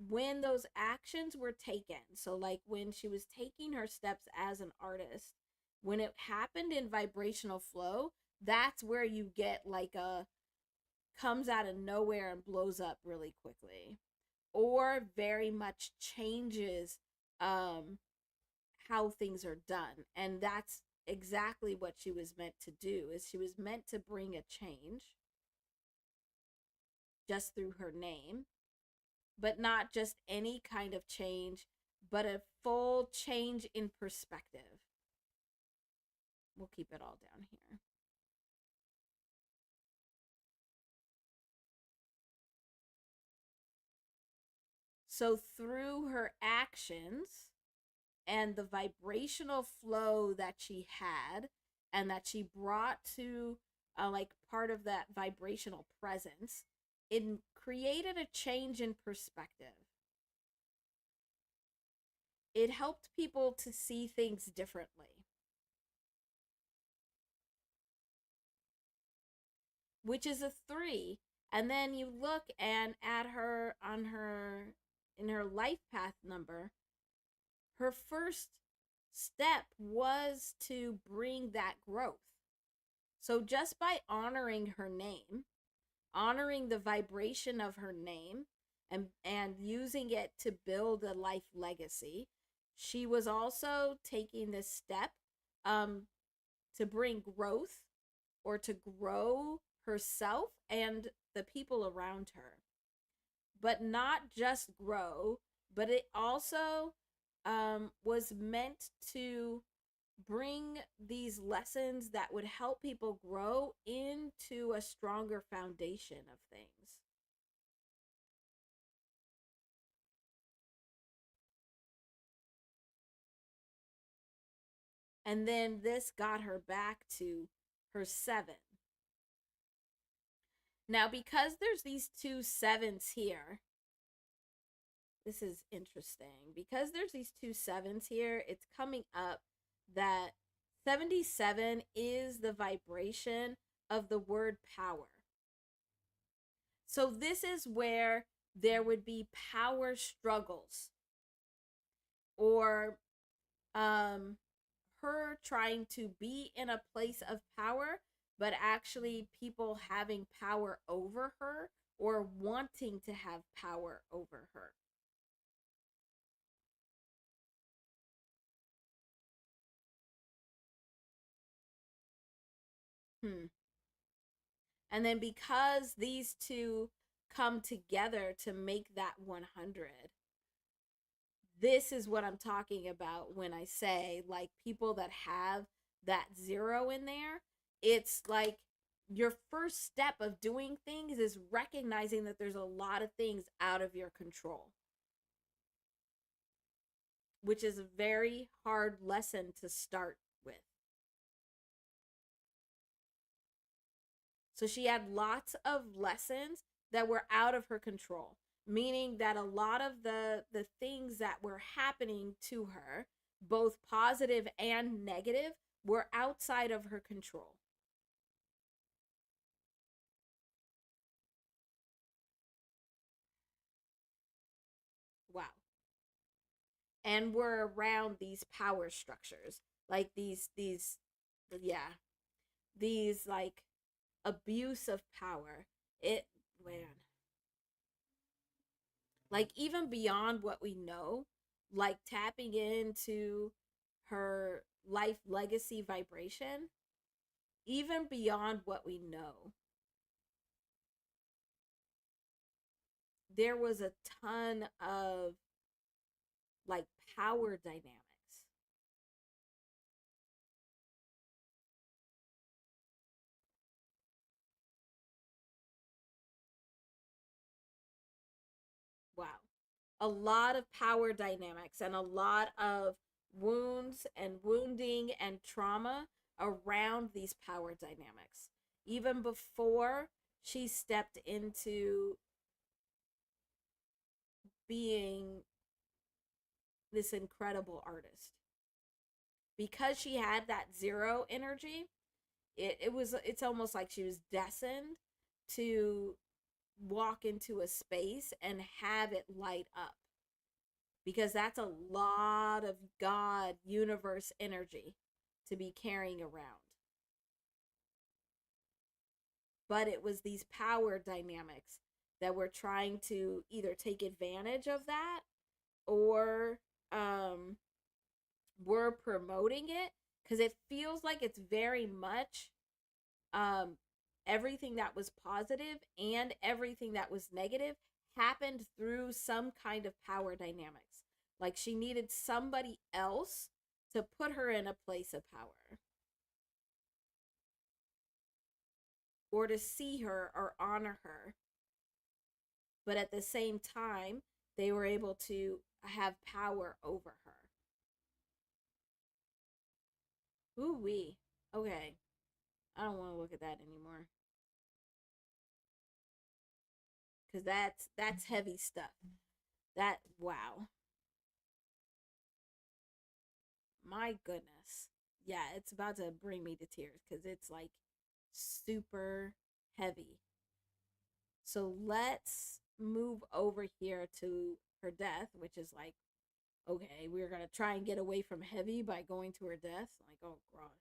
Speaker 1: When those actions were taken, so like when she was taking her steps as an artist, when it happened in vibrational flow, that's where you get like a comes out of nowhere and blows up really quickly, or very much changes how things are done. And that's exactly what she was meant to do, is she was meant to bring a change just through her name, but not just any kind of change, but a full change in perspective. We'll keep it all down here. So through her actions and the vibrational flow that she had and that she brought to like part of that vibrational presence, it created a change in perspective. It helped people to see things differently, which is a 3. And then you look and at her on her in her life path number, her first step was to bring that growth. So just by honoring her name, honoring the vibration of her name, and using it to build a life legacy, she was also taking this step to bring growth or to grow herself and the people around her. But not just grow, but it also was meant to bring these lessons that would help people grow into a stronger foundation of things. And then this got her back to her 7. Now, because there's these 2 7s here, this is interesting. Because there's these 2 7s here, it's coming up that 77 is the vibration of the word power. So this is where there would be power struggles, or her trying to be in a place of power, but actually people having power over her or wanting to have power over her. And then because these two come together to make that 100, this is what I'm talking about when I say like people that have that 0 in there. It's like your first step of doing things is recognizing that there's a lot of things out of your control, which is a very hard lesson to start with. So she had lots of lessons that were out of her control, meaning that a lot of the things that were happening to her, both positive and negative, were outside of her control. Wow. And were around these power structures, like these yeah, these like abuse of power. It, man, like even beyond what we know, like tapping into her life legacy vibration, even beyond what we know, there was a ton of like power dynamics. Wow. A lot of power dynamics and a lot of wounds and wounding and trauma around these power dynamics. Even before she stepped into being this incredible artist. Because she had that zero energy, it's almost like she was destined to walk into a space and have it light up, because that's a lot of God, universe energy to be carrying around. But it was these power dynamics that were trying to either take advantage of that, or um, were promoting it, because it feels like it's very much um, everything that was positive and everything that was negative happened through some kind of power dynamics. Like she needed somebody else to put her in a place of power, or to see her or honor her. But at the same time, they were able to have power over her. Ooh wee. Okay. I don't want to look at that anymore. Cause that's heavy stuff. That, wow. My goodness. Yeah, it's about to bring me to tears because it's like super heavy. So let's move over here to her death, which is like, okay, we're going to try and get away from heavy by going to her death. Like, oh gosh.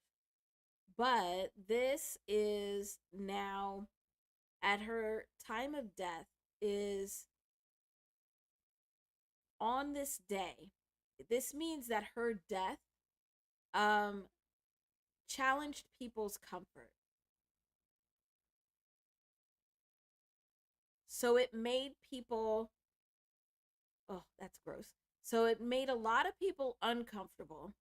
Speaker 1: But this is now at her time of death, is on this day. This means that her death um challenged people's comfort. So it made people, oh, that's gross. So it made a lot of people uncomfortable,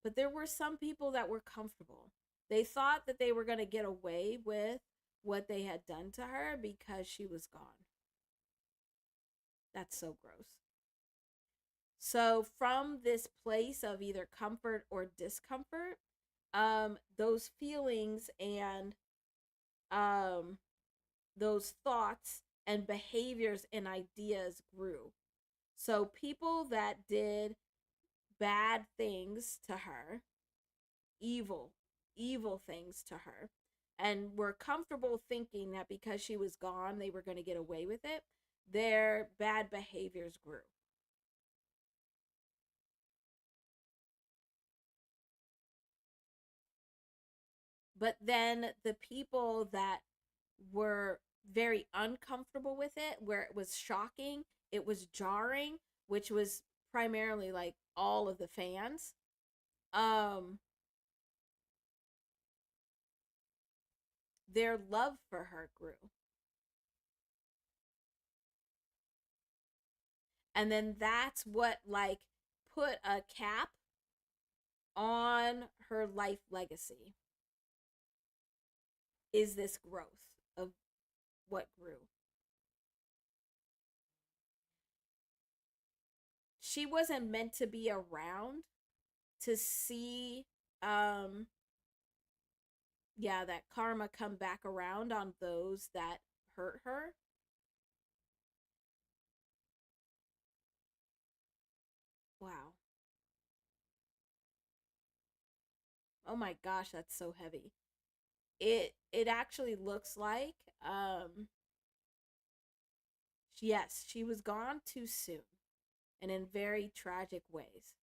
Speaker 1: but there were some people that were comfortable. They thought that they were going to get away with what they had done to her because she was gone. That's so gross. So from this place of either comfort or discomfort, those feelings and um those thoughts and behaviors and ideas grew. So people that did bad things to her, evil, evil things to her, and were comfortable thinking that because she was gone, they were going to get away with it, their bad behaviors grew. But then the people that were very uncomfortable with it, where it was shocking, it was jarring, which was primarily like all of the fans, um, their love for her grew. And then that's what like put a cap on her life legacy, is this growth of what grew. She wasn't meant to be around to see um yeah, that karma come back around on those that hurt her. Oh my gosh, that's so heavy. It actually looks like yes, she was gone too soon and in very tragic ways.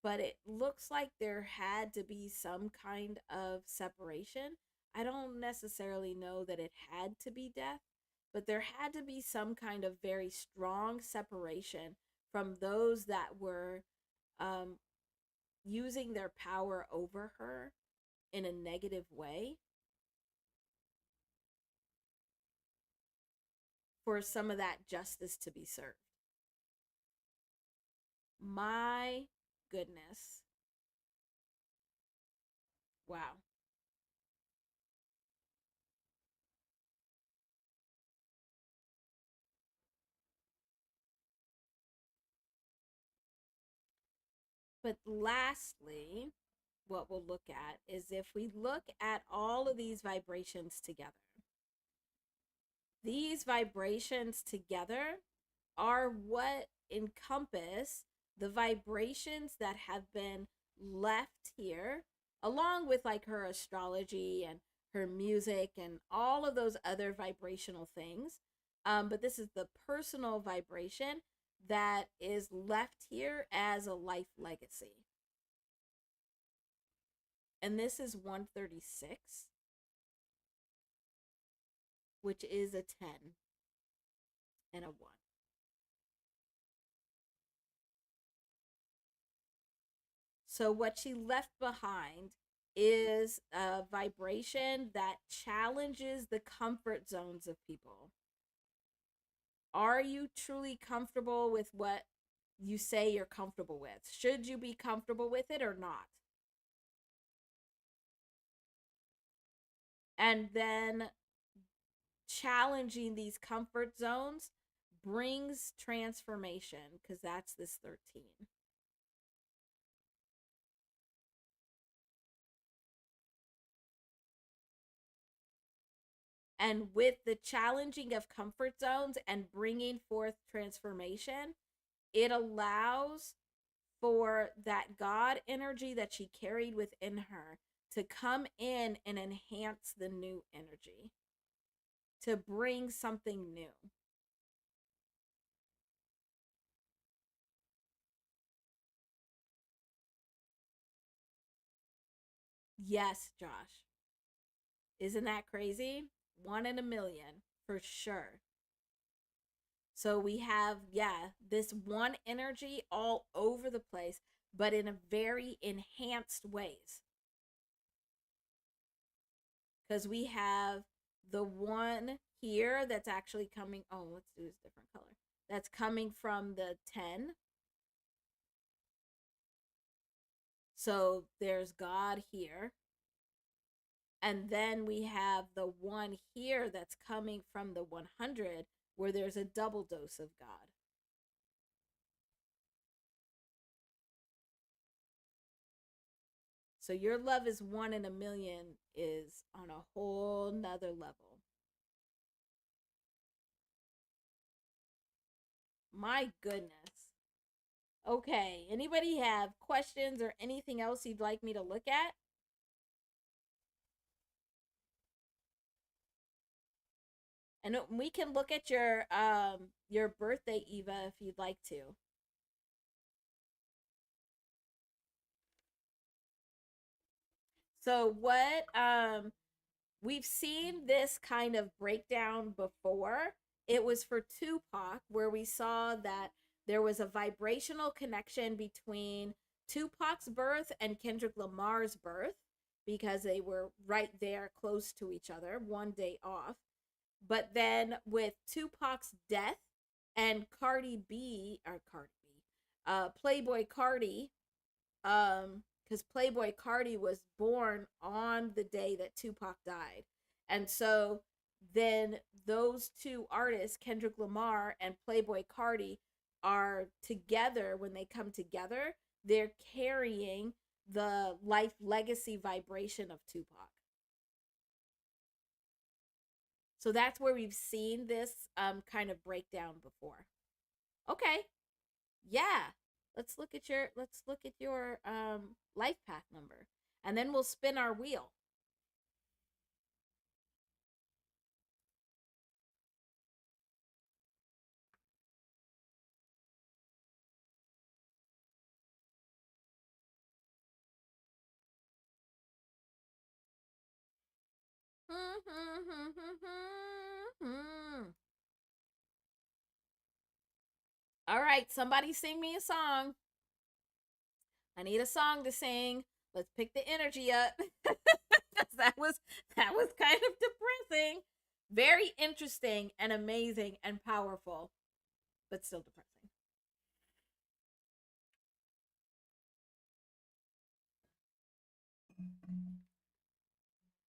Speaker 1: But it looks like there had to be some kind of separation. I don't necessarily know that it had to be death, but there had to be some kind of very strong separation from those that were um, using their power over her in a negative way for some of that justice to be served. My goodness. Wow. But lastly, what we'll look at is if we look at all of these vibrations together, these vibrations together are what encompass the vibrations that have been left here, along with like her astrology and her music and all of those other vibrational things. But this is the personal vibration that is left here as a life legacy. And this is 136, which is a 10 and a 1. So, what she left behind is a vibration that challenges the comfort zones of people. Are you truly comfortable with what you say you're comfortable with? Should you be comfortable with it or not? And then challenging these comfort zones brings transformation because that's this 13. And with the challenging of comfort zones and bringing forth transformation, it allows for that God energy that she carried within her to come in and enhance the new energy, to bring something new. Yes, Josh. Isn't that crazy? One in a million, for sure. So we have, yeah, this one energy all over the place, but in a very enhanced ways. Because we have the one here that's actually coming. Oh, let's do this different color. That's coming from the 10. So there's God here. And then we have the one here that's coming from the 100, where there's a double dose of God. So your love is one in a million is on a whole nother level. My goodness. Okay. Anybody have questions or anything else you'd like me to look at? And we can look at your birthday, Eva, if you'd like to. So what we've seen this kind of breakdown before. It was for Tupac, where we saw that there was a vibrational connection between Tupac's birth and Kendrick Lamar's birth because they were right there close to each other, one day off. But then with Tupac's death and Cardi B, or Cardi B, Playboy Cardi, because Playboy Cardi was born on the day that Tupac died. And so then those two artists, Kendrick Lamar and Playboy Cardi, are together. When they come together, they're carrying the life legacy vibration of Tupac. So that's where we've seen this kind of breakdown before. Okay. Yeah. Let's look at your life path number. and then we'll spin our wheel. All right, somebody sing me a song. I need a song to sing. Let's pick the energy up. that was that was kind of depressing. Very interesting and amazing and powerful, but still depressing.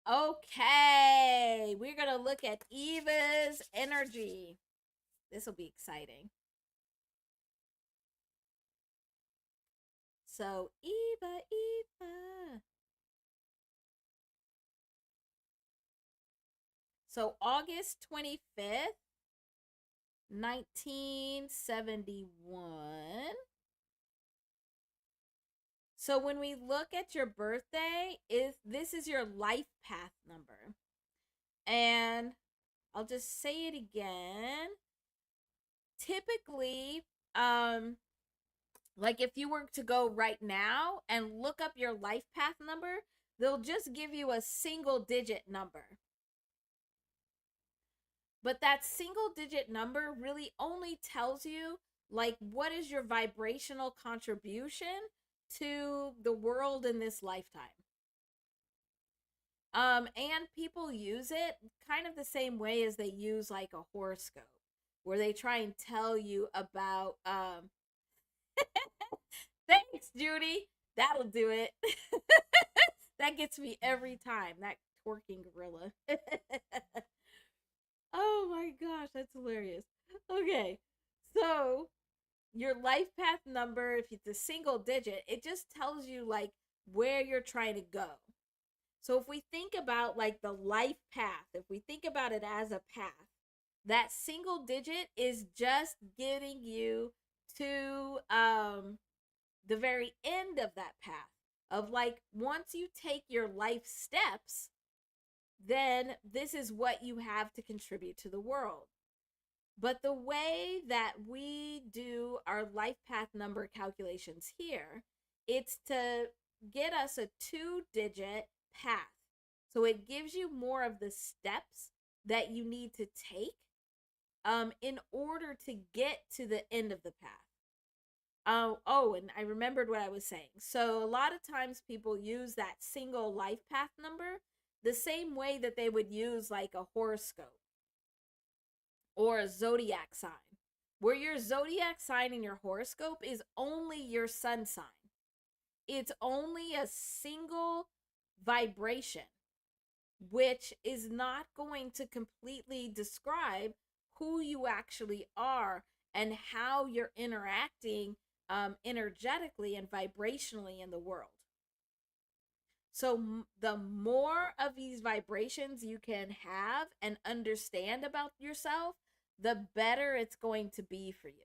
Speaker 1: Okay, we're gonna look at Eva's energy. This will be exciting. So, Eva. So, August 25th, 1971. So when we look at your birthday, this is your life path number. And I'll just say it again. Typically, like if you were to go right now and look up your life path number, they'll just give you a single digit number. But that single digit number really only tells you like what is your vibrational contribution to the world in this lifetime. And people use it kind of the same way as they use like a horoscope, where they try and tell you about thanks, Judy. That'll do it. That gets me every time. That twerking gorilla. Oh my gosh, that's hilarious. Okay. So, your life path number, if it's a single digit, it just tells you like where you're trying to go. So if we think about like the life path, if we think about it as a path, that single digit is just getting you to the very end of that path. Of like once you take your life steps, then this is what you have to contribute to the world. But the way that we do our life path number calculations here, it's to get us a 2-digit path. So it gives you more of the steps that you need to take in order to get to the end of the path. Oh, and I remembered what I was saying. So a lot of times people use that single life path number the same way that they would use like a horoscope or a zodiac sign, where your zodiac sign in your horoscope is only your sun sign. It's only a single vibration, which is not going to completely describe who you actually are and how you're interacting energetically and vibrationally in the world. So the more of these vibrations you can have and understand about yourself, the better it's going to be for you.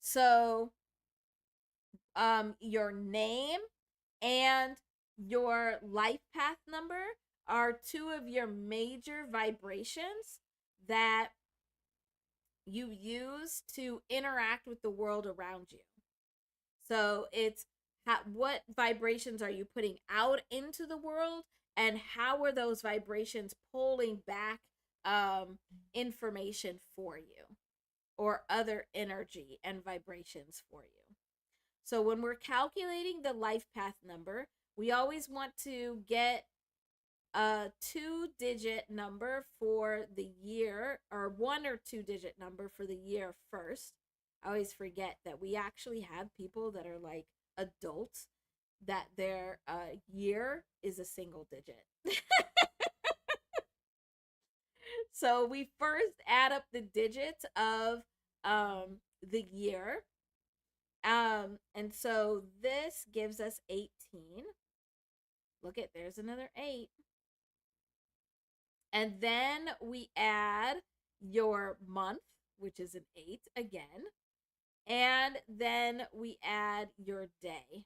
Speaker 1: So your name and your life path number are two of your major vibrations that you use to interact with the world around you. So it's what vibrations are you putting out into the world, and how are those vibrations pulling back information for you or other energy and vibrations for you. So when we're calculating the life path number, we always want to get a 2-digit number for the year, or 1 or 2-digit number for the year first. I always forget that we actually have people that are like adults that their year is a single digit. So we first add up the digits of the year. And so this gives us 18. Look at, there's another 8. And then we add your month, which is an 8 again. And then we add your day.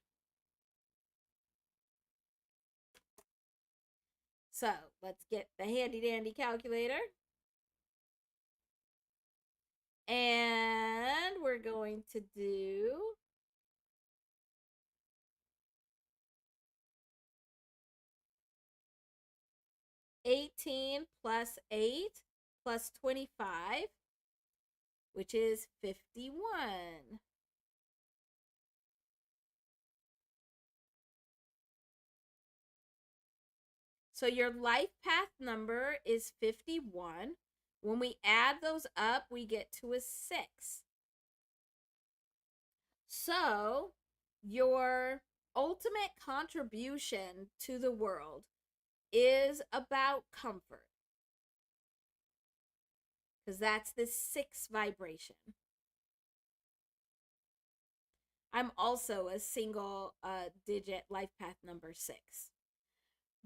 Speaker 1: So let's get the handy dandy calculator. And we're going to do 18 plus 8 plus 25, which is 51. So your life path number is 51. When we add those up, we get to a 6. So your ultimate contribution to the world is about comfort, because that's the 6 vibration. I'm also a single digit life path number 6.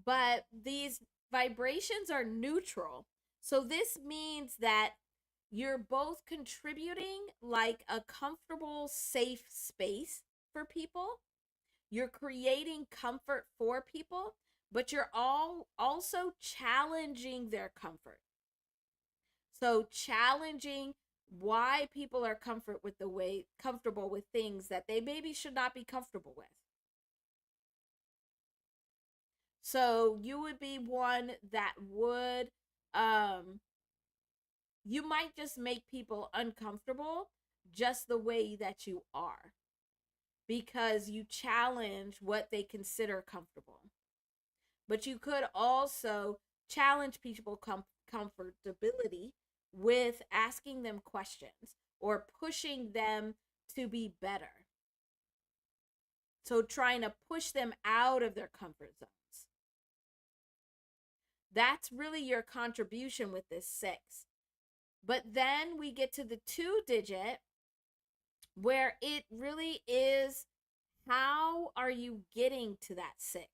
Speaker 1: But these vibrations are neutral. So this means that you're both contributing like a comfortable, safe space for people. You're creating comfort for people, but you're all also challenging their comfort. So challenging why people are comfortable with things that they maybe should not be comfortable with. So you would be one that would you might just make people uncomfortable just the way that you are, because you challenge what they consider comfortable. But you could also challenge people comfortability with asking them questions or pushing them to be better. So trying to push them out of their comfort zones. That's really your contribution with this 6. But then we get to the 2 digit, where it really is, how are you getting to that 6?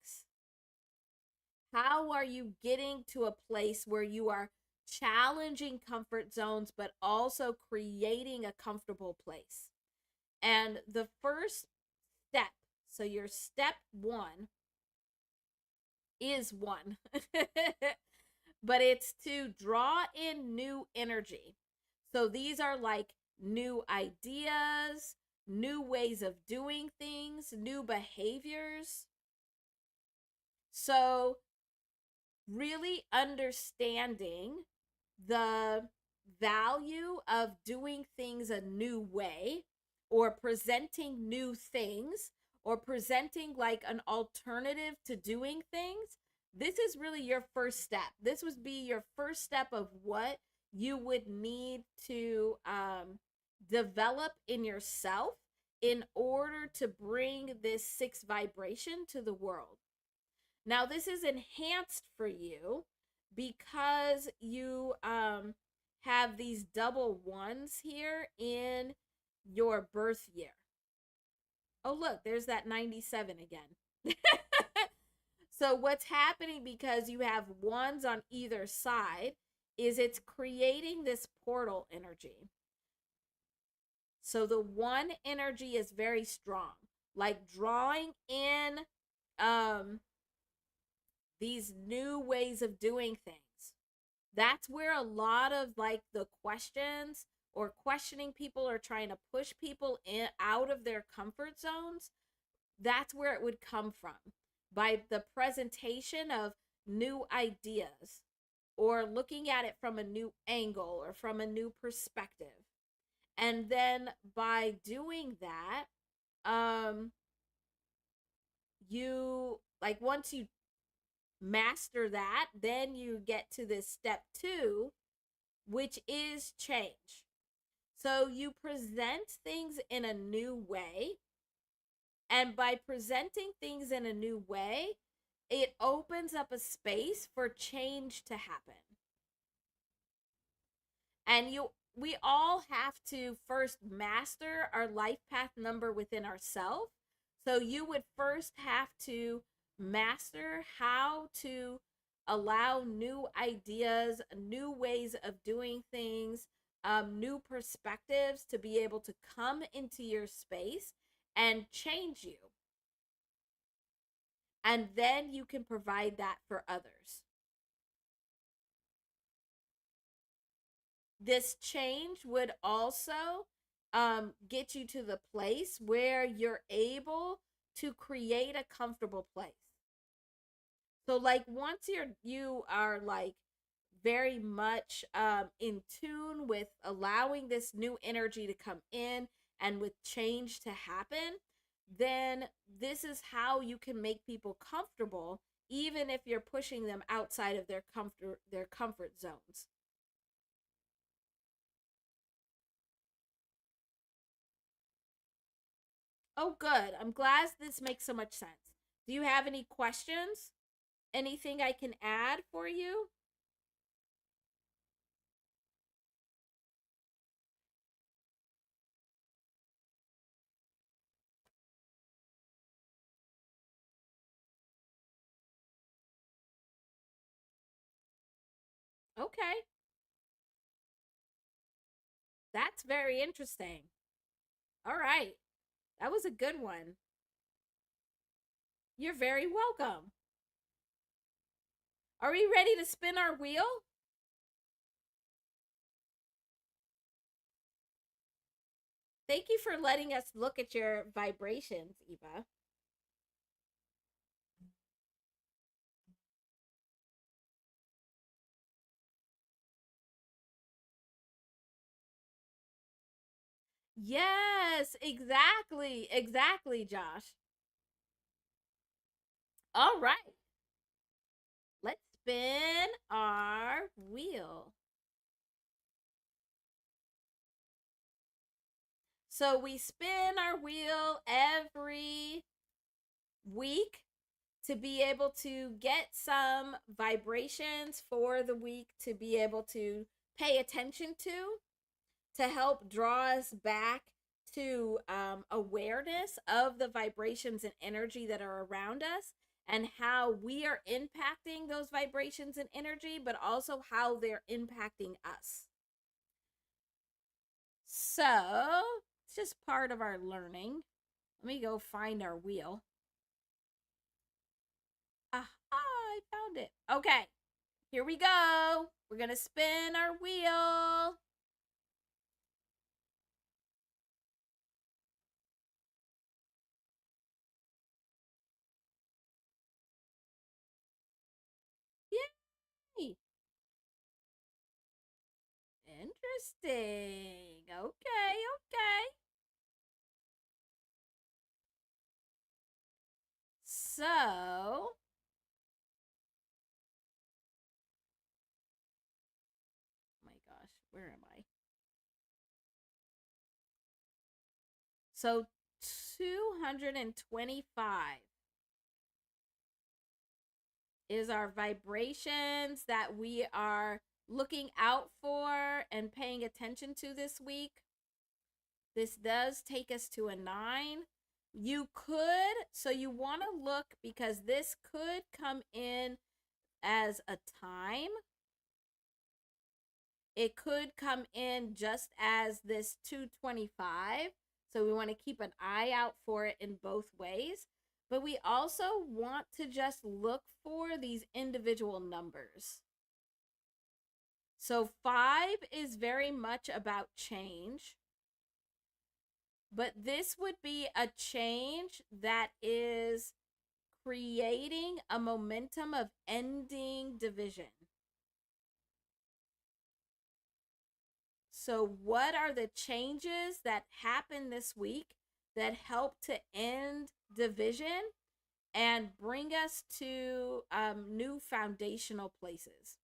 Speaker 1: How are you getting to a place where you are challenging comfort zones, but also creating a comfortable place? And the first step, so your step 1 is 1, but it's to draw in new energy. So these are like new ideas, new ways of doing things, new behaviors. So really understanding the value of doing things a new way, or presenting new things, or presenting like an alternative to doing things. This is really your first step. This would be your first step of what you would need to develop in yourself in order to bring this 6 vibration to the world. Now, this is enhanced for you because you have these double 1s here in your birth year. Oh, look, there's that 97 again. So what's happening, because you have 1s on either side, is it's creating this portal energy. So the 1 energy is very strong, like drawing in these new ways of doing things. That's where a lot of like the questions or questioning people, or trying to push people out of their comfort zones, that's where it would come from, by the presentation of new ideas, or looking at it from a new angle or from a new perspective. And then by doing that, you like, once you master that, then you get to this step 2, which is change. So you present things in a new way, and by presenting things in a new way, it opens up a space for change to happen. And we all have to first master our life path number within ourselves. So you would first have to master how to allow new ideas, new ways of doing things, new perspectives to be able to come into your space and change you. And then you can provide that for others. this change would also get you to the place where you're able to create a comfortable place. So like once you are like very much in tune with allowing this new energy to come in and with change to happen, then this is how you can make people comfortable, even if you're pushing them outside of their comfort zones. Oh, good. I'm glad this makes so much sense. Do you have any questions? Anything I can add for you? Okay, that's very interesting. All right, that was a good one. You're very welcome. Are we ready to spin our wheel? Thank you for letting us look at your vibrations, Eva. Yes, exactly. Exactly, Josh. All right, let's spin our wheel. So we spin our wheel every week to be able to get some vibrations for the week to be able to pay attention to help draw us back to awareness of the vibrations and energy that are around us and how we are impacting those vibrations and energy, but also how they're impacting us. So it's just part of our learning. Let me go find our wheel. Aha, I found it. Okay, here we go. We're going to spin our wheel. Yay! Interesting. Okay, okay. So, oh my gosh, where am I? So, 225 is our vibrations that we are looking out for and paying attention to this week. This does take us to a 9. You could, so you want to look because this could come in as a time. It could come in just as this 225. So we want to keep an eye out for it in both ways. But we also want to just look for these individual numbers. So 5 is very much about change. But this would be a change that is creating a momentum of ending division. So, what are the changes that happen this week that help to end division and bring us to new foundational places?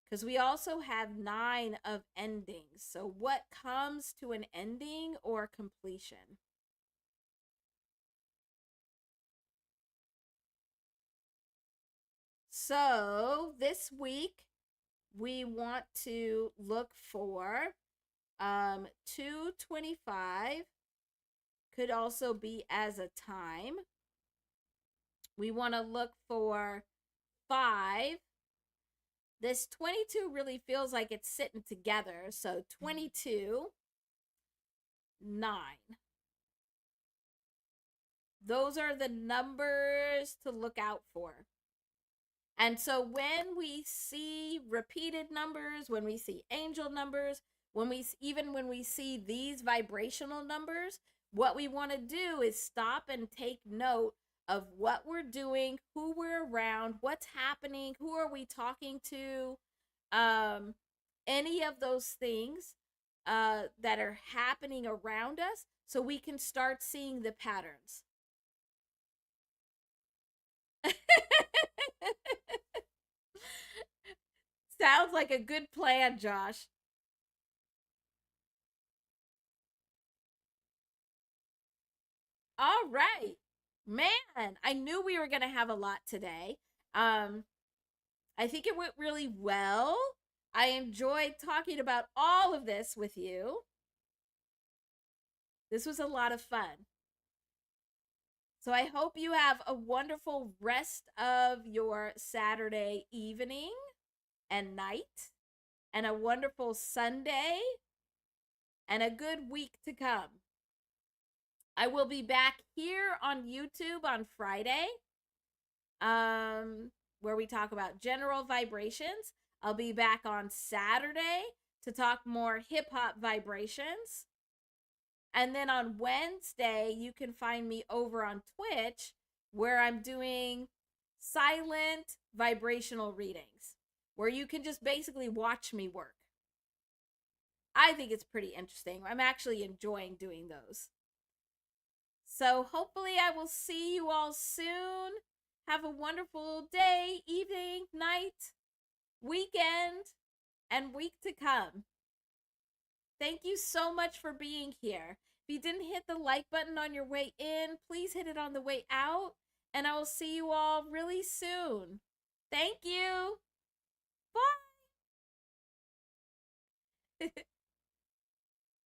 Speaker 1: Because we also have 9 of endings. So, what comes to an ending or completion? So, this week, we want to look for 225 could also be as a time. We want to look for 5. This 22 really feels like it's sitting together. So 22, 9. Those are the numbers to look out for. And so when we see repeated numbers, when we see angel numbers, when we see these vibrational numbers, what we want to do is stop and take note of what we're doing, who we're around, what's happening, who are we talking to, um, any of those things that are happening around us, so we can start seeing the patterns. Sounds like a good plan, Josh. All right. Man, I knew we were going to have a lot today. Um I think it went really well. I enjoyed talking about all of this with you. This was a lot of fun. So I hope you have a wonderful rest of your Saturday evening and night, and a wonderful Sunday, and a good week to come. I will be back here on YouTube on Friday, where we talk about general vibrations. I'll be back on Saturday to talk more hip hop vibrations. And then on Wednesday, you can find me over on Twitch, where I'm doing silent vibrational readings, where you can just basically watch me work. I think it's pretty interesting. I'm actually enjoying doing those. So hopefully, I will see you all soon. Have a wonderful day, evening, night, weekend, and week to come. Thank you so much for being here. If you didn't hit the like button on your way in, please hit it on the way out. And I will see you all really soon. Thank you. Bye.